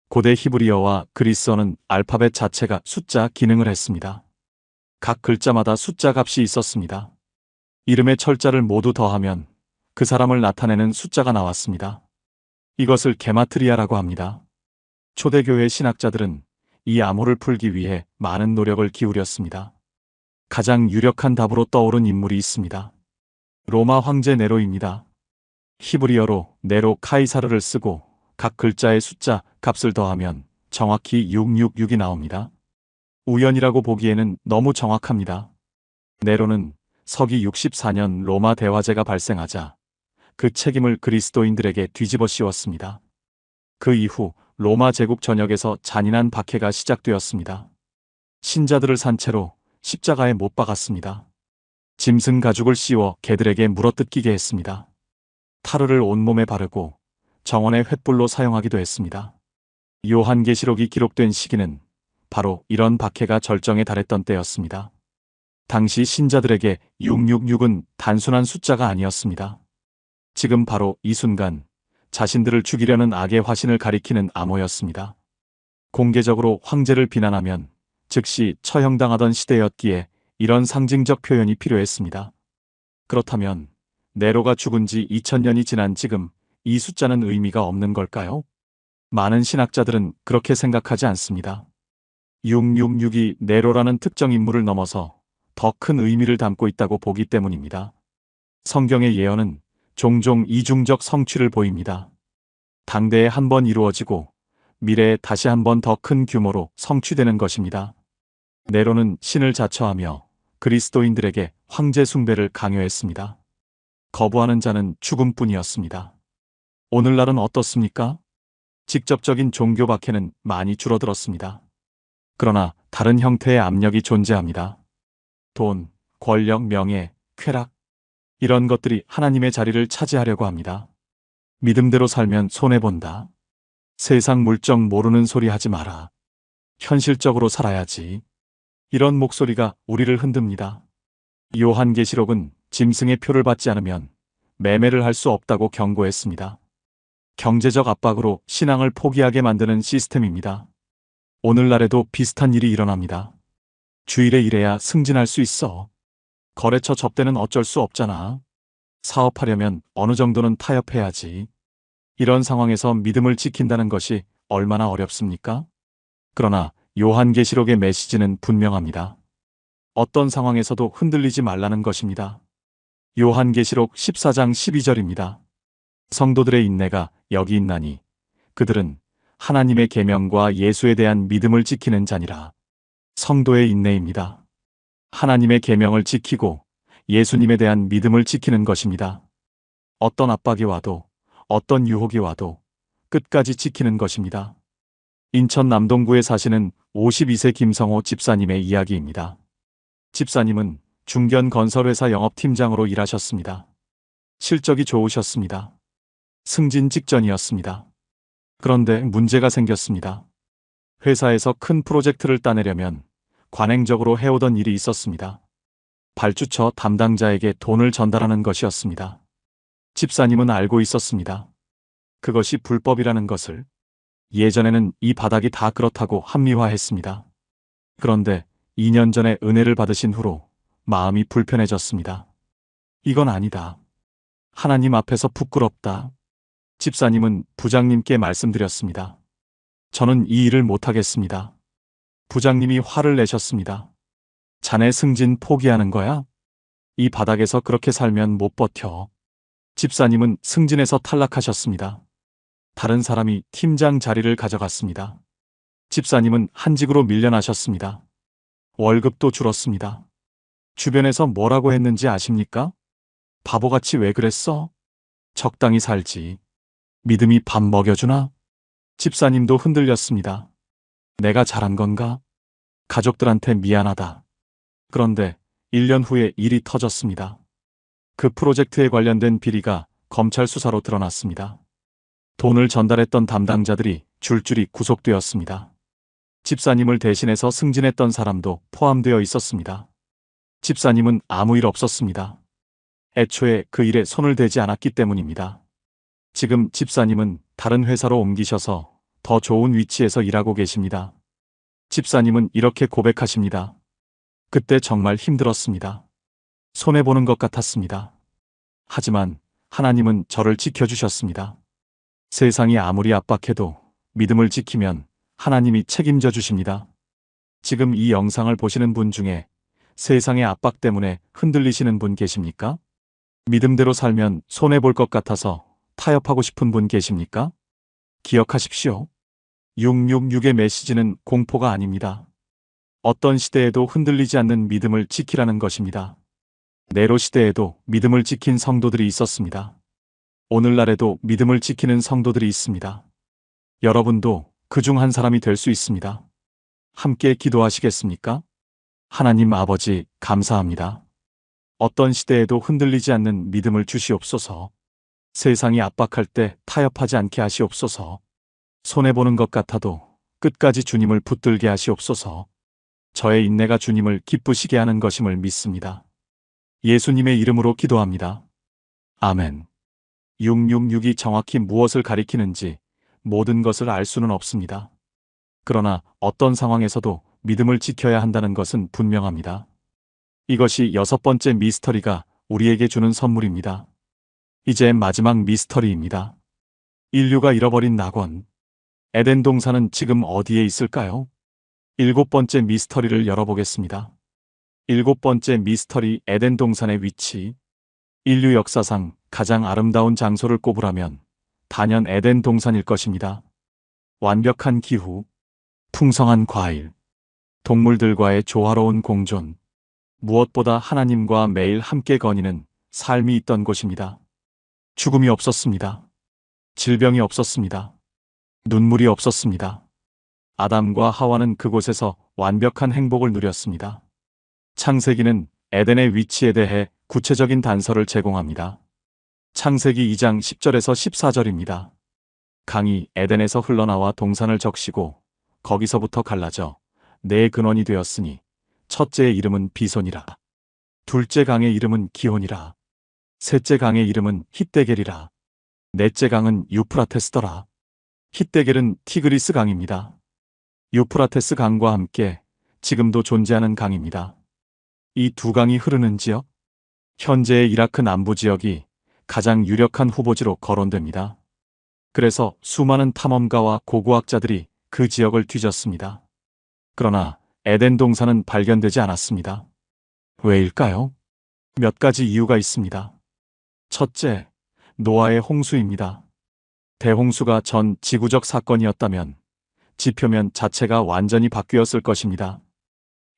고대 히브리어와 그리스어는 알파벳 자체가 숫자 기능을 했습니다. 각 글자마다 숫자 값이 있었습니다. 이름의 철자를 모두 더하면 그 사람을 나타내는 숫자가 나왔습니다. 이것을 게마트리아라고 합니다. 초대교회 신학자들은 이 암호를 풀기 위해 많은 노력을 기울였습니다. 가장 유력한 답으로 떠오른 인물이 있습니다. 로마 황제 네로입니다. 히브리어로 네로 카이사르를 쓰고 각 글자의 숫자 값을 더하면 정확히 666이 나옵니다. 우연이라고 보기에는 너무 정확합니다. 네로는 서기 64년 로마 대화제가 발생하자 그 책임을 그리스도인들에게 뒤집어 씌웠습니다. 그 이후 로마 제국 전역에서 잔인한 박해가 시작되었습니다. 신자들을 산채로 십자가에 못 박았습니다. 짐승 가죽을 씌워 개들에게 물어뜯기게 했습니다. 타르를 온몸에 바르고 정원의 횃불로 사용하기도 했습니다. 요한계시록이 기록된 시기는 바로 이런 박해가 절정에 달했던 때였습니다. 당시 신자들에게 666은 단순한 숫자가 아니었습니다. 지금 바로 이 순간 자신들을 죽이려는 악의 화신을 가리키는 암호였습니다. 공개적으로 황제를 비난하면 즉시 처형당하던 시대였기에 이런 상징적 표현이 필요했습니다. 그렇다면 네로가 죽은 지 2000년이 지난 지금 이 숫자는 의미가 없는 걸까요? 많은 신학자들은 그렇게 생각하지 않습니다. 666이 네로라는 특정 인물을 넘어서 더 큰 의미를 담고 있다고 보기 때문입니다. 성경의 예언은 종종 이중적 성취를 보입니다. 당대에 한 번 이루어지고 미래에 다시 한 번 더 큰 규모로 성취되는 것입니다. 네로는 신을 자처하며 그리스도인들에게 황제 숭배를 강요했습니다. 거부하는 자는 죽음뿐이었습니다. 오늘날은 어떻습니까? 직접적인 종교 박해는 많이 줄어들었습니다. 그러나 다른 형태의 압력이 존재합니다. 돈, 권력, 명예, 쾌락, 이런 것들이 하나님의 자리를 차지하려고 합니다. 믿음대로 살면 손해본다. 세상 물정 모르는 소리 하지 마라. 현실적으로 살아야지. 이런 목소리가 우리를 흔듭니다. 요한계시록은 짐승의 표를 받지 않으면 매매를 할 수 없다고 경고했습니다. 경제적 압박으로 신앙을 포기하게 만드는 시스템입니다. 오늘날에도 비슷한 일이 일어납니다. 주일에 일해야 승진할 수 있어. 거래처 접대는 어쩔 수 없잖아. 사업하려면 어느 정도는 타협해야지. 이런 상황에서 믿음을 지킨다는 것이 얼마나 어렵습니까? 그러나 요한계시록의 메시지는 분명합니다. 어떤 상황에서도 흔들리지 말라는 것입니다. 요한계시록 14장 12절입니다. 성도들의 인내가 여기 있나니 그들은 하나님의 계명과 예수에 대한 믿음을 지키는 자니라. 성도의 인내입니다. 하나님의 계명을 지키고 예수님에 대한 믿음을 지키는 것입니다. 어떤 압박이 와도 어떤 유혹이 와도 끝까지 지키는 것입니다. 인천 남동구에 사시는 52세 김성호 집사님의 이야기입니다. 집사님은 중견 건설회사 영업팀장으로 일하셨습니다. 실적이 좋으셨습니다. 승진 직전이었습니다. 그런데 문제가 생겼습니다. 회사에서 큰 프로젝트를 따내려면 관행적으로 해오던 일이 있었습니다. 발주처 담당자에게 돈을 전달하는 것이었습니다. 집사님은 알고 있었습니다. 그것이 불법이라는 것을. 예전에는 이 바닥이 다 그렇다고 합리화했습니다. 그런데 2년 전에 은혜를 받으신 후로 마음이 불편해졌습니다. 이건 아니다. 하나님 앞에서 부끄럽다. 집사님은 부장님께 말씀드렸습니다. 저는 이 일을 못하겠습니다. 부장님이 화를 내셨습니다. 자네 승진 포기하는 거야? 이 바닥에서 그렇게 살면 못 버텨. 집사님은 승진에서 탈락하셨습니다. 다른 사람이 팀장 자리를 가져갔습니다. 집사님은 한직으로 밀려나셨습니다. 월급도 줄었습니다. 주변에서 뭐라고 했는지 아십니까? 바보같이 왜 그랬어? 적당히 살지. 믿음이 밥 먹여주나? 집사님도 흔들렸습니다. 내가 잘한 건가? 가족들한테 미안하다. 그런데 1년 후에 일이 터졌습니다. 그 프로젝트에 관련된 비리가 검찰 수사로 드러났습니다. 돈을 전달했던 담당자들이 줄줄이 구속되었습니다. 집사님을 대신해서 승진했던 사람도 포함되어 있었습니다. 집사님은 아무 일 없었습니다. 애초에 그 일에 손을 대지 않았기 때문입니다. 지금 집사님은 다른 회사로 옮기셔서 더 좋은 위치에서 일하고 계십니다. 집사님은 이렇게 고백하십니다. 그때 정말 힘들었습니다. 손해보는 것 같았습니다. 하지만 하나님은 저를 지켜주셨습니다. 세상이 아무리 압박해도 믿음을 지키면 하나님이 책임져 주십니다. 지금 이 영상을 보시는 분 중에 세상의 압박 때문에 흔들리시는 분 계십니까? 믿음대로 살면 손해볼 것 같아서 타협하고 싶은 분 계십니까? 기억하십시오. 666의 메시지는 공포가 아닙니다. 어떤 시대에도 흔들리지 않는 믿음을 지키라는 것입니다. 네로 시대에도 믿음을 지킨 성도들이 있었습니다. 오늘날에도 믿음을 지키는 성도들이 있습니다. 여러분도 그중 한 사람이 될 수 있습니다. 함께 기도하시겠습니까? 하나님 아버지, 감사합니다. 어떤 시대에도 흔들리지 않는 믿음을 주시옵소서. 세상이 압박할 때 타협하지 않게 하시옵소서. 손해보는 것 같아도 끝까지 주님을 붙들게 하시옵소서. 저의 인내가 주님을 기쁘시게 하는 것임을 믿습니다. 예수님의 이름으로 기도합니다. 아멘. 666이 정확히 무엇을 가리키는지 모든 것을 알 수는 없습니다. 그러나 어떤 상황에서도 믿음을 지켜야 한다는 것은 분명합니다. 이것이 6번째 미스터리가 우리에게 주는 선물입니다. 이제 마지막 미스터리입니다. 인류가 잃어버린 낙원. 에덴 동산은 지금 어디에 있을까요? 7번째 미스터리를 열어보겠습니다. 7번째 미스터리, 에덴 동산의 위치. 인류 역사상 가장 아름다운 장소를 꼽으라면 단연 에덴 동산일 것입니다. 완벽한 기후, 풍성한 과일, 동물들과의 조화로운 공존, 무엇보다 하나님과 매일 함께 거니는 삶이 있던 곳입니다. 죽음이 없었습니다. 질병이 없었습니다. 눈물이 없었습니다. 아담과 하와는 그곳에서 완벽한 행복을 누렸습니다. 창세기는 에덴의 위치에 대해 구체적인 단서를 제공합니다. 창세기 2장 10절에서 14절입니다. 강이 에덴에서 흘러나와 동산을 적시고 거기서부터 갈라져 네 근원이 되었으니 첫째의 이름은 비손이라. 둘째 강의 이름은 기혼이라. 셋째 강의 이름은 힛데겔이라. 넷째 강은 유프라테스더라. 힛데겔은 티그리스 강입니다. 유프라테스 강과 함께 지금도 존재하는 강입니다. 이 두 강이 흐르는 지역, 현재의 이라크 남부 지역이 가장 유력한 후보지로 거론됩니다. 그래서 수많은 탐험가와 고고학자들이 그 지역을 뒤졌습니다. 그러나 에덴 동산은 발견되지 않았습니다. 왜일까요? 몇 가지 이유가 있습니다. 첫째, 노아의 홍수입니다. 대홍수가 전 지구적 사건이었다면 지표면 자체가 완전히 바뀌었을 것입니다.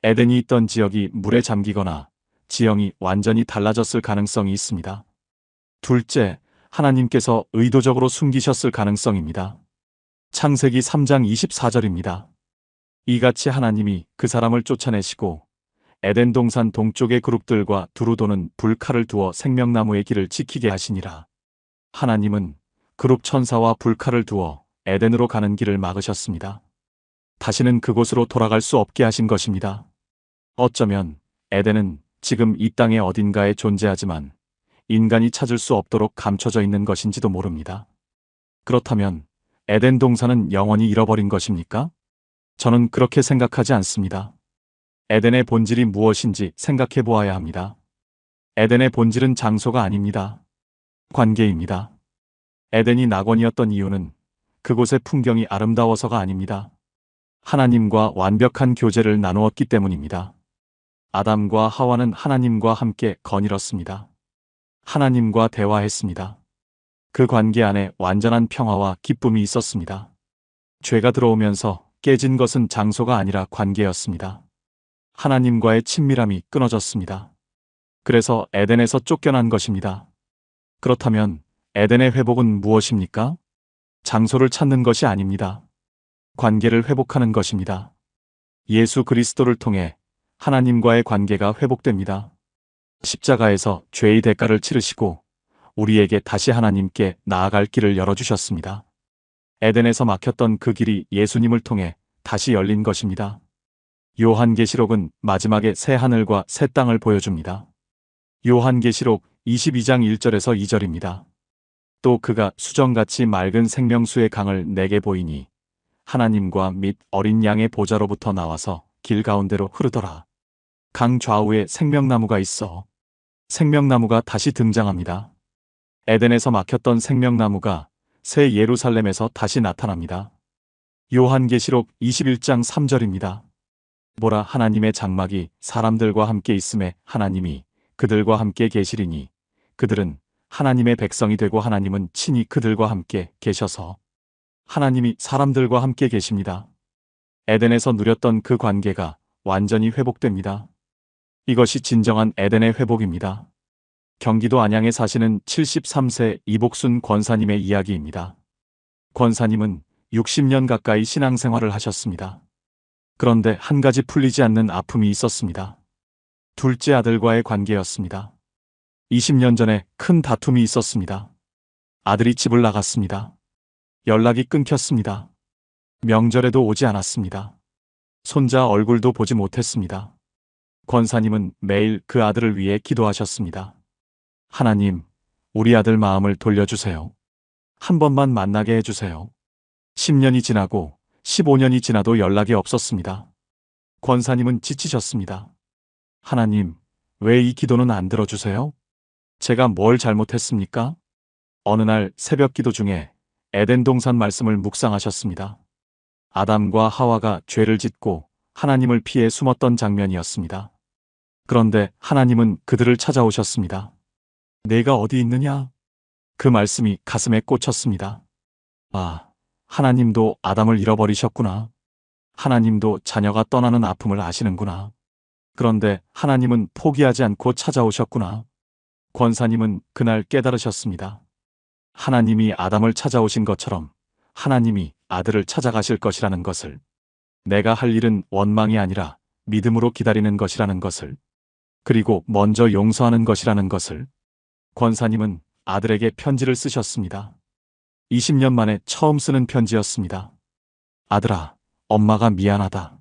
에덴이 있던 지역이 물에 잠기거나 지형이 완전히 달라졌을 가능성이 있습니다. 둘째, 하나님께서 의도적으로 숨기셨을 가능성입니다. 창세기 3장 24절입니다. 이같이 하나님이 그 사람을 쫓아내시고 에덴 동산 동쪽의 그룹들과 두루 도는 불칼을 두어 생명나무의 길을 지키게 하시니라. 하나님은 그룹 천사와 불칼을 두어 에덴으로 가는 길을 막으셨습니다. 다시는 그곳으로 돌아갈 수 없게 하신 것입니다. 어쩌면 에덴은 지금 이 땅의 어딘가에 존재하지만 인간이 찾을 수 없도록 감춰져 있는 것인지도 모릅니다. 그렇다면 에덴 동산은 영원히 잃어버린 것입니까? 저는 그렇게 생각하지 않습니다. 에덴의 본질이 무엇인지 생각해 보아야 합니다. 에덴의 본질은 장소가 아닙니다. 관계입니다. 에덴이 낙원이었던 이유는 그곳의 풍경이 아름다워서가 아닙니다. 하나님과 완벽한 교제를 나누었기 때문입니다. 아담과 하와는 하나님과 함께 거닐었습니다. 하나님과 대화했습니다. 그 관계 안에 완전한 평화와 기쁨이 있었습니다. 죄가 들어오면서 깨진 것은 장소가 아니라 관계였습니다. 하나님과의 친밀함이 끊어졌습니다. 그래서 에덴에서 쫓겨난 것입니다. 그렇다면 에덴의 회복은 무엇입니까? 장소를 찾는 것이 아닙니다. 관계를 회복하는 것입니다. 예수 그리스도를 통해 하나님과의 관계가 회복됩니다. 십자가에서 죄의 대가를 치르시고 우리에게 다시 하나님께 나아갈 길을 열어주셨습니다. 에덴에서 막혔던 그 길이 예수님을 통해 다시 열린 것입니다. 요한계시록은 마지막에 새 하늘과 새 땅을 보여줍니다. 요한계시록 22장 1절에서 2절입니다. 또 그가 수정같이 맑은 생명수의 강을 내게 보이니 하나님과 및 어린 양의 보좌로부터 나와서 길 가운데로 흐르더라. 강 좌우에 생명나무가 있어 생명나무가 다시 등장합니다. 에덴에서 막혔던 생명나무가 새 예루살렘에서 다시 나타납니다. 요한계시록 21장 3절입니다. 보라, 하나님의 장막이 사람들과 함께 있음에 하나님이 그들과 함께 계시리니 그들은 하나님의 백성이 되고 하나님은 친히 그들과 함께 계셔서 하나님이 사람들과 함께 계십니다. 에덴에서 누렸던 그 관계가 완전히 회복됩니다. 이것이 진정한 에덴의 회복입니다. 경기도 안양에 사시는 73세 이복순 권사님의 이야기입니다. 권사님은 60년 가까이 신앙생활을 하셨습니다. 그런데 한 가지 풀리지 않는 아픔이 있었습니다. 둘째 아들과의 관계였습니다. 20년 전에 큰 다툼이 있었습니다. 아들이 집을 나갔습니다. 연락이 끊겼습니다. 명절에도 오지 않았습니다. 손자 얼굴도 보지 못했습니다. 권사님은 매일 그 아들을 위해 기도하셨습니다. 하나님, 우리 아들 마음을 돌려주세요. 한 번만 만나게 해주세요. 10년이 지나고 15년이 지나도 연락이 없었습니다. 권사님은 지치셨습니다. 하나님, 왜 이 기도는 안 들어주세요? 제가 뭘 잘못했습니까? 어느 날 새벽 기도 중에 에덴 동산 말씀을 묵상하셨습니다. 아담과 하와가 죄를 짓고 하나님을 피해 숨었던 장면이었습니다. 그런데 하나님은 그들을 찾아오셨습니다. 내가 어디 있느냐? 그 말씀이 가슴에 꽂혔습니다. 아, 하나님도 아담을 잃어버리셨구나. 하나님도 자녀가 떠나는 아픔을 아시는구나. 그런데 하나님은 포기하지 않고 찾아오셨구나. 권사님은 그날 깨달으셨습니다. 하나님이 아담을 찾아오신 것처럼 하나님이 아들을 찾아가실 것이라는 것을, 내가 할 일은 원망이 아니라 믿음으로 기다리는 것이라는 것을, 그리고 먼저 용서하는 것이라는 것을. 권사님은 아들에게 편지를 쓰셨습니다. 20년 만에 처음 쓰는 편지였습니다. 아들아, 엄마가 미안하다.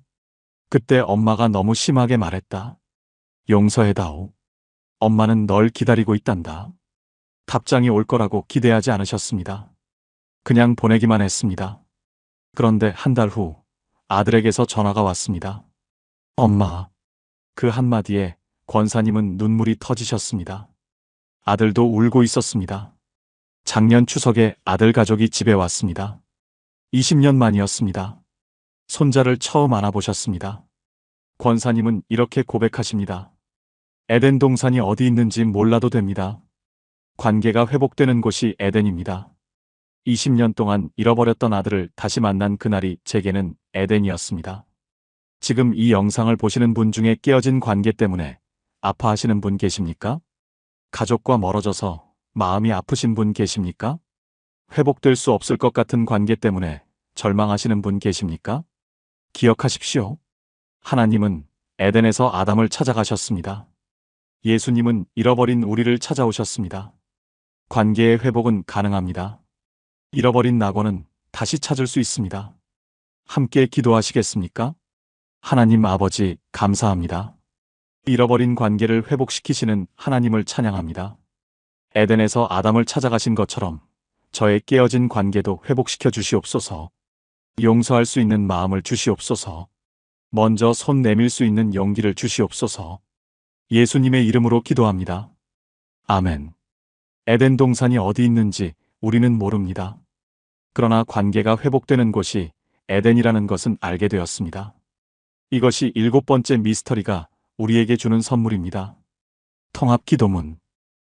그때 엄마가 너무 심하게 말했다. 용서해다오. 엄마는 널 기다리고 있단다. 답장이 올 거라고 기대하지 않으셨습니다. 그냥 보내기만 했습니다. 그런데 한 달 후 아들에게서 전화가 왔습니다. 엄마. 그 한마디에 권사님은 눈물이 터지셨습니다. 아들도 울고 있었습니다. 작년 추석에 아들 가족이 집에 왔습니다. 20년 만이었습니다. 손자를 처음 안아보셨습니다. 권사님은 이렇게 고백하십니다. 에덴 동산이 어디 있는지 몰라도 됩니다. 관계가 회복되는 곳이 에덴입니다. 20년 동안 잃어버렸던 아들을 다시 만난 그날이 제게는 에덴이었습니다. 지금 이 영상을 보시는 분 중에 깨어진 관계 때문에 아파하시는 분 계십니까? 가족과 멀어져서 마음이 아프신 분 계십니까? 회복될 수 없을 것 같은 관계 때문에 절망하시는 분 계십니까? 기억하십시오. 하나님은 에덴에서 아담을 찾아가셨습니다. 예수님은 잃어버린 우리를 찾아오셨습니다. 관계의 회복은 가능합니다. 잃어버린 낙원은 다시 찾을 수 있습니다. 함께 기도하시겠습니까? 하나님 아버지, 감사합니다. 잃어버린 관계를 회복시키시는 하나님을 찬양합니다. 에덴에서 아담을 찾아가신 것처럼 저의 깨어진 관계도 회복시켜 주시옵소서. 용서할 수 있는 마음을 주시옵소서. 먼저 손 내밀 수 있는 용기를 주시옵소서. 예수님의 이름으로 기도합니다. 아멘. 에덴 동산이 어디 있는지 우리는 모릅니다. 그러나 관계가 회복되는 곳이 에덴이라는 것은 알게 되었습니다. 이것이 7번째 미스터리가 우리에게 주는 선물입니다. 통합 기도문.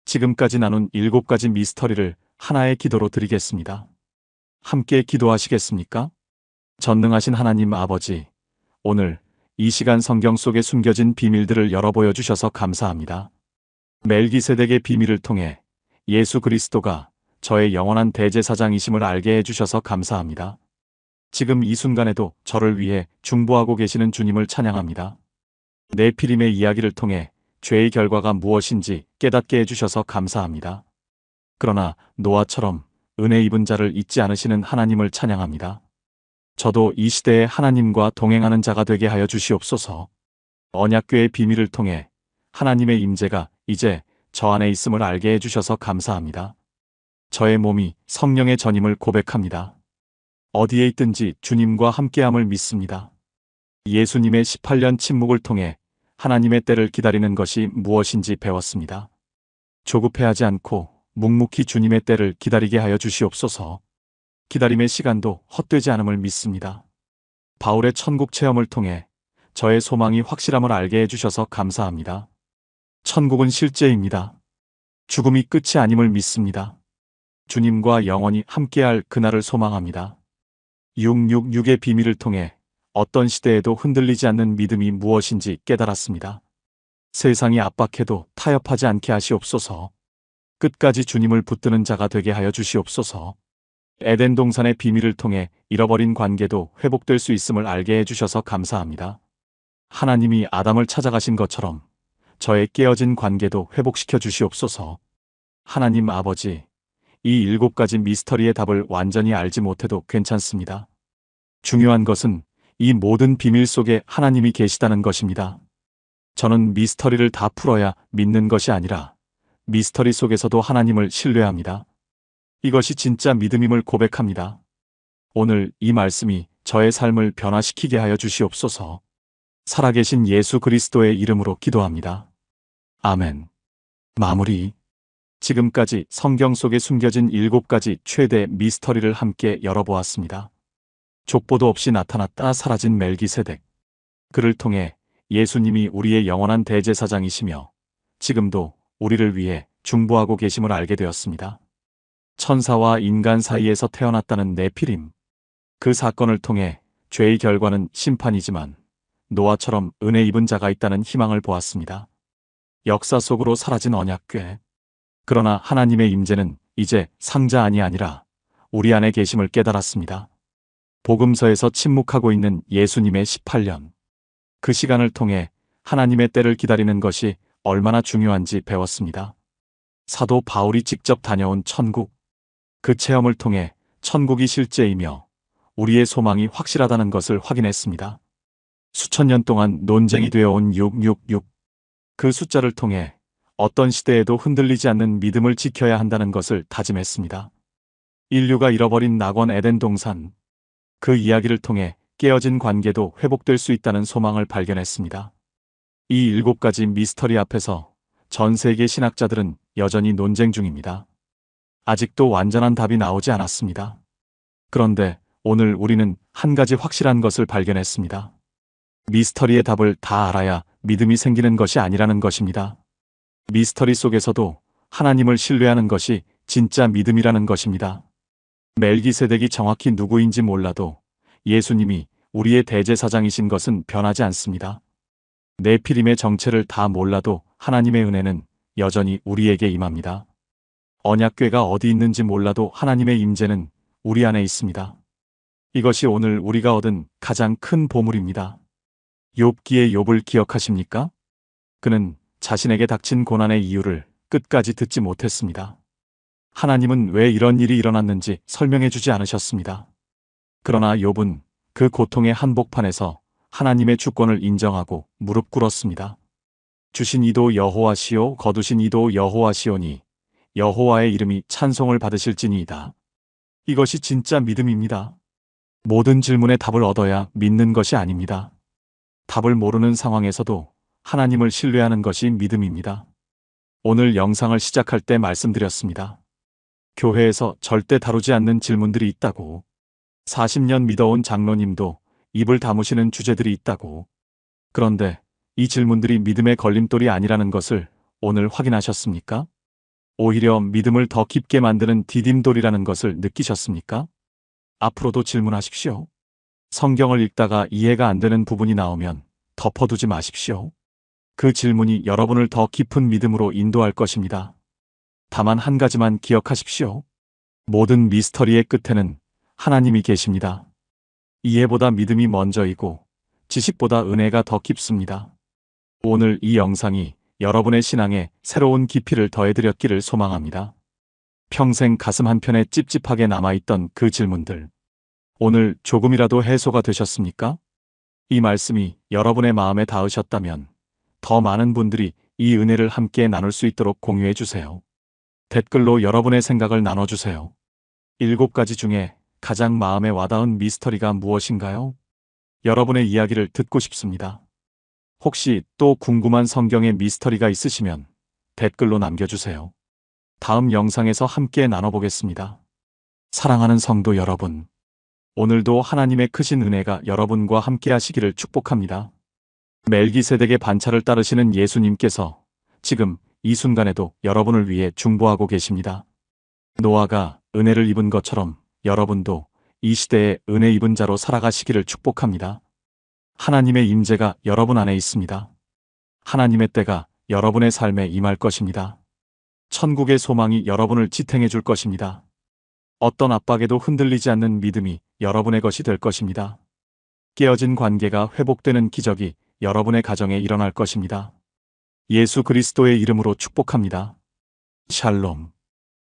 지금까지 나눈 7가지 미스터리를 하나의 기도로 드리겠습니다. 함께 기도하시겠습니까? 전능하신 하나님 아버지, 오늘 이 시간 성경 속에 숨겨진 비밀들을 열어 보여주셔서 감사합니다. 멜기세덱의 비밀을 통해 예수 그리스도가 저의 영원한 대제사장이심을 알게 해주셔서 감사합니다. 지금 이 순간에도 저를 위해 중보하고 계시는 주님을 찬양합니다. 네피림의 이야기를 통해 죄의 결과가 무엇인지 깨닫게 해주셔서 감사합니다. 그러나 노아처럼 은혜 입은 자를 잊지 않으시는 하나님을 찬양합니다. 저도 이 시대에 하나님과 동행하는 자가 되게 하여 주시옵소서. 언약궤의 비밀을 통해 하나님의 임재가 이제 저 안에 있음을 알게 해주셔서 감사합니다. 저의 몸이 성령의 전임을 고백합니다. 어디에 있든지 주님과 함께함을 믿습니다. 예수님의 18년 침묵을 통해 하나님의 때를 기다리는 것이 무엇인지 배웠습니다. 조급해하지 않고 묵묵히 주님의 때를 기다리게 하여 주시옵소서. 기다림의 시간도 헛되지 않음을 믿습니다. 바울의 천국 체험을 통해 저의 소망이 확실함을 알게 해주셔서 감사합니다. 천국은 실제입니다. 죽음이 끝이 아님을 믿습니다. 주님과 영원히 함께할 그날을 소망합니다. 666의 비밀을 통해 어떤 시대에도 흔들리지 않는 믿음이 무엇인지 깨달았습니다. 세상이 압박해도 타협하지 않게 하시옵소서. 끝까지 주님을 붙드는 자가 되게 하여 주시옵소서. 에덴 동산의 비밀을 통해 잃어버린 관계도 회복될 수 있음을 알게 해주셔서 감사합니다. 하나님이 아담을 찾아가신 것처럼 저의 깨어진 관계도 회복시켜 주시옵소서. 하나님 아버지, 이 7가지 미스터리의 답을 완전히 알지 못해도 괜찮습니다. 중요한 것은 이 모든 비밀 속에 하나님이 계시다는 것입니다. 저는 미스터리를 다 풀어야 믿는 것이 아니라 미스터리 속에서도 하나님을 신뢰합니다. 이것이 진짜 믿음임을 고백합니다. 오늘 이 말씀이 저의 삶을 변화시키게 하여 주시옵소서. 살아계신 예수 그리스도의 이름으로 기도합니다. 아멘. 마무리. 지금까지 성경 속에 숨겨진 7가지 최대 미스터리를 함께 열어보았습니다. 족보도 없이 나타났다 사라진 멜기세덱. 그를 통해 예수님이 우리의 영원한 대제사장이시며 지금도 우리를 위해 중보하고 계심을 알게 되었습니다. 천사와 인간 사이에서 태어났다는 네피림. 그 사건을 통해 죄의 결과는 심판이지만 노아처럼 은혜 입은 자가 있다는 희망을 보았습니다. 역사 속으로 사라진 언약궤. 그러나 하나님의 임재는 이제 상자 안이 아니라 우리 안에 계심을 깨달았습니다. 복음서에서 침묵하고 있는 예수님의 18년. 그 시간을 통해 하나님의 때를 기다리는 것이 얼마나 중요한지 배웠습니다. 사도 바울이 직접 다녀온 천국. 그 체험을 통해 천국이 실제이며 우리의 소망이 확실하다는 것을 확인했습니다. 수천 년 동안 논쟁이 되어온 666. 그 숫자를 통해 어떤 시대에도 흔들리지 않는 믿음을 지켜야 한다는 것을 다짐했습니다. 인류가 잃어버린 낙원 에덴 동산. 그 이야기를 통해 깨어진 관계도 회복될 수 있다는 소망을 발견했습니다. 이 7가지 미스터리 앞에서 전 세계 신학자들은 여전히 논쟁 중입니다. 아직도 완전한 답이 나오지 않았습니다. 그런데 오늘 우리는 한 가지 확실한 것을 발견했습니다. 미스터리의 답을 다 알아야 믿음이 생기는 것이 아니라는 것입니다. 미스터리 속에서도 하나님을 신뢰하는 것이 진짜 믿음이라는 것입니다. 멜기세덱이 정확히 누구인지 몰라도 예수님이 우리의 대제사장이신 것은 변하지 않습니다. 네피림의 정체를 다 몰라도 하나님의 은혜는 여전히 우리에게 임합니다. 언약궤가 어디 있는지 몰라도 하나님의 임재는 우리 안에 있습니다. 이것이 오늘 우리가 얻은 가장 큰 보물입니다. 욥기의 욥을 기억하십니까? 그는 자신에게 닥친 고난의 이유를 끝까지 듣지 못했습니다. 하나님은 왜 이런 일이 일어났는지 설명해 주지 않으셨습니다. 그러나 욥은 그 고통의 한복판에서 하나님의 주권을 인정하고 무릎 꿇었습니다. 주신 이도 여호와시요 거두신 이도 여호와시오니 여호와의 이름이 찬송을 받으실지니이다. 이것이 진짜 믿음입니다. 모든 질문에 답을 얻어야 믿는 것이 아닙니다. 답을 모르는 상황에서도 하나님을 신뢰하는 것이 믿음입니다. 오늘 영상을 시작할 때 말씀드렸습니다. 교회에서 절대 다루지 않는 질문들이 있다고. 40년 믿어온 장로님도 입을 다무시는 주제들이 있다고. 그런데 이 질문들이 믿음의 걸림돌이 아니라는 것을 오늘 확인하셨습니까? 오히려 믿음을 더 깊게 만드는 디딤돌이라는 것을 느끼셨습니까? 앞으로도 질문하십시오. 성경을 읽다가 이해가 안 되는 부분이 나오면 덮어두지 마십시오. 그 질문이 여러분을 더 깊은 믿음으로 인도할 것입니다. 다만 한 가지만 기억하십시오. 모든 미스터리의 끝에는 하나님이 계십니다. 이해보다 믿음이 먼저이고 지식보다 은혜가 더 깊습니다. 오늘 이 영상이 여러분의 신앙에 새로운 깊이를 더해드렸기를 소망합니다. 평생 가슴 한편에 찝찝하게 남아있던 그 질문들. 오늘 조금이라도 해소가 되셨습니까? 이 말씀이 여러분의 마음에 닿으셨다면 더 많은 분들이 이 은혜를 함께 나눌 수 있도록 공유해 주세요. 댓글로 여러분의 생각을 나눠주세요. 7가지 중에 가장 마음에 와닿은 미스터리가 무엇인가요? 여러분의 이야기를 듣고 싶습니다. 혹시 또 궁금한 성경의 미스터리가 있으시면 댓글로 남겨주세요. 다음 영상에서 함께 나눠보겠습니다. 사랑하는 성도 여러분, 오늘도 하나님의 크신 은혜가 여러분과 함께 하시기를 축복합니다. 멜기세덱의 반차를 따르시는 예수님께서 지금 이 순간에도 여러분을 위해 중보하고 계십니다. 노아가 은혜를 입은 것처럼 여러분도 이 시대에 은혜 입은 자로 살아가시기를 축복합니다. 하나님의 임재가 여러분 안에 있습니다. 하나님의 때가 여러분의 삶에 임할 것입니다. 천국의 소망이 여러분을 지탱해 줄 것입니다. 어떤 압박에도 흔들리지 않는 믿음이 여러분의 것이 될 것입니다. 깨어진 관계가 회복되는 기적이 여러분의 가정에 일어날 것입니다. 예수 그리스도의 이름으로 축복합니다. 샬롬.